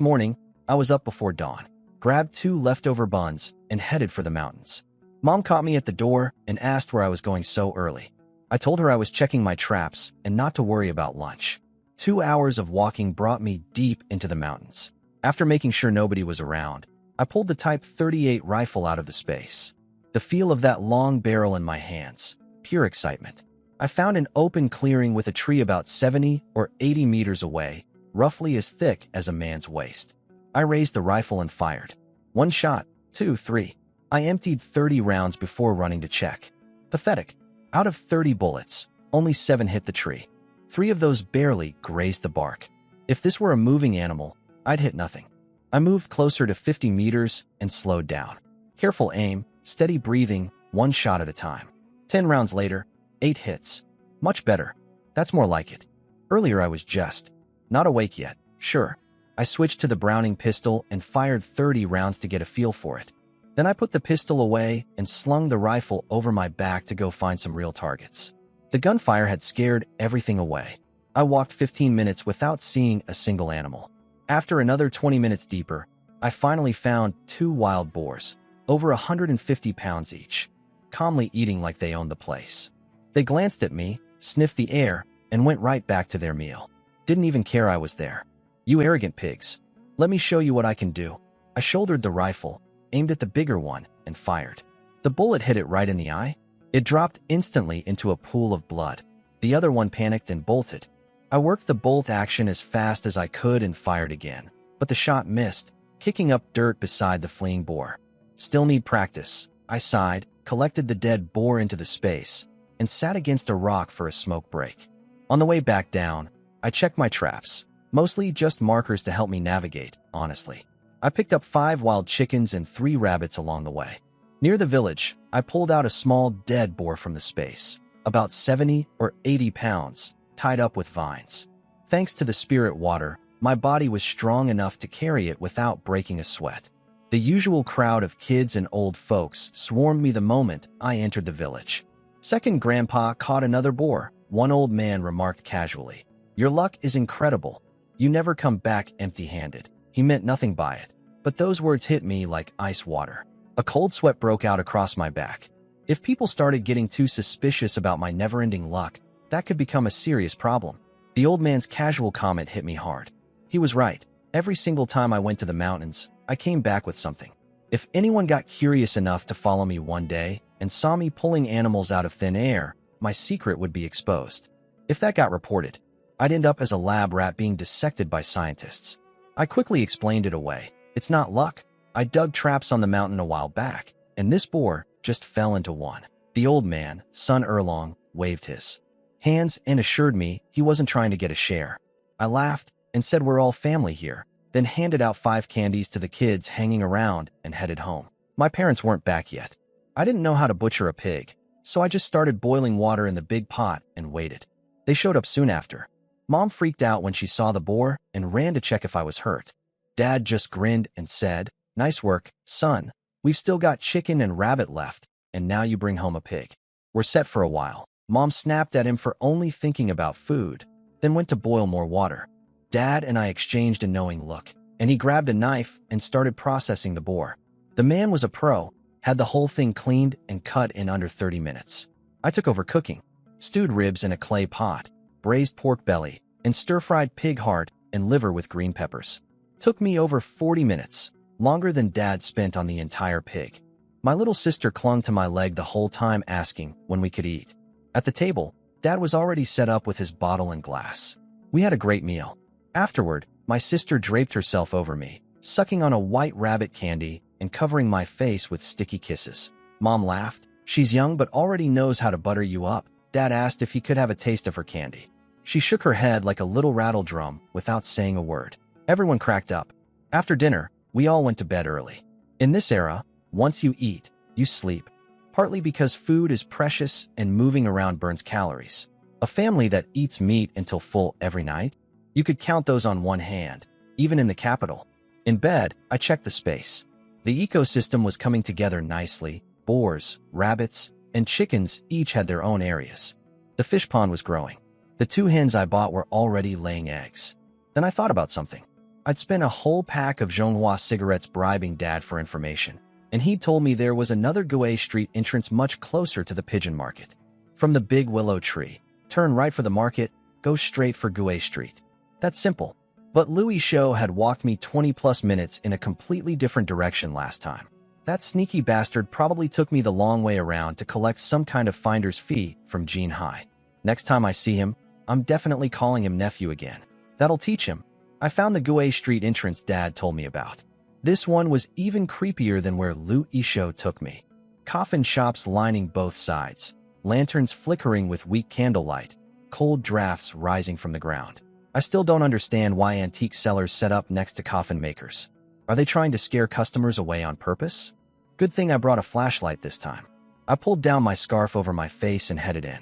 Speaker 1: morning, I was up before dawn, grabbed 2 leftover buns, and headed for the mountains. Mom caught me at the door and asked where I was going so early. I told her I was checking my traps and not to worry about lunch. 2 hours of walking brought me deep into the mountains. After making sure nobody was around, I pulled the Type 38 rifle out of the space. The feel of that long barrel in my hands, pure excitement. I found an open clearing with a tree about 70 or 80 meters away, roughly as thick as a man's waist. I raised the rifle and fired. 1 shot, 2, 3. I emptied 30 rounds before running to check. Pathetic. Out of 30 bullets, only 7 hit the tree. 3 of those barely grazed the bark. If this were a moving animal, I'd hit nothing. I moved closer to 50 meters and slowed down. Careful aim, steady breathing, 1 shot at a time. 10 rounds later, 8 hits. Much better. That's more like it. Earlier I was just not awake yet. Sure. I switched to the Browning pistol and fired 30 rounds to get a feel for it. Then I put the pistol away and slung the rifle over my back to go find some real targets. The gunfire had scared everything away. I walked 15 minutes without seeing a single animal. After another 20 minutes deeper, I finally found 2 wild boars, over 150 pounds each, calmly eating like they owned the place. They glanced at me, sniffed the air, and went right back to their meal. Didn't even care I was there. "You arrogant pigs. Let me show you what I can do." I shouldered the rifle, aimed at the bigger one, and fired. The bullet hit it right in the eye. It dropped instantly into a pool of blood. The other one panicked and bolted. I worked the bolt action as fast as I could and fired again, but the shot missed, kicking up dirt beside the fleeing boar. "Still need practice." I sighed, collected the dead boar into the space, and sat against a rock for a smoke break. On the way back down, I checked my traps, mostly just markers to help me navigate, honestly. I picked up 5 wild chickens and 3 rabbits along the way. Near the village, I pulled out a small dead boar from the space, about 70 or 80 pounds, tied up with vines. Thanks to the spirit water, my body was strong enough to carry it without breaking a sweat. The usual crowd of kids and old folks swarmed me the moment I entered the village. "Second grandpa caught another boar," one old man remarked casually. "Your luck is incredible. You never come back empty-handed." He meant nothing by it, but those words hit me like ice water. A cold sweat broke out across my back. If people started getting too suspicious about my never-ending luck, that could become a serious problem. The old man's casual comment hit me hard. He was right. Every single time I went to the mountains, I came back with something. If anyone got curious enough to follow me one day and saw me pulling animals out of thin air, my secret would be exposed. If that got reported, I'd end up as a lab rat being dissected by scientists. I quickly explained it away. "It's not luck. I dug traps on the mountain a while back, and this boar just fell into one." The old man, son Erlong, waved his hands and assured me he wasn't trying to get a share. I laughed and said we're all family here, then handed out 5 candies to the kids hanging around and headed home. My parents weren't back yet. I didn't know how to butcher a pig, so I just started boiling water in the big pot and waited. They showed up soon after. Mom freaked out when she saw the boar and ran to check if I was hurt. Dad just grinned and said, "Nice work, son. We've still got chicken and rabbit left, and now you bring home a pig. We're set for a while." Mom snapped at him for only thinking about food, then went to boil more water. Dad and I exchanged a knowing look, and he grabbed a knife and started processing the boar. The man was a pro, had the whole thing cleaned and cut in under 30 minutes. I took over cooking. Stewed ribs in a clay pot, braised pork belly, and stir-fried pig heart and liver with green peppers. Took me over 40 minutes, longer than Dad spent on the entire pig. My little sister clung to my leg the whole time asking when we could eat. At the table, Dad was already set up with his bottle and glass. We had a great meal. Afterward, my sister draped herself over me, sucking on a white rabbit candy and covering my face with sticky kisses. Mom laughed. "She's young but already knows how to butter you up." Dad asked if he could have a taste of her candy. She shook her head like a little rattle drum without saying a word. Everyone cracked up. After dinner, we all went to bed early. In this era, once you eat, you sleep. Partly because food is precious and moving around burns calories. A family that eats meat until full every night? You could count those on one hand, even in the capital. In bed, I checked the space. The ecosystem was coming together nicely. Boars, rabbits, and chickens each had their own areas. The fish pond was growing. The 2 hens I bought were already laying eggs. Then I thought about something. I'd spent a whole pack of Zhonghua cigarettes bribing Dad for information, and he told me there was another Gue Street entrance much closer to the pigeon market. From the big willow tree, turn right for the market, go straight for Gue Street. That's simple. But Louis Show had walked me 20+ minutes in a completely different direction last time. That sneaky bastard probably took me the long way around to collect some kind of finder's fee from Jean Hai. Next time I see him, I'm definitely calling him nephew again. That'll teach him. I found the Gue Street entrance Dad told me about. This one was even creepier than where Lu Isho took me. Coffin shops lining both sides, lanterns flickering with weak candlelight, cold drafts rising from the ground. I still don't understand why antique sellers set up next to coffin makers. Are they trying to scare customers away on purpose? Good thing I brought a flashlight this time. I pulled down my scarf over my face and headed in.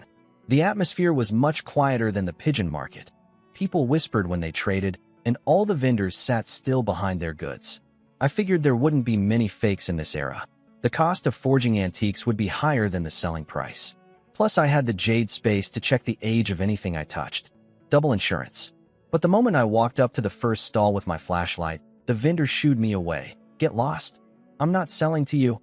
Speaker 1: The atmosphere was much quieter than the pigeon market. People whispered when they traded, and all the vendors sat still behind their goods. I figured there wouldn't be many fakes in this era. The cost of forging antiques would be higher than the selling price. Plus, I had the jade space to check the age of anything I touched. Double insurance. But the moment I walked up to the first stall with my flashlight, the vendor shooed me away. Get lost. I'm not selling to you.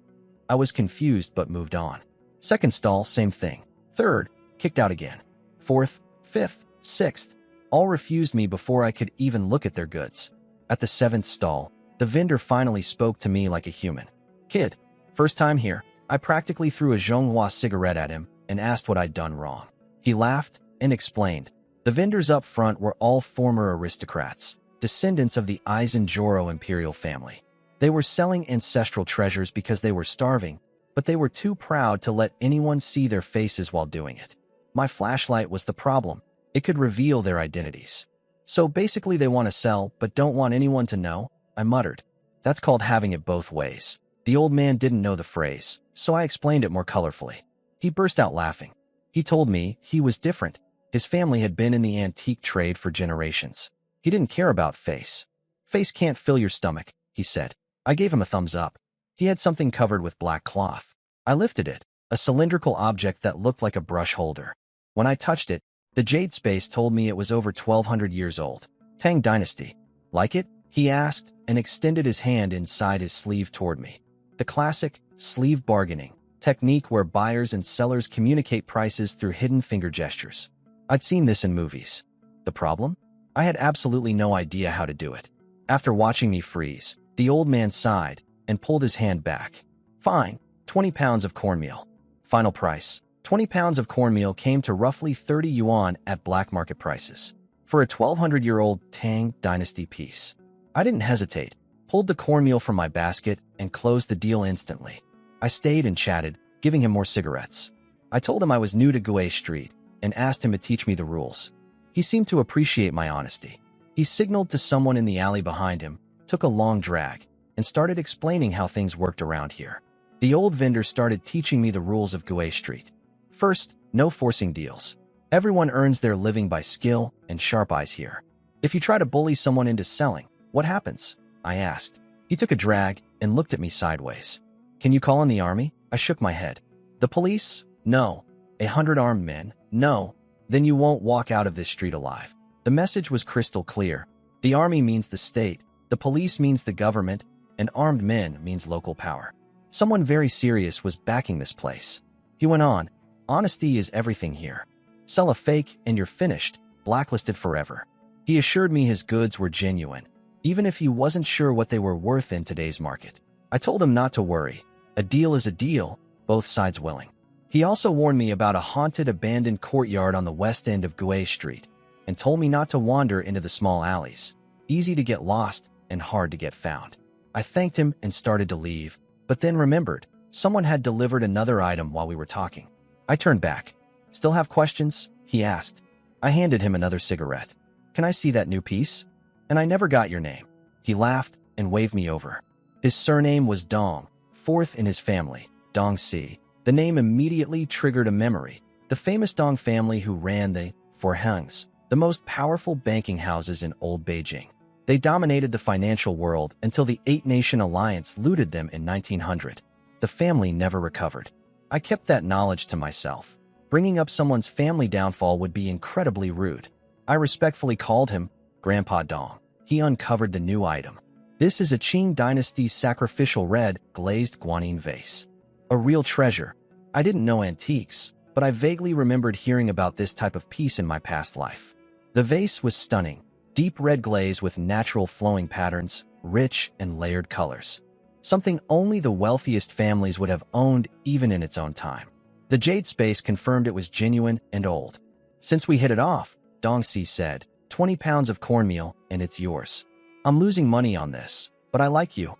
Speaker 1: I was confused but moved on. Second stall, same thing. Third, kicked out again. Fourth, fifth, sixth, all refused me before I could even look at their goods. At the seventh stall, the vendor finally spoke to me like a human. Kid, first time here. I practically threw a Zhonghua cigarette at him and asked what I'd done wrong. He laughed and explained. The vendors up front were all former aristocrats, descendants of the Aizen-Joro imperial family. They were selling ancestral treasures because they were starving, but they were too proud to let anyone see their faces while doing it. My flashlight was the problem. It could reveal their identities. So basically they want to sell, but don't want anyone to know, I muttered. That's called having it both ways. The old man didn't know the phrase, so I explained it more colorfully. He burst out laughing. He told me he was different. His family had been in the antique trade for generations. He didn't care about face. Face can't fill your stomach, he said. I gave him a thumbs up. He had something covered with black cloth. I lifted it, a cylindrical object that looked like a brush holder. When I touched it, the jade space told me it was over 1,200 years old. Tang Dynasty. Like it? He asked and extended his hand inside his sleeve toward me. The classic sleeve bargaining technique where buyers and sellers communicate prices through hidden finger gestures. I'd seen this in movies. The problem? I had absolutely no idea how to do it. After watching me freeze, the old man sighed and pulled his hand back. Fine, 20 pounds of cornmeal. Final price. 20 pounds of cornmeal came to roughly 30 yuan at black market prices for a 1,200-year-old Tang Dynasty piece. I didn't hesitate, pulled the cornmeal from my basket, and closed the deal instantly. I stayed and chatted, giving him more cigarettes. I told him I was new to Gue Street and asked him to teach me the rules. He seemed to appreciate my honesty. He signaled to someone in the alley behind him, took a long drag, and started explaining how things worked around here. The old vendor started teaching me the rules of Gue Street. First, no forcing deals. Everyone earns their living by skill and sharp eyes here. If you try to bully someone into selling, what happens? I asked. He took a drag and looked at me sideways. Can you call in the army? I shook my head. The police? No. 100 armed men? No. Then you won't walk out of this street alive. The message was crystal clear. The army means the state, the police means the government, and armed men means local power. Someone very serious was backing this place. He went on. Honesty is everything here. Sell a fake and you're finished, blacklisted forever. He assured me his goods were genuine, even if he wasn't sure what they were worth in today's market. I told him not to worry. A deal is a deal, both sides willing. He also warned me about a haunted abandoned courtyard on the west end of Gue Street and told me not to wander into the small alleys. Easy to get lost and hard to get found. I thanked him and started to leave, but then remembered someone had delivered another item while we were talking. I turned back. Still have questions? He asked. I handed him another cigarette. Can I see that new piece? And I never got your name. He laughed and waved me over. His surname was Dong, fourth in his family, Dong Si. The name immediately triggered a memory. The famous Dong family who ran the Forhangs, the most powerful banking houses in old Beijing. They dominated the financial world until the Eight-Nation Alliance looted them in 1900. The family never recovered. I kept that knowledge to myself. Bringing up someone's family downfall would be incredibly rude. I respectfully called him Grandpa Dong. He uncovered the new item. This is a Qing Dynasty sacrificial red glazed guanine vase. A real treasure. I didn't know antiques, but I vaguely remembered hearing about this type of piece in my past life. The vase was stunning. Deep red glaze with natural flowing patterns, rich and layered colors. Something only the wealthiest families would have owned even in its own time. The jade space confirmed it was genuine and old. Since we hit it off, Dongxi said, 20 pounds of cornmeal and it's yours. I'm losing money on this, but I like you.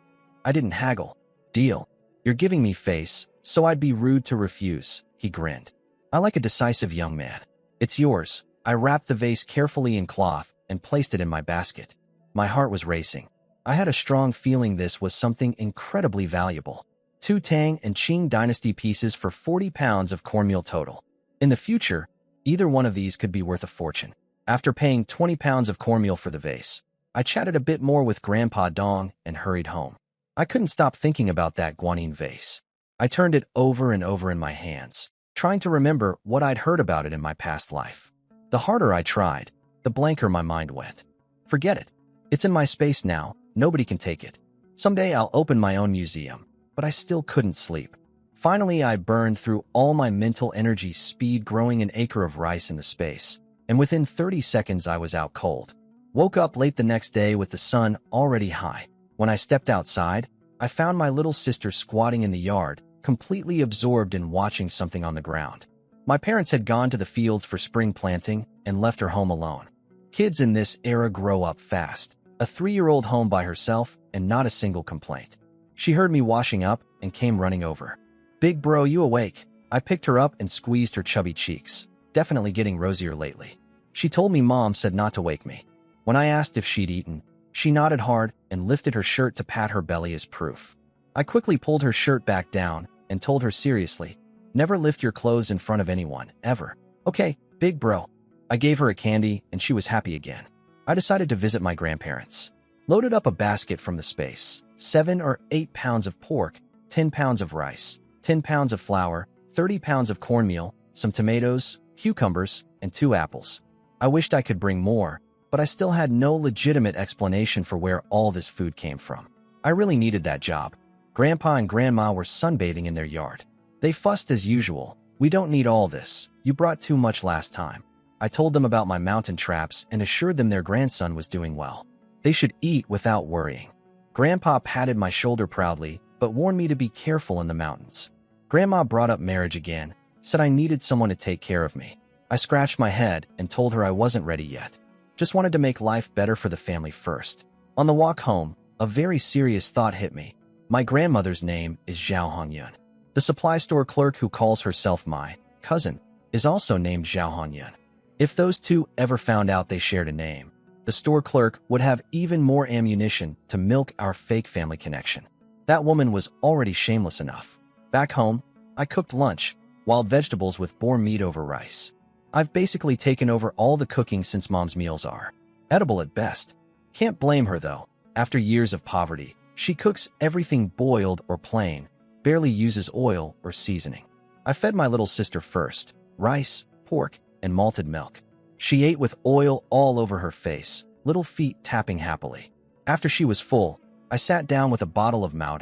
Speaker 1: I didn't haggle. Deal. You're giving me face, so I'd be rude to refuse, he grinned. I like a decisive young man. It's yours. I wrapped the vase carefully in cloth and placed it in my basket. My heart was racing. I had a strong feeling this was something incredibly valuable. 2 Tang and Qing Dynasty pieces for 40 pounds of cornmeal total. In the future, either one of these could be worth a fortune. After paying 20 pounds of cornmeal for the vase, I chatted a bit more with Grandpa Dong and hurried home. I couldn't stop thinking about that guanine vase. I turned it over and over in my hands, trying to remember what I'd heard about it in my past life. The harder I tried, the blanker my mind went. Forget it. It's in my space now. Nobody can take it. Someday I'll open my own museum, but I still couldn't sleep. Finally, I burned through all my mental energy speed growing an acre of rice in the space, and within 30 seconds I was out cold. Woke up late the next day with the sun already high. When I stepped outside, I found my little sister squatting in the yard, completely absorbed in watching something on the ground. My parents had gone to the fields for spring planting and left her home alone. Kids in this era grow up fast. A 3-year-old home by herself and not a single complaint. She heard me washing up and came running over. "Big bro, you awake?" I picked her up and squeezed her chubby cheeks. Definitely getting rosier lately. She told me Mom said not to wake me. When I asked if she'd eaten, she nodded hard and lifted her shirt to pat her belly as proof. I quickly pulled her shirt back down and told her seriously, "Never lift your clothes in front of anyone, ever." "Okay, big bro." I gave her a candy and she was happy again. I decided to visit my grandparents. Loaded up a basket from the space. 7 or 8 pounds of pork, 10 pounds of rice, 10 pounds of flour, 30 pounds of cornmeal, some tomatoes, cucumbers, and 2 apples. I wished I could bring more, but I still had no legitimate explanation for where all this food came from. I really needed that job. Grandpa and Grandma were sunbathing in their yard. They fussed as usual. "We don't need all this. You brought too much last time." I told them about my mountain traps and assured them their grandson was doing well. They should eat without worrying. Grandpa patted my shoulder proudly, but warned me to be careful in the mountains. Grandma brought up marriage again, said I needed someone to take care of me. I scratched my head and told her I wasn't ready yet. Just wanted to make life better for the family first. On the walk home, a very serious thought hit me. My grandmother's name is Zhao Hongyun. The supply store clerk who calls herself my cousin is also named Zhao Hongyun. If those two ever found out they shared a name, the store clerk would have even more ammunition to milk our fake family connection. That woman was already shameless enough. Back home, I cooked lunch, wild vegetables with boar meat over rice. I've basically taken over all the cooking since Mom's meals are edible at best. Can't blame her though. After years of poverty, she cooks everything boiled or plain, barely uses oil or seasoning. I fed my little sister first, rice, pork, and malted milk. She ate with oil all over her face, little feet tapping happily. After she was full, I sat down with a bottle of Mao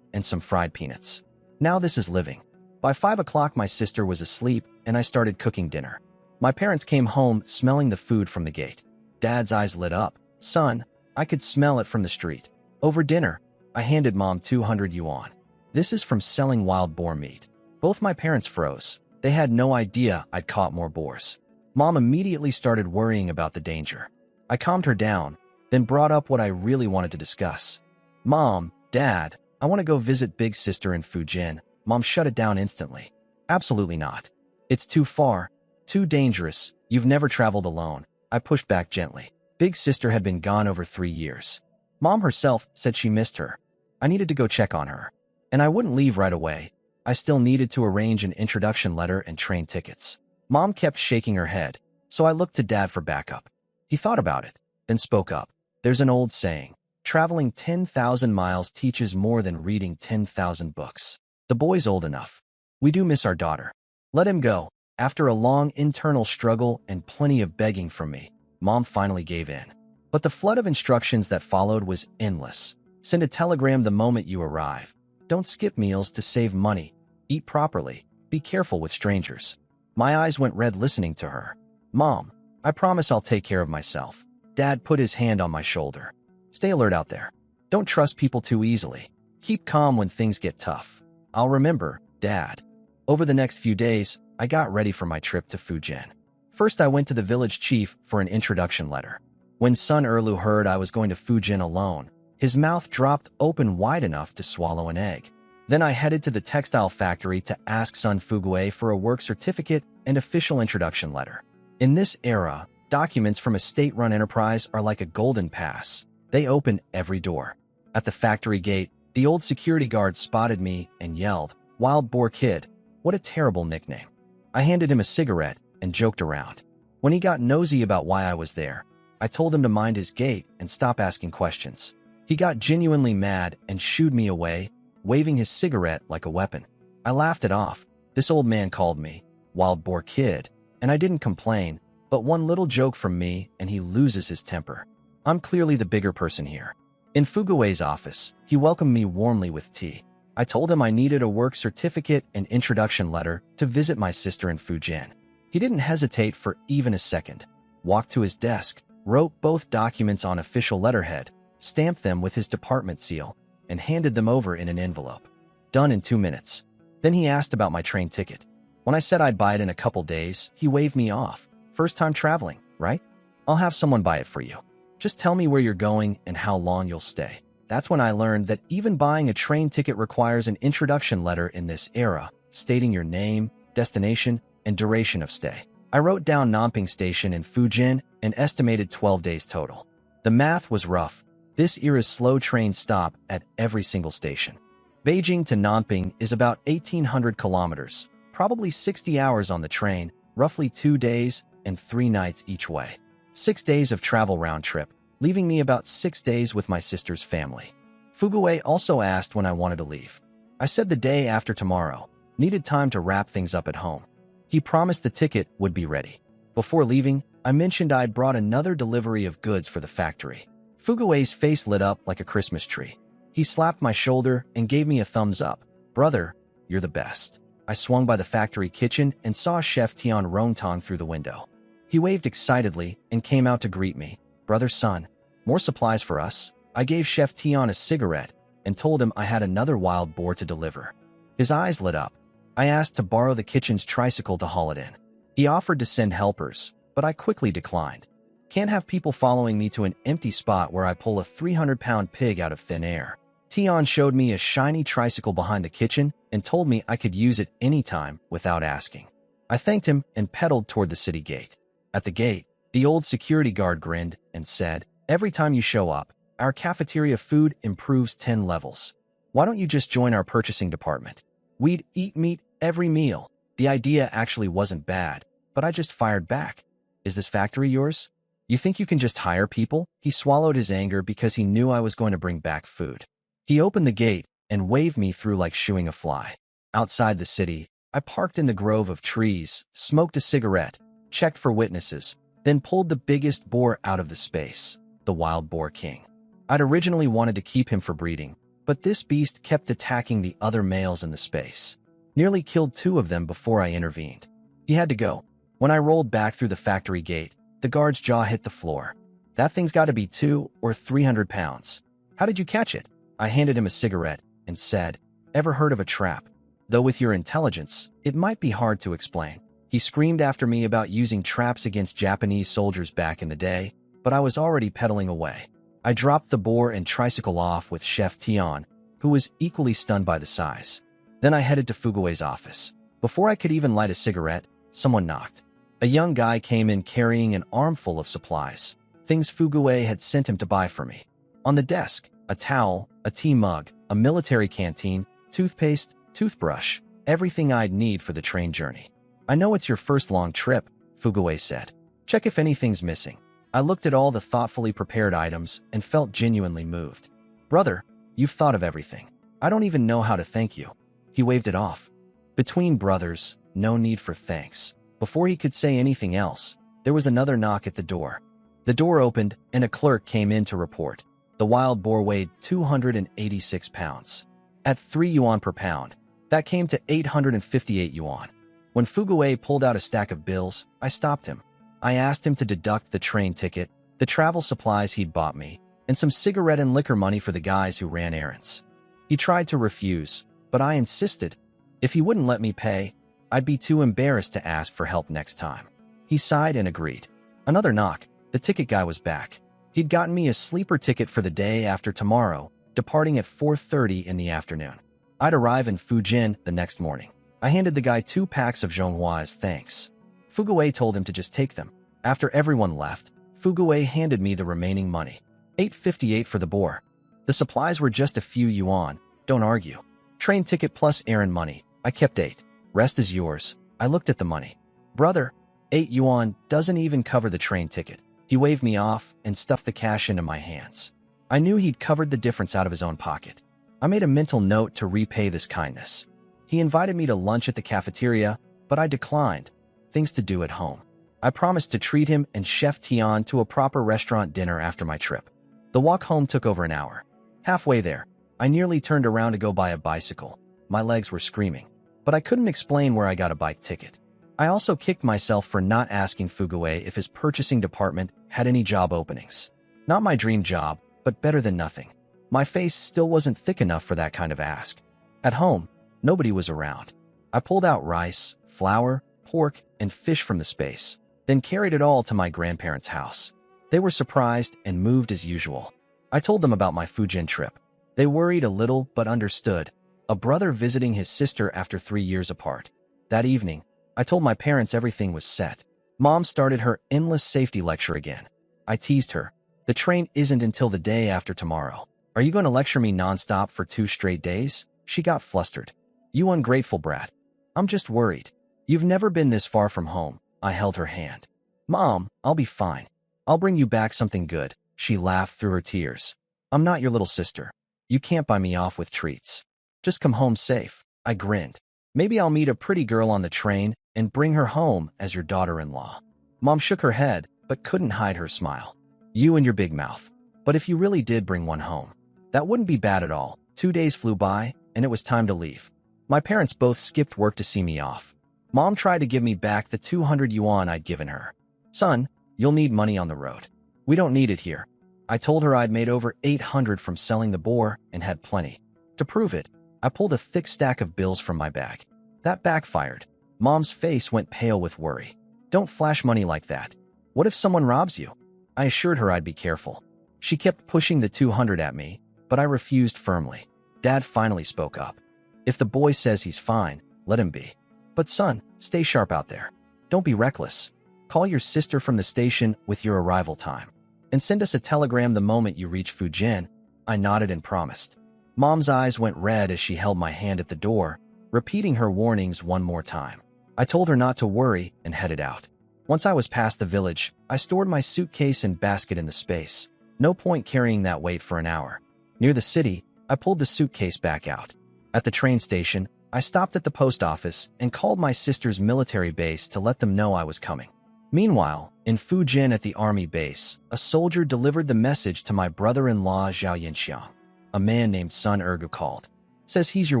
Speaker 1: and some fried peanuts. Now this is living. By 5 o'clock my sister was asleep and I started cooking dinner. My parents came home smelling the food from the gate. Dad's eyes lit up. "Son, I could smell it from the street." Over dinner, I handed Mom 200 yuan. This is from selling wild boar meat. Both my parents froze. They had no idea I'd caught more boars. Mom immediately started worrying about the danger. I calmed her down, then brought up what I really wanted to discuss. "Mom, Dad, I want to go visit big sister in Fujian." Mom shut it down instantly. "Absolutely not. It's too far, too dangerous. You've never traveled alone." I pushed back gently. Big sister had been gone over 3 years. Mom herself said she missed her. I needed to go check on her. And I wouldn't leave right away. I still needed to arrange an introduction letter and train tickets. Mom kept shaking her head, so I looked to Dad for backup. He thought about it, then spoke up. "There's an old saying, traveling 10,000 miles teaches more than reading 10,000 books. The boy's old enough. We do miss our daughter. Let him go." After a long internal struggle and plenty of begging from me, Mom finally gave in. But the flood of instructions that followed was endless. Send a telegram the moment you arrive. Don't skip meals to save money. Eat properly. Be careful with strangers. My eyes went red listening to her. "Mom, I promise I'll take care of myself." Dad put his hand on my shoulder. "Stay alert out there. Don't trust people too easily. Keep calm when things get tough." "I'll remember, Dad." Over the next few days, I got ready for my trip to Fujian. First, I went to the village chief for an introduction letter. When Sun Erlu heard I was going to Fujian alone, his mouth dropped open wide enough to swallow an egg. Then I headed to the textile factory to ask Sun Fugue for a work certificate and official introduction letter. In this era, documents from a state-run enterprise are like a golden pass. They open every door. At the factory gate, the old security guard spotted me and yelled, "Wild Boar Kid." What a terrible nickname. I handed him a cigarette and joked around. When he got nosy about why I was there, I told him to mind his gait and stop asking questions. He got genuinely mad and shooed me away, waving his cigarette like a weapon. I laughed it off. This old man called me wild boar kid, and I didn't complain, but one little joke from me and he loses his temper. I'm clearly the bigger person here. In Fugue's office, he welcomed me warmly with tea. I told him I needed a work certificate and introduction letter to visit my sister in Fujian. He didn't hesitate for even a second. Walked to his desk, wrote both documents on official letterhead, stamped them with his department seal, and handed them over in an envelope. Done in 2 minutes. Then he asked about my train ticket. When I said I'd buy it in a couple days, he waved me off. First time traveling, right? I'll have someone buy it for you. Just tell me where you're going and how long you'll stay. That's when I learned that even buying a train ticket requires an introduction letter in this era, stating your name, destination, and duration of stay. I wrote down Nanping Station in Fujian and estimated 12 days total. The math was rough. This era's slow trains stop at every single station. Beijing to Nanping is about 1,800 kilometers, probably 60 hours on the train, roughly 2 days and 3 nights each way. 6 days of travel round trip, leaving me about 6 days with my sister's family. Fugue also asked when I wanted to leave. I said the day after tomorrow, needed time to wrap things up at home. He promised the ticket would be ready. Before leaving, I mentioned I'd brought another delivery of goods for the factory. Fugue's face lit up like a Christmas tree. He slapped my shoulder and gave me a thumbs up. Brother, you're the best. I swung by the factory kitchen and saw Chef Tian Rongtong through the window. He waved excitedly and came out to greet me. Brother son, more supplies for us? I gave Chef Tian a cigarette and told him I had another wild boar to deliver. His eyes lit up. I asked to borrow the kitchen's tricycle to haul it in. He offered to send helpers, but I quickly declined. Can't have people following me to an empty spot where I pull a 300-pound pig out of thin air. Tian showed me a shiny tricycle behind the kitchen and told me I could use it anytime without asking. I thanked him and pedaled toward the city gate. At the gate, the old security guard grinned and said, "Every time you show up, our cafeteria food improves 10 levels. Why don't you just join our purchasing department? We'd eat meat every meal." The idea actually wasn't bad, but I just fired back. "Is this factory yours? You think you can just hire people?" He swallowed his anger because he knew I was going to bring back food. He opened the gate and waved me through like shooing a fly. Outside the city, I parked in the grove of trees, smoked a cigarette, checked for witnesses, then pulled the biggest boar out of the space, the wild boar king. I'd originally wanted to keep him for breeding, but this beast kept attacking the other males in the space. Nearly killed 2 of them before I intervened. He had to go. When I rolled back through the factory gate, the guard's jaw hit the floor. "That thing's got to be 200 or 300 pounds. How did you catch it?" I handed him a cigarette and said, "Ever heard of a trap? Though with your intelligence, it might be hard to explain." He screamed after me about using traps against Japanese soldiers back in the day, but I was already pedaling away. I dropped the boar and tricycle off with Chef Tian, who was equally stunned by the size. Then I headed to Fugue's office. Before I could even light a cigarette, someone knocked. A young guy came in carrying an armful of supplies, things Fugue had sent him to buy for me. On the desk, a towel, a tea mug, a military canteen, toothpaste, toothbrush, everything I'd need for the train journey. "I know it's your first long trip," Fugue said. "Check if anything's missing." I looked at all the thoughtfully prepared items and felt genuinely moved. "Brother, you've thought of everything. I don't even know how to thank you." He waved it off. Between brothers, no need for thanks. Before he could say anything else, there was another knock at the door. The door opened and a clerk came in to report. The wild boar weighed 286 pounds. At 3 yuan per pound, that came to 858 yuan. When Fugue pulled out a stack of bills, I stopped him. I asked him to deduct the train ticket, the travel supplies he'd bought me, and some cigarette and liquor money for the guys who ran errands. He tried to refuse, but I insisted. If he wouldn't let me pay, I'd be too embarrassed to ask for help next time. He sighed and agreed. Another knock. The ticket guy was back. He'd gotten me a sleeper ticket for the day after tomorrow, departing at 4:30 in the afternoon. I'd arrive in Fujian the next morning. I handed the guy 2 packs of Zhonghua as thanks. Fugue told him to just take them. After everyone left, Fugue handed me the remaining money. 858 for the boar. The supplies were just a few yuan, don't argue. Train ticket plus errand money. I kept 8. Rest is yours. I looked at the money. "Brother, 8 yuan doesn't even cover the train ticket." He waved me off and stuffed the cash into my hands. I knew he'd covered the difference out of his own pocket. I made a mental note to repay this kindness. He invited me to lunch at the cafeteria, but I declined. Things to do at home. I promised to treat him and Chef Tian to a proper restaurant dinner after my trip. The walk home took over an hour. Halfway there, I nearly turned around to go buy a bicycle. My legs were screaming, but I couldn't explain where I got a bike ticket. I also kicked myself for not asking Fuguwei if his purchasing department had any job openings. Not my dream job, but better than nothing. My face still wasn't thick enough for that kind of ask. At home, nobody was around. I pulled out rice, flour, pork, and fish from the space, then carried it all to my grandparents' house. They were surprised and moved as usual. I told them about my Fujian trip. They worried a little but understood. A brother visiting his sister after 3 years apart. That evening, I told my parents everything was set. Mom started her endless safety lecture again. I teased her. The train isn't until the day after tomorrow. Are you going to lecture me nonstop for 2 straight days? She got flustered. You ungrateful brat. I'm just worried. You've never been this far from home. I held her hand. Mom, I'll be fine. I'll bring you back something good. She laughed through her tears. I'm not your little sister. You can't buy me off with treats. Just come home safe. I grinned. Maybe I'll meet a pretty girl on the train and bring her home as your daughter-in-law. Mom shook her head, but couldn't hide her smile. You and your big mouth. But if you really did bring one home, that wouldn't be bad at all. 2 days flew by, and it was time to leave. My parents both skipped work to see me off. Mom tried to give me back the 200 yuan I'd given her. Son, you'll need money on the road. We don't need it here. I told her I'd made over 800 from selling the boar and had plenty. To prove it, I pulled a thick stack of bills from my bag. That backfired. Mom's face went pale with worry. Don't flash money like that. What if someone robs you? I assured her I'd be careful. She kept pushing the 200 at me, but I refused firmly. Dad finally spoke up. If the boy says he's fine, let him be. But son, stay sharp out there. Don't be reckless. Call your sister from the station with your arrival time. And send us a telegram the moment you reach Fujian. I nodded and promised. Mom's eyes went red as she held my hand at the door, repeating her warnings one more time. I told her not to worry and headed out. Once I was past the village, I stored my suitcase and basket in the space. No point carrying that weight for an hour. Near the city, I pulled the suitcase back out. At the train station, I stopped at the post office and called my sister's military base to let them know I was coming. Meanwhile, in Fujian at the army base, a soldier delivered the message to my brother-in-law Zhao Yinxiang. A man named Sun Ergu called. Says he's your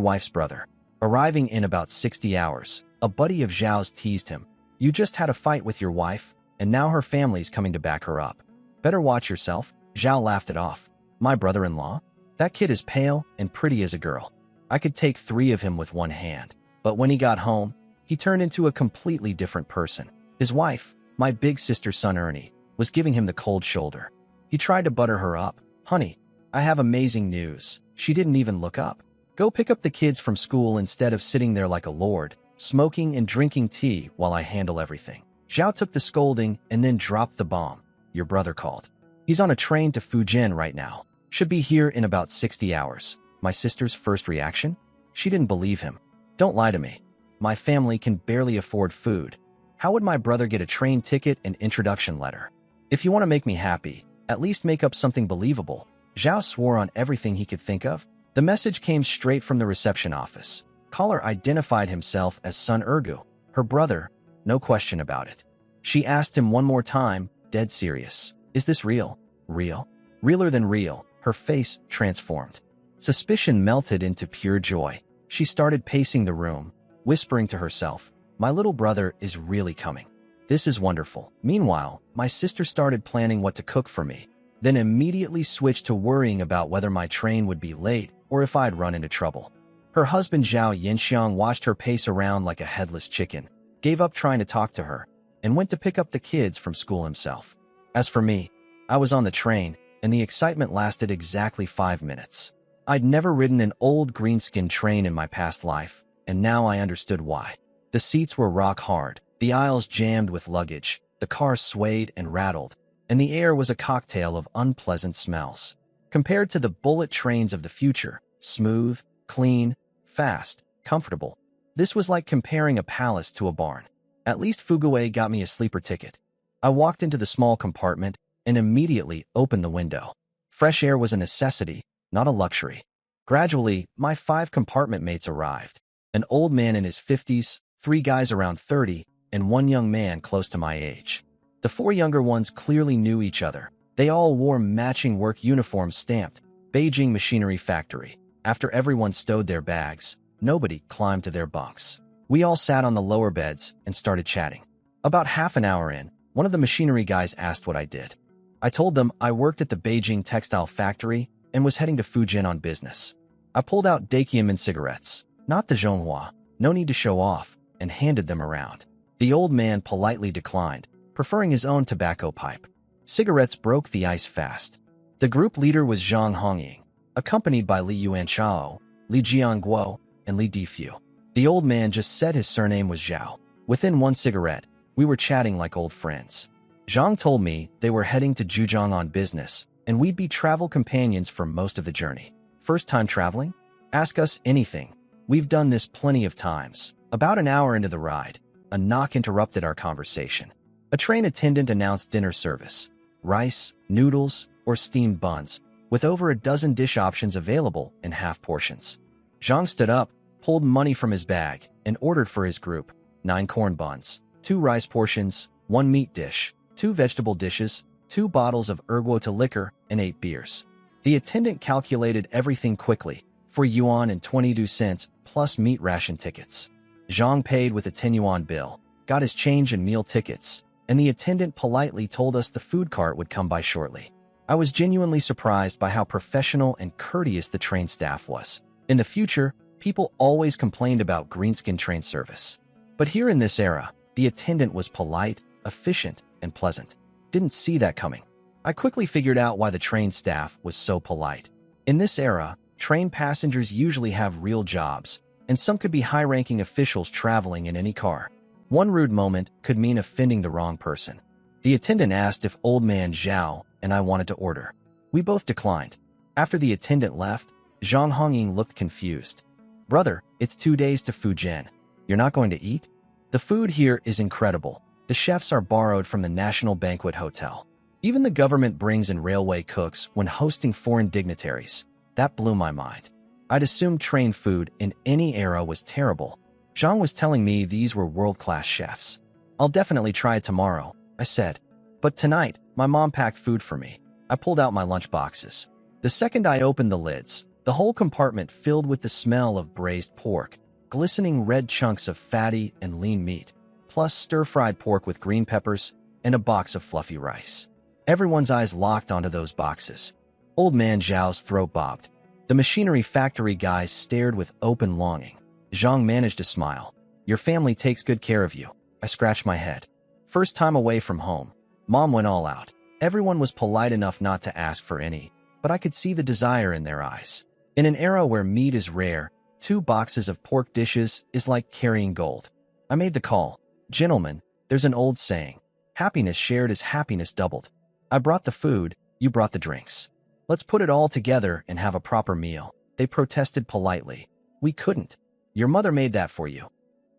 Speaker 1: wife's brother. Arriving in about 60 hours, a buddy of Zhao's teased him. You just had a fight with your wife, and now her family's coming to back her up. Better watch yourself. Zhao laughed it off. My brother-in-law? That kid is pale and pretty as a girl. I could take 3 of him with one hand. But when he got home, he turned into a completely different person. His wife, my big sister Sun Ernie, was giving him the cold shoulder. He tried to butter her up. Honey, I have amazing news. She didn't even look up. Go pick up the kids from school instead of sitting there like a lord, smoking and drinking tea while I handle everything. Zhao took the scolding and then dropped the bomb. Your brother called. He's on a train to Fujian right now. Should be here in about 60 hours. My sister's first reaction? She didn't believe him. Don't lie to me. My family can barely afford food. How would my brother get a train ticket and introduction letter? If you want to make me happy, at least make up something believable. Zhao swore on everything he could think of. The message came straight from the reception office. Caller identified himself as Sun Ergu, her brother, no question about it. She asked him one more time, dead serious. Is this real? Real? Realer than real. Her face transformed. Suspicion melted into pure joy. She started pacing the room, whispering to herself, my little brother is really coming. This is wonderful. Meanwhile, my sister started planning what to cook for me, then immediately switched to worrying about whether my train would be late or if I'd run into trouble. Her husband Zhao Yinxiang watched her pace around like a headless chicken, gave up trying to talk to her, and went to pick up the kids from school himself. As for me, I was on the train, and the excitement lasted exactly 5 minutes. I'd never ridden an old greenskin train in my past life, and now I understood why. The seats were rock hard, the aisles jammed with luggage, the car swayed and rattled, and the air was a cocktail of unpleasant smells. Compared to the bullet trains of the future, smooth, clean, fast, comfortable, this was like comparing a palace to a barn. At least Fuguwei got me a sleeper ticket. I walked into the small compartment and immediately opened the window. Fresh air was a necessity, not a luxury. Gradually, my 5 compartment mates arrived. An old man in his 50s, 3 guys around 30, and 1 young man close to my age. The 4 younger ones clearly knew each other. They all wore matching work uniforms stamped Beijing Machinery Factory. After everyone stowed their bags, nobody climbed to their bunks. We all sat on the lower beds and started chatting. About half an hour in, one of the machinery guys asked what I did. I told them I worked at the Beijing textile factory and was heading to Fujian on business. I pulled out Dakiamin cigarettes, not the Zhonghua, no need to show off, and handed them around. The old man politely declined, preferring his own tobacco pipe. Cigarettes broke the ice fast. The group leader was Zhang Hongying, accompanied by Li Yuanchao, Li Jianguo, and Li Difu. The old man just said his surname was Zhao. Within 1 cigarette, we were chatting like old friends. Zhang told me they were heading to Zhejiang on business, and we'd be travel companions for most of the journey. First time traveling? Ask us anything. We've done this plenty of times. About an hour into the ride, a knock interrupted our conversation. A train attendant announced dinner service. Rice, noodles, or steamed buns, with over a dozen dish options available in half portions. Zhang stood up, pulled money from his bag, and ordered for his group 9 corn buns, 2 rice portions, 1 meat dish, 2 vegetable dishes, 2 bottles of erguota liquor, and 8 beers. The attendant calculated everything quickly, 4 yuan and 22 cents plus meat ration tickets. Zhang paid with a 10 yuan bill, got his change and meal tickets, and the attendant politely told us the food cart would come by shortly. I was genuinely surprised by how professional and courteous the train staff was. In the future, people always complained about greenskin train service. But here in this era, the attendant was polite, efficient, and pleasant. Didn't see that coming. I quickly figured out why the train staff was so polite. In this era, train passengers usually have real jobs, and some could be high-ranking officials traveling in any car. One rude moment could mean offending the wrong person. The attendant asked if old man Zhao and I wanted to order. We both declined. After the attendant left, Zhang Hongying looked confused. "Brother, it's 2 days to Fujian. You're not going to eat?" The food here is incredible. The chefs are borrowed from the National Banquet Hotel. Even the government brings in railway cooks when hosting foreign dignitaries. That blew my mind. I'd assumed train food in any era was terrible. Zhang was telling me these were world-class chefs. "I'll definitely try it tomorrow," I said. But tonight, my mom packed food for me. I pulled out my lunch boxes. The second I opened the lids, the whole compartment filled with the smell of braised pork, glistening red chunks of fatty and lean meat, plus stir-fried pork with green peppers, and a box of fluffy rice. Everyone's eyes locked onto those boxes. Old man Zhao's throat bobbed. The machinery factory guys stared with open longing. Zhang managed to smile. "Your family takes good care of you." I scratched my head. First time away from home. Mom went all out. Everyone was polite enough not to ask for any, but I could see the desire in their eyes. In an era where meat is rare, 2 boxes of pork dishes is like carrying gold. I made the call. "Gentlemen, there's an old saying. Happiness shared is happiness doubled. I brought the food, you brought the drinks. Let's put it all together and have a proper meal." They protested politely. "We couldn't. Your mother made that for you."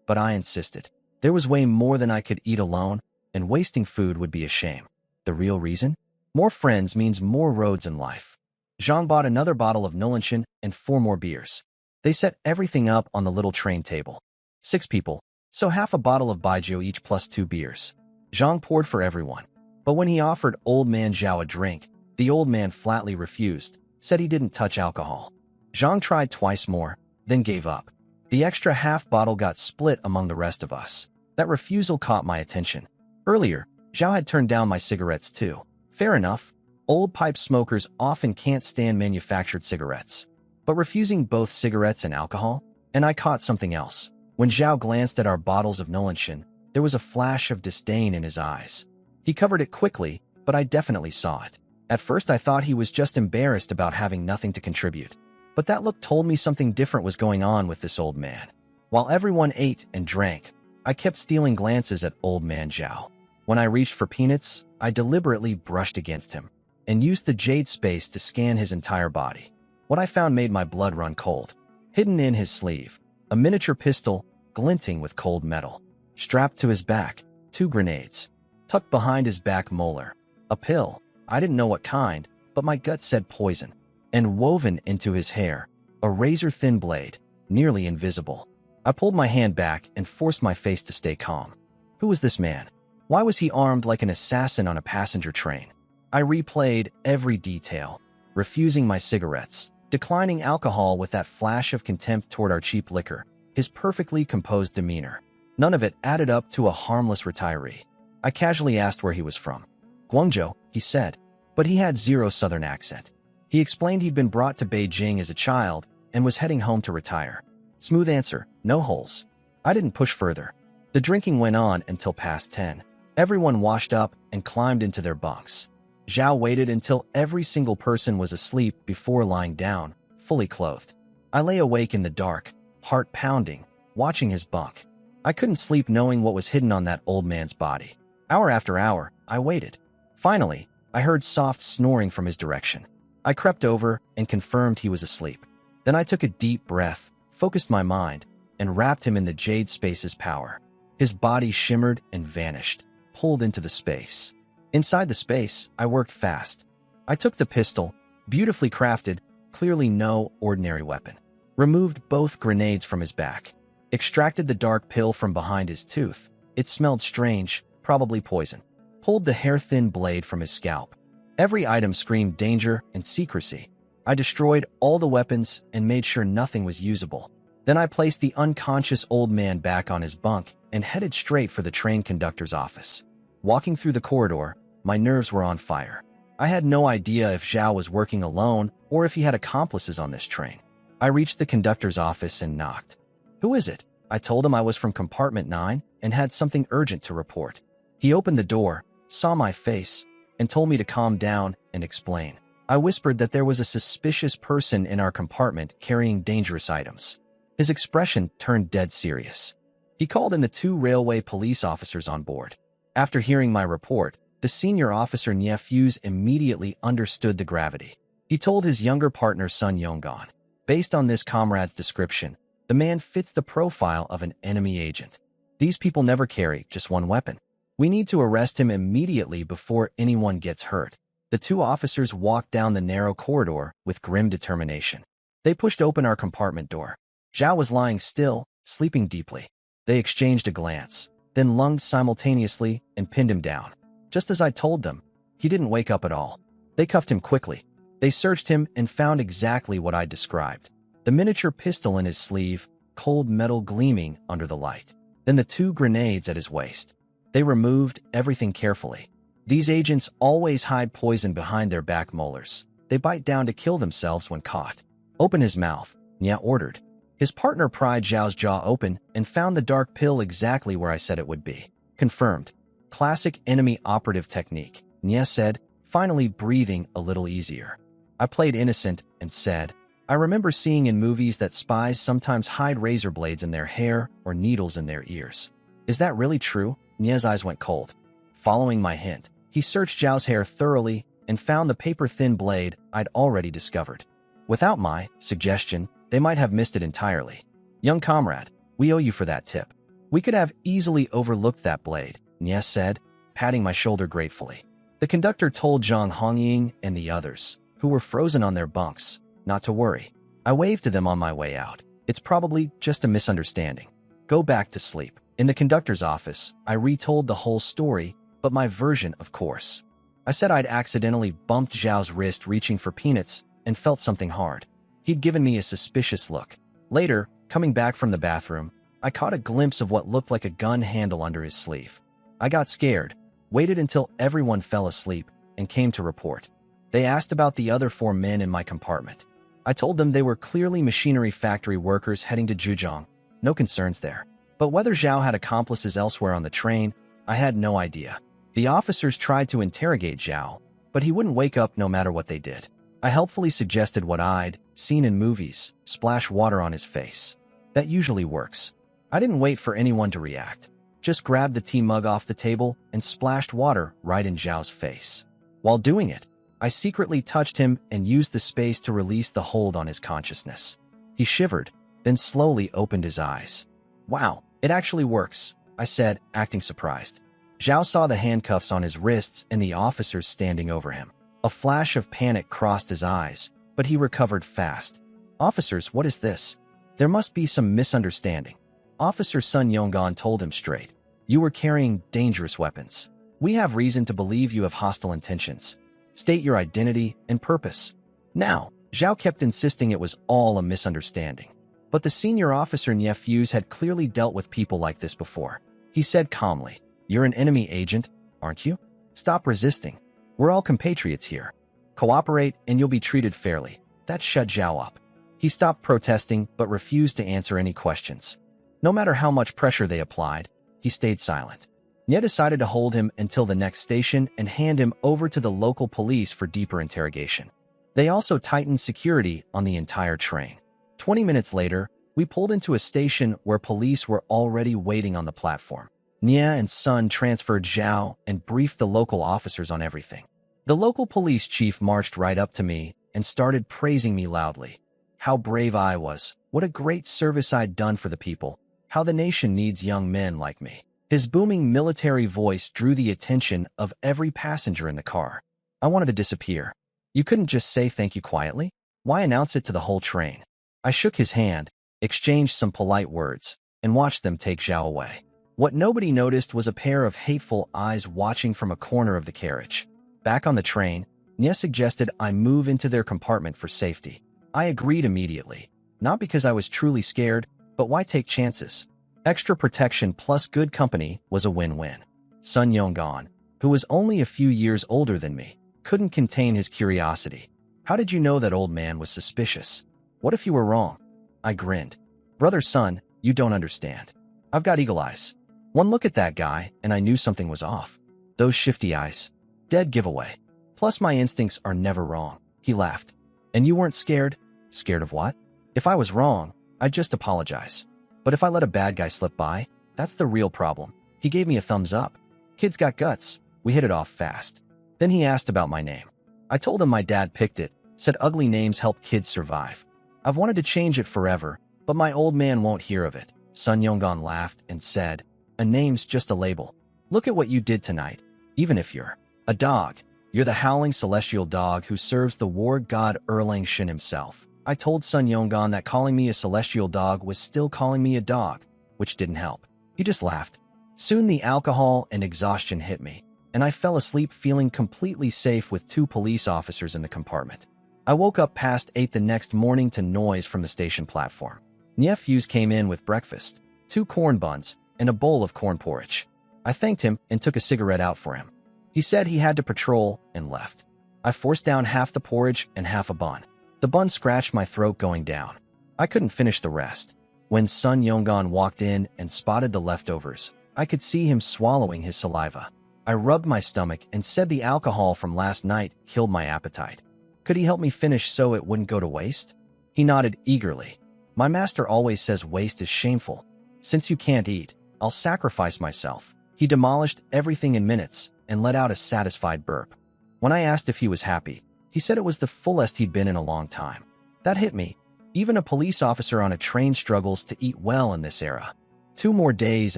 Speaker 1: But I insisted. There was way more than I could eat alone, and wasting food would be a shame. The real reason? More friends means more roads in life. Zhang bought another bottle of Nolenshin and 4 more beers. They set everything up on the little train table. 6 people, so half a bottle of baijiu each plus 2 beers. Zhang poured for everyone. But when he offered old man Zhao a drink, the old man flatly refused, said he didn't touch alcohol. Zhang tried twice more, then gave up. The extra half bottle got split among the rest of us. That refusal caught my attention. Earlier, Zhao had turned down my cigarettes too. Fair enough. Old pipe smokers often can't stand manufactured cigarettes. But refusing both cigarettes and alcohol? And I caught something else. When Zhao glanced at our bottles of Nolenshin, there was a flash of disdain in his eyes. He covered it quickly, but I definitely saw it. At first I thought he was just embarrassed about having nothing to contribute. But that look told me something different was going on with this old man. While everyone ate and drank, I kept stealing glances at old man Zhao. When I reached for peanuts, I deliberately brushed against him and used the jade space to scan his entire body. What I found made my blood run cold. Hidden in his sleeve, a miniature pistol glinting with cold metal. Strapped to his back, 2 grenades. Tucked behind his back molar, a pill. I didn't know what kind, but my gut said poison. And woven into his hair, a razor-thin blade, nearly invisible. I pulled my hand back and forced my face to stay calm. Who was this man? Why was he armed like an assassin on a passenger train? I replayed every detail, refusing my cigarettes, declining alcohol with that flash of contempt toward our cheap liquor, his perfectly composed demeanor. None of it added up to a harmless retiree. I casually asked where he was from. Guangzhou, he said, but he had zero southern accent. He explained he'd been brought to Beijing as a child and was heading home to retire. Smooth answer, no holes. I didn't push further. The drinking went on until past 10. Everyone washed up and climbed into their bunks. Zhao waited until every single person was asleep before lying down, fully clothed. I lay awake in the dark, heart pounding, watching his bunk. I couldn't sleep knowing what was hidden on that old man's body. Hour after hour, I waited. Finally, I heard soft snoring from his direction. I crept over and confirmed he was asleep. Then I took a deep breath, focused my mind, and wrapped him in the Jade Space's power. His body shimmered and vanished, pulled into the space. Inside the space, I worked fast. I took the pistol, beautifully crafted, clearly no ordinary weapon. Removed both grenades from his back. Extracted the dark pill from behind his tooth. It smelled strange, probably poison. Pulled the hair-thin blade from his scalp. Every item screamed danger and secrecy. I destroyed all the weapons and made sure nothing was usable. Then I placed the unconscious old man back on his bunk and headed straight for the train conductor's office. Walking through the corridor, my nerves were on fire. I had no idea if Zhao was working alone or if he had accomplices on this train. I reached the conductor's office and knocked. Who is it? I told him I was from compartment 9 and had something urgent to report. He opened the door, saw my face, and told me to calm down and explain. I whispered that there was a suspicious person in our compartment carrying dangerous items. His expression turned dead serious. He called in the 2 railway police officers on board. After hearing my report, the senior officer Niefuse immediately understood the gravity. He told his younger partner Sun Yonggan. Based on this comrade's description, the man fits the profile of an enemy agent. These people never carry just one weapon. We need to arrest him immediately before anyone gets hurt. The 2 officers walked down the narrow corridor with grim determination. They pushed open our compartment door. Zhao was lying still, sleeping deeply. They exchanged a glance, then lunged simultaneously and pinned him down. Just as I told them, he didn't wake up at all. They cuffed him quickly. They searched him and found exactly what I described. The miniature pistol in his sleeve, cold metal gleaming under the light. Then the 2 grenades at his waist. They removed everything carefully. These agents always hide poison behind their back molars. They bite down to kill themselves when caught. Open his mouth, Nya ordered. His partner pried Zhao's jaw open and found the dark pill exactly where I said it would be. Confirmed. Classic enemy operative technique, Nya said, finally breathing a little easier. I played innocent and said, I remember seeing in movies that spies sometimes hide razor blades in their hair or needles in their ears. Is that really true? Nya's eyes went cold. Following my hint, he searched Zhao's hair thoroughly and found the paper-thin blade I'd already discovered. Without my suggestion, they might have missed it entirely. Young comrade, we owe you for that tip. We could have easily overlooked that blade, Nya said, patting my shoulder gratefully. The conductor told Zhang Hongying and the others, who were frozen on their bunks, not to worry. I waved to them on my way out. It's probably just a misunderstanding. Go back to sleep. In the conductor's office, I retold the whole story, but my version, of course. I said I'd accidentally bumped Zhao's wrist reaching for peanuts and felt something hard. He'd given me a suspicious look. Later, coming back from the bathroom, I caught a glimpse of what looked like a gun handle under his sleeve. I got scared, waited until everyone fell asleep, and came to report. They asked about the other 4 men in my compartment. I told them they were clearly machinery factory workers heading to Zhejiang. No concerns there. But whether Zhao had accomplices elsewhere on the train, I had no idea. The officers tried to interrogate Zhao, but he wouldn't wake up no matter what they did. I helpfully suggested what I'd seen in movies, splash water on his face. That usually works. I didn't wait for anyone to react. Just grabbed the tea mug off the table and splashed water right in Zhao's face. While doing it, I secretly touched him and used the space to release the hold on his consciousness. He shivered, then slowly opened his eyes. Wow, it actually works, I said, acting surprised. Zhao saw the handcuffs on his wrists and the officers standing over him. A flash of panic crossed his eyes, but he recovered fast. Officers, what is this? There must be some misunderstanding. Officer Sun Yonggan told him straight. You were carrying dangerous weapons. We have reason to believe you have hostile intentions. State your identity and purpose. Now, Zhao kept insisting it was all a misunderstanding. But the senior officer Nye Fuse had clearly dealt with people like this before. He said calmly, You're an enemy agent, aren't you? Stop resisting. We're all compatriots here. Cooperate and you'll be treated fairly. That shut Zhao up. He stopped protesting but refused to answer any questions. No matter how much pressure they applied, he stayed silent. Nye decided to hold him until the next station and hand him over to the local police for deeper interrogation. They also tightened security on the entire train. 20 minutes later, we pulled into a station where police were already waiting on the platform. Nye and Sun transferred Zhao and briefed the local officers on everything. The local police chief marched right up to me and started praising me loudly. How brave I was, what a great service I'd done for the people, how the nation needs young men like me. His booming military voice drew the attention of every passenger in the car. I wanted to disappear. You couldn't just say thank you quietly? Why announce it to the whole train? I shook his hand, exchanged some polite words, and watched them take Zhao away. What nobody noticed was a pair of hateful eyes watching from a corner of the carriage. Back on the train, Nye suggested I move into their compartment for safety. I agreed immediately. Not because I was truly scared, but why take chances? Extra protection plus good company was a win-win. Sun Yonggan, who was only a few years older than me, couldn't contain his curiosity. How did you know that old man was suspicious? What if you were wrong? I grinned. Brother Sun, you don't understand. I've got eagle eyes. One look at that guy, and I knew something was off. Those shifty eyes. Dead giveaway. Plus my instincts are never wrong. He laughed. And you weren't scared? Scared of what? If I was wrong, I'd just apologize. But if I let a bad guy slip by, that's the real problem. He gave me a thumbs up. Kid's got guts. We hit it off fast. Then he asked about my name. I told him my dad picked it, said ugly names help kids survive. I've wanted to change it forever, but my old man won't hear of it. Sun Yonggan laughed and said, A name's just a label. Look at what you did tonight. Even if you're a dog, you're the howling celestial dog who serves the war god Erlang Shin himself. I told Sun Yonggan that calling me a celestial dog was still calling me a dog, which didn't help. He just laughed. Soon the alcohol and exhaustion hit me, and I fell asleep feeling completely safe with 2 police officers in the compartment. I woke up past 8 the next morning to noise from the station platform. Nye Fuse came in with breakfast, 2 corn buns, and a bowl of corn porridge. I thanked him and took a cigarette out for him. He said he had to patrol and left. I forced down half the porridge and half a bun. The bun scratched my throat going down. I couldn't finish the rest. When Sun Yonggan walked in and spotted the leftovers, I could see him swallowing his saliva. I rubbed my stomach and said the alcohol from last night killed my appetite. Could he help me finish so it wouldn't go to waste? He nodded eagerly. My master always says waste is shameful. Since you can't eat, I'll sacrifice myself. He demolished everything in minutes and let out a satisfied burp. When I asked if he was happy, he said it was the fullest he'd been in a long time. That hit me. Even a police officer on a train struggles to eat well in this era. 2 more days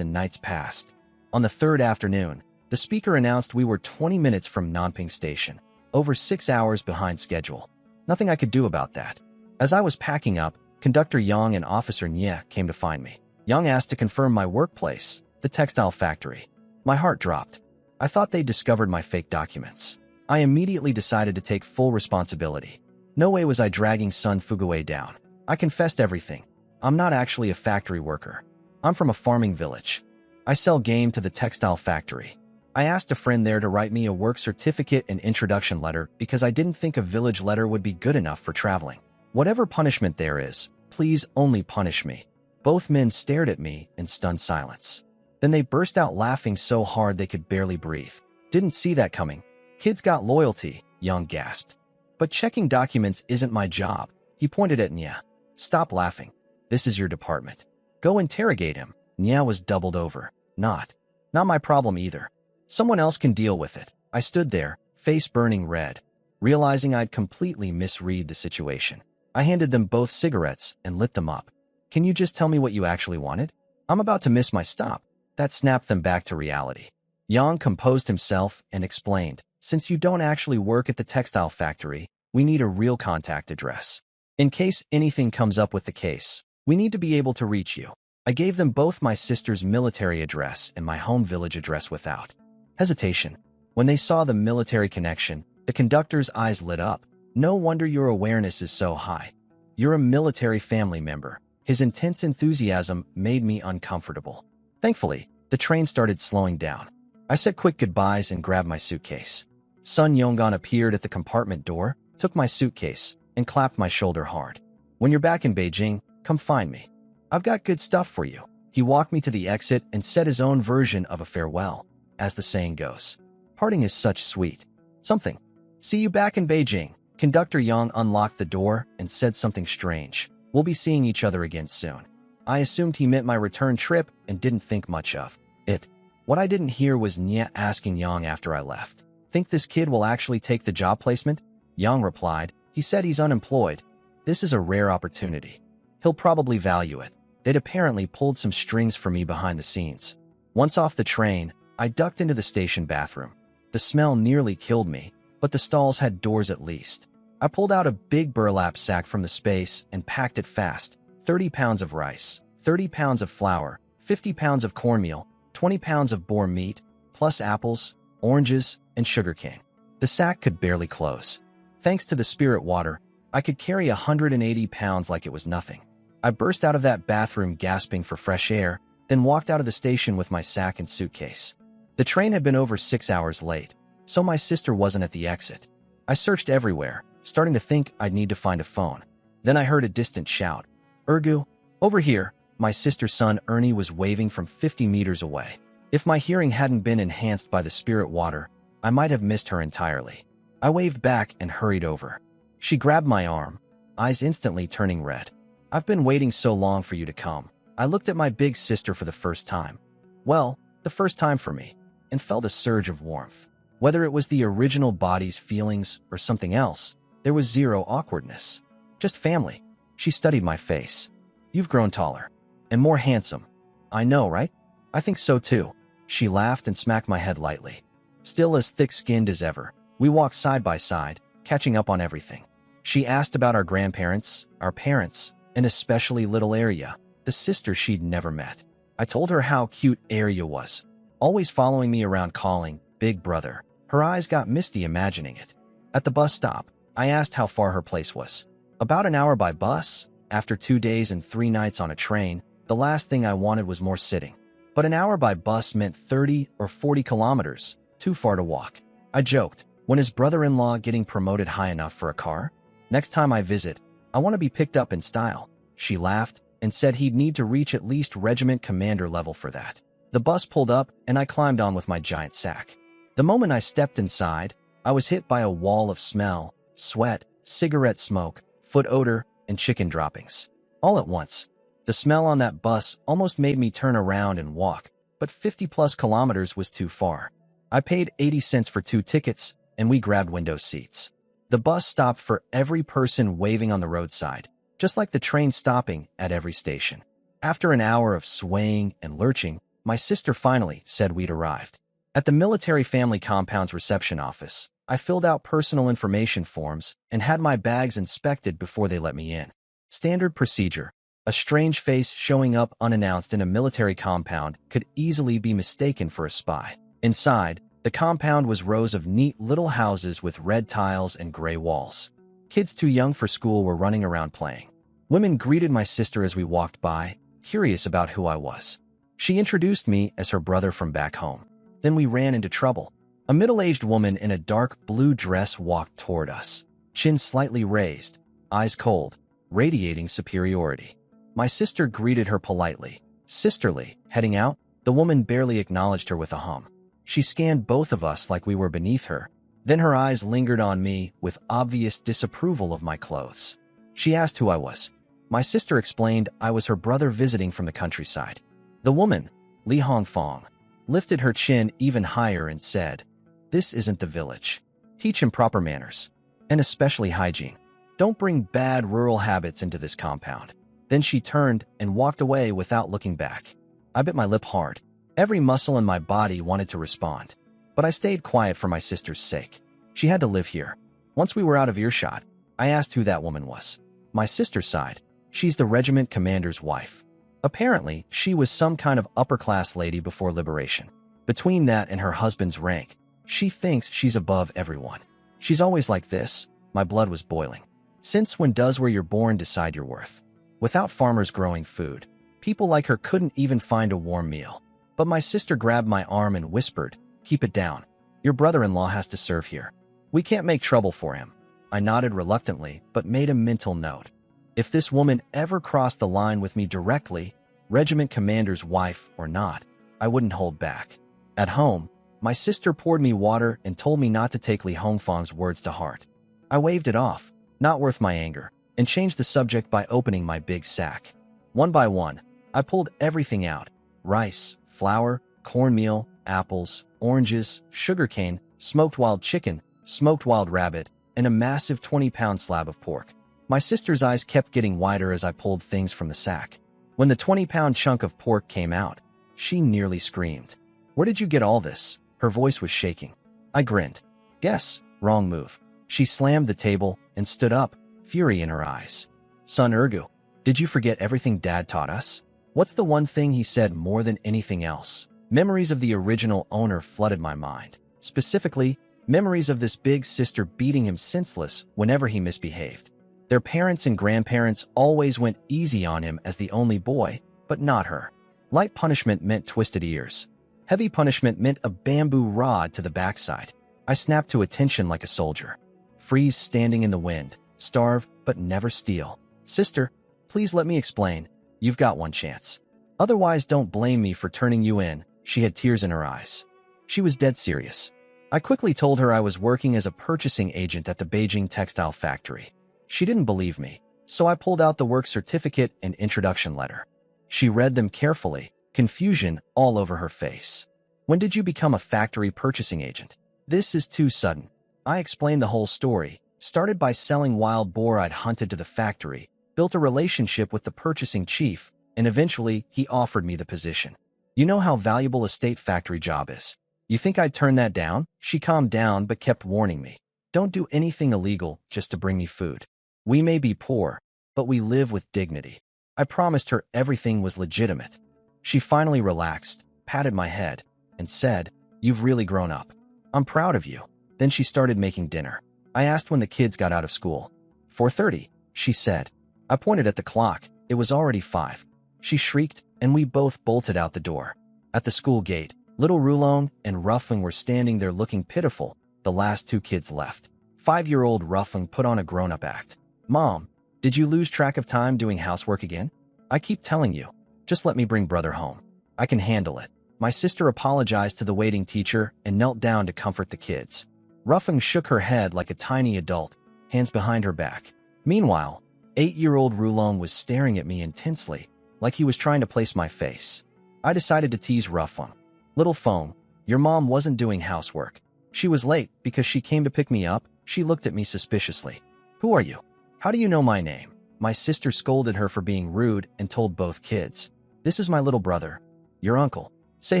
Speaker 1: and nights passed. On the 3rd afternoon, the speaker announced we were 20 minutes from Nanping Station, over 6 hours behind schedule. Nothing I could do about that. As I was packing up, Conductor Yang and Officer Nye came to find me. Yang asked to confirm my workplace, the textile factory. My heart dropped. I thought they'd discovered my fake documents. I immediately decided to take full responsibility. No way was I dragging Sun Fuguwei down. I confessed everything. I'm not actually a factory worker. I'm from a farming village. I sell game to the textile factory. I asked a friend there to write me a work certificate and introduction letter because I didn't think a village letter would be good enough for traveling. Whatever punishment there is, please only punish me. Both men stared at me in stunned silence. Then they burst out laughing so hard they could barely breathe. Didn't see that coming. Kids got loyalty, Yang gasped. But checking documents isn't my job. He pointed at Nya. Stop laughing. This is your department. Go interrogate him. Nya was doubled over. Not my problem either. Someone else can deal with it. I stood there, face burning red, realizing I'd completely misread the situation. I handed them both cigarettes and lit them up. Can you just tell me what you actually wanted? I'm about to miss my stop. That snapped them back to reality. Yang composed himself and explained, since you don't actually work at the textile factory, we need a real contact address. In case anything comes up with the case, we need to be able to reach you. I gave them both my sister's military address and my home village address without hesitation. When they saw the military connection, the conductor's eyes lit up. No wonder your awareness is so high. You're a military family member. His intense enthusiasm made me uncomfortable. Thankfully, the train started slowing down. I said quick goodbyes and grabbed my suitcase. Sun Yonggan appeared at the compartment door, took my suitcase, and clapped my shoulder hard. When you're back in Beijing, come find me. I've got good stuff for you. He walked me to the exit and said his own version of a farewell. As the saying goes, parting is such sweet something. See you back in Beijing. Conductor Yang unlocked the door and said something strange. We'll be seeing each other again soon. I assumed he meant my return trip and didn't think much of it. What I didn't hear was Nya asking Yang after I left, think this kid will actually take the job placement? Yang replied, he said he's unemployed. This is a rare opportunity. He'll probably value it. They'd apparently pulled some strings for me behind the scenes. Once off the train, I ducked into the station bathroom. The smell nearly killed me, but the stalls had doors at least. I pulled out a big burlap sack from the space and packed it fast. 30 pounds of rice, 30 pounds of flour, 50 pounds of cornmeal, 20 pounds of boar meat, plus apples, oranges, and sugarcane. The sack could barely close. Thanks to the spirit water, I could carry 180 pounds like it was nothing. I burst out of that bathroom gasping for fresh air, then walked out of the station with my sack and suitcase. The train had been over 6 hours late, so my sister wasn't at the exit. I searched everywhere, starting to think I'd need to find a phone. Then I heard a distant shout. Ergu, over here. My sister's son Ernie was waving from 50 meters away. If my hearing hadn't been enhanced by the spirit water, I might have missed her entirely. I waved back and hurried over. She grabbed my arm, eyes instantly turning red. I've been waiting so long for you to come. I looked at my big sister for the first time. Well, the first time for me, and felt a surge of warmth. Whether it was the original body's feelings or something else, there was zero awkwardness. Just family. She studied my face. You've grown taller. And more handsome. I know, right? I think so too. She laughed and smacked my head lightly. Still as thick-skinned as ever, we walked side by side, catching up on everything. She asked about our grandparents, our parents, and especially little Arya, the sister she'd never met. I told her how cute Arya was, always following me around calling, Big Brother. Her eyes got misty imagining it. At the bus stop, I asked how far her place was. About an hour by bus. After 2 days and 3 nights on a train, the last thing I wanted was more sitting. But an hour by bus meant 30 or 40 kilometers, too far to walk. I joked, when is brother-in-law getting promoted high enough for a car? Next time I visit, I want to be picked up in style. She laughed and said he'd need to reach at least regiment commander level for that. The bus pulled up and I climbed on with my giant sack. The moment I stepped inside, I was hit by a wall of smell, sweat, cigarette smoke, foot odor, and chicken droppings. All at once. The smell on that bus almost made me turn around and walk, but 50+ kilometers was too far. I paid 80 cents for 2 tickets, and we grabbed window seats. The bus stopped for every person waving on the roadside, just like the train stopping at every station. After an hour of swaying and lurching, my sister finally said we'd arrived. At the military family compound's reception office, I filled out personal information forms and had my bags inspected before they let me in. Standard procedure. A strange face showing up unannounced in a military compound could easily be mistaken for a spy. Inside, the compound was rows of neat little houses with red tiles and gray walls. Kids too young for school were running around playing. Women greeted my sister as we walked by, curious about who I was. She introduced me as her brother from back home. Then we ran into trouble. A middle-aged woman in a dark blue dress walked toward us, chin slightly raised, eyes cold, radiating superiority. My sister greeted her politely. Sisterly, heading out, the woman barely acknowledged her with a hum. She scanned both of us like we were beneath her. Then her eyes lingered on me with obvious disapproval of my clothes. She asked who I was. My sister explained I was her brother visiting from the countryside. The woman, Li Hongfong, lifted her chin even higher and said, "This isn't the village. Teach him proper manners, and especially hygiene. Don't bring bad rural habits into this compound." Then she turned and walked away without looking back. I bit my lip hard. Every muscle in my body wanted to respond. But I stayed quiet for my sister's sake. She had to live here. Once we were out of earshot, I asked who that woman was. My sister sighed. She's the regiment commander's wife. Apparently, she was some kind of upper-class lady before liberation. Between that and her husband's rank, she thinks she's above everyone. She's always like this. My blood was boiling. Since when does where you're born decide your worth? Without farmers growing food, people like her couldn't even find a warm meal. But my sister grabbed my arm and whispered, "Keep it down. Your brother-in-law has to serve here. We can't make trouble for him." I nodded reluctantly, but made a mental note. If this woman ever crossed the line with me directly, regiment commander's wife or not, I wouldn't hold back. At home, my sister poured me water and told me not to take Li Hongfang's words to heart. I waved it off, not worth my anger, and changed the subject by opening my big sack. One by one, I pulled everything out: rice, flour, cornmeal, apples, oranges, sugarcane, smoked wild chicken, smoked wild rabbit, and a massive 20-pound slab of pork. My sister's eyes kept getting wider as I pulled things from the sack. When the 20-pound chunk of pork came out, she nearly screamed. "Where did you get all this?" Her voice was shaking. I grinned. "Guess, wrong move." She slammed the table and stood up, fury in her eyes. "Son Ergu, did you forget everything Dad taught us?" What's the one thing he said more than anything else? Memories of the original owner flooded my mind. Specifically, memories of this big sister beating him senseless whenever he misbehaved. Their parents and grandparents always went easy on him as the only boy, but not her. Light punishment meant twisted ears. Heavy punishment meant a bamboo rod to the backside. I snapped to attention like a soldier. Freeze standing in the wind. Starve, but never steal. "Sister, please let me explain. You've got one chance. Otherwise, don't blame me for turning you in." She had tears in her eyes. She was dead serious. I quickly told her I was working as a purchasing agent at the Beijing textile factory. She didn't believe me, so I pulled out the work certificate and introduction letter. She read them carefully, confusion all over her face. "When did you become a factory purchasing agent?" "This is too sudden." I explained the whole story, started by selling wild boar I'd hunted to the factory, built a relationship with the purchasing chief, and eventually he offered me the position. "You know how valuable a state factory job is. You think I'd turn that down?" She calmed down but kept warning me. "Don't do anything illegal just to bring me food. We may be poor, but we live with dignity." I promised her everything was legitimate. She finally relaxed, patted my head, and said, "You've really grown up. I'm proud of you." Then she started making dinner. I asked when the kids got out of school. 4:30, she said. I pointed at the clock. It was already 5. She shrieked, and we both bolted out the door. At the school gate, little Rulon and Ruffling were standing there looking pitiful. The last 2 kids left. 5-year-old Ruffling put on a grown-up act. "Mom, did you lose track of time doing housework again? I keep telling you. Just let me bring brother home. I can handle it." My sister apologized to the waiting teacher and knelt down to comfort the kids. Ruffing shook her head like a tiny adult, hands behind her back. Meanwhile, 8-year-old Rulon was staring at me intensely, like he was trying to place my face. I decided to tease Ruffling. "Little phone, your mom wasn't doing housework. She was late because she came to pick me up." She looked at me suspiciously. "Who are you? How do you know my name?" My sister scolded her for being rude and told both kids, "This is my little brother, your uncle. Say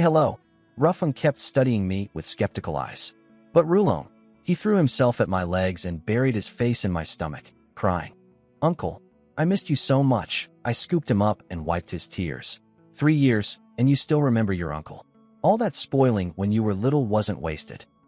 Speaker 1: hello." Ruffling kept studying me with skeptical eyes. But Rulon, he threw himself at my legs and buried his face in my stomach, crying. "Uncle, I missed you so much." I scooped him up and wiped his tears. 3 years, and you still remember your uncle. All that spoiling when you were little wasn't wasted.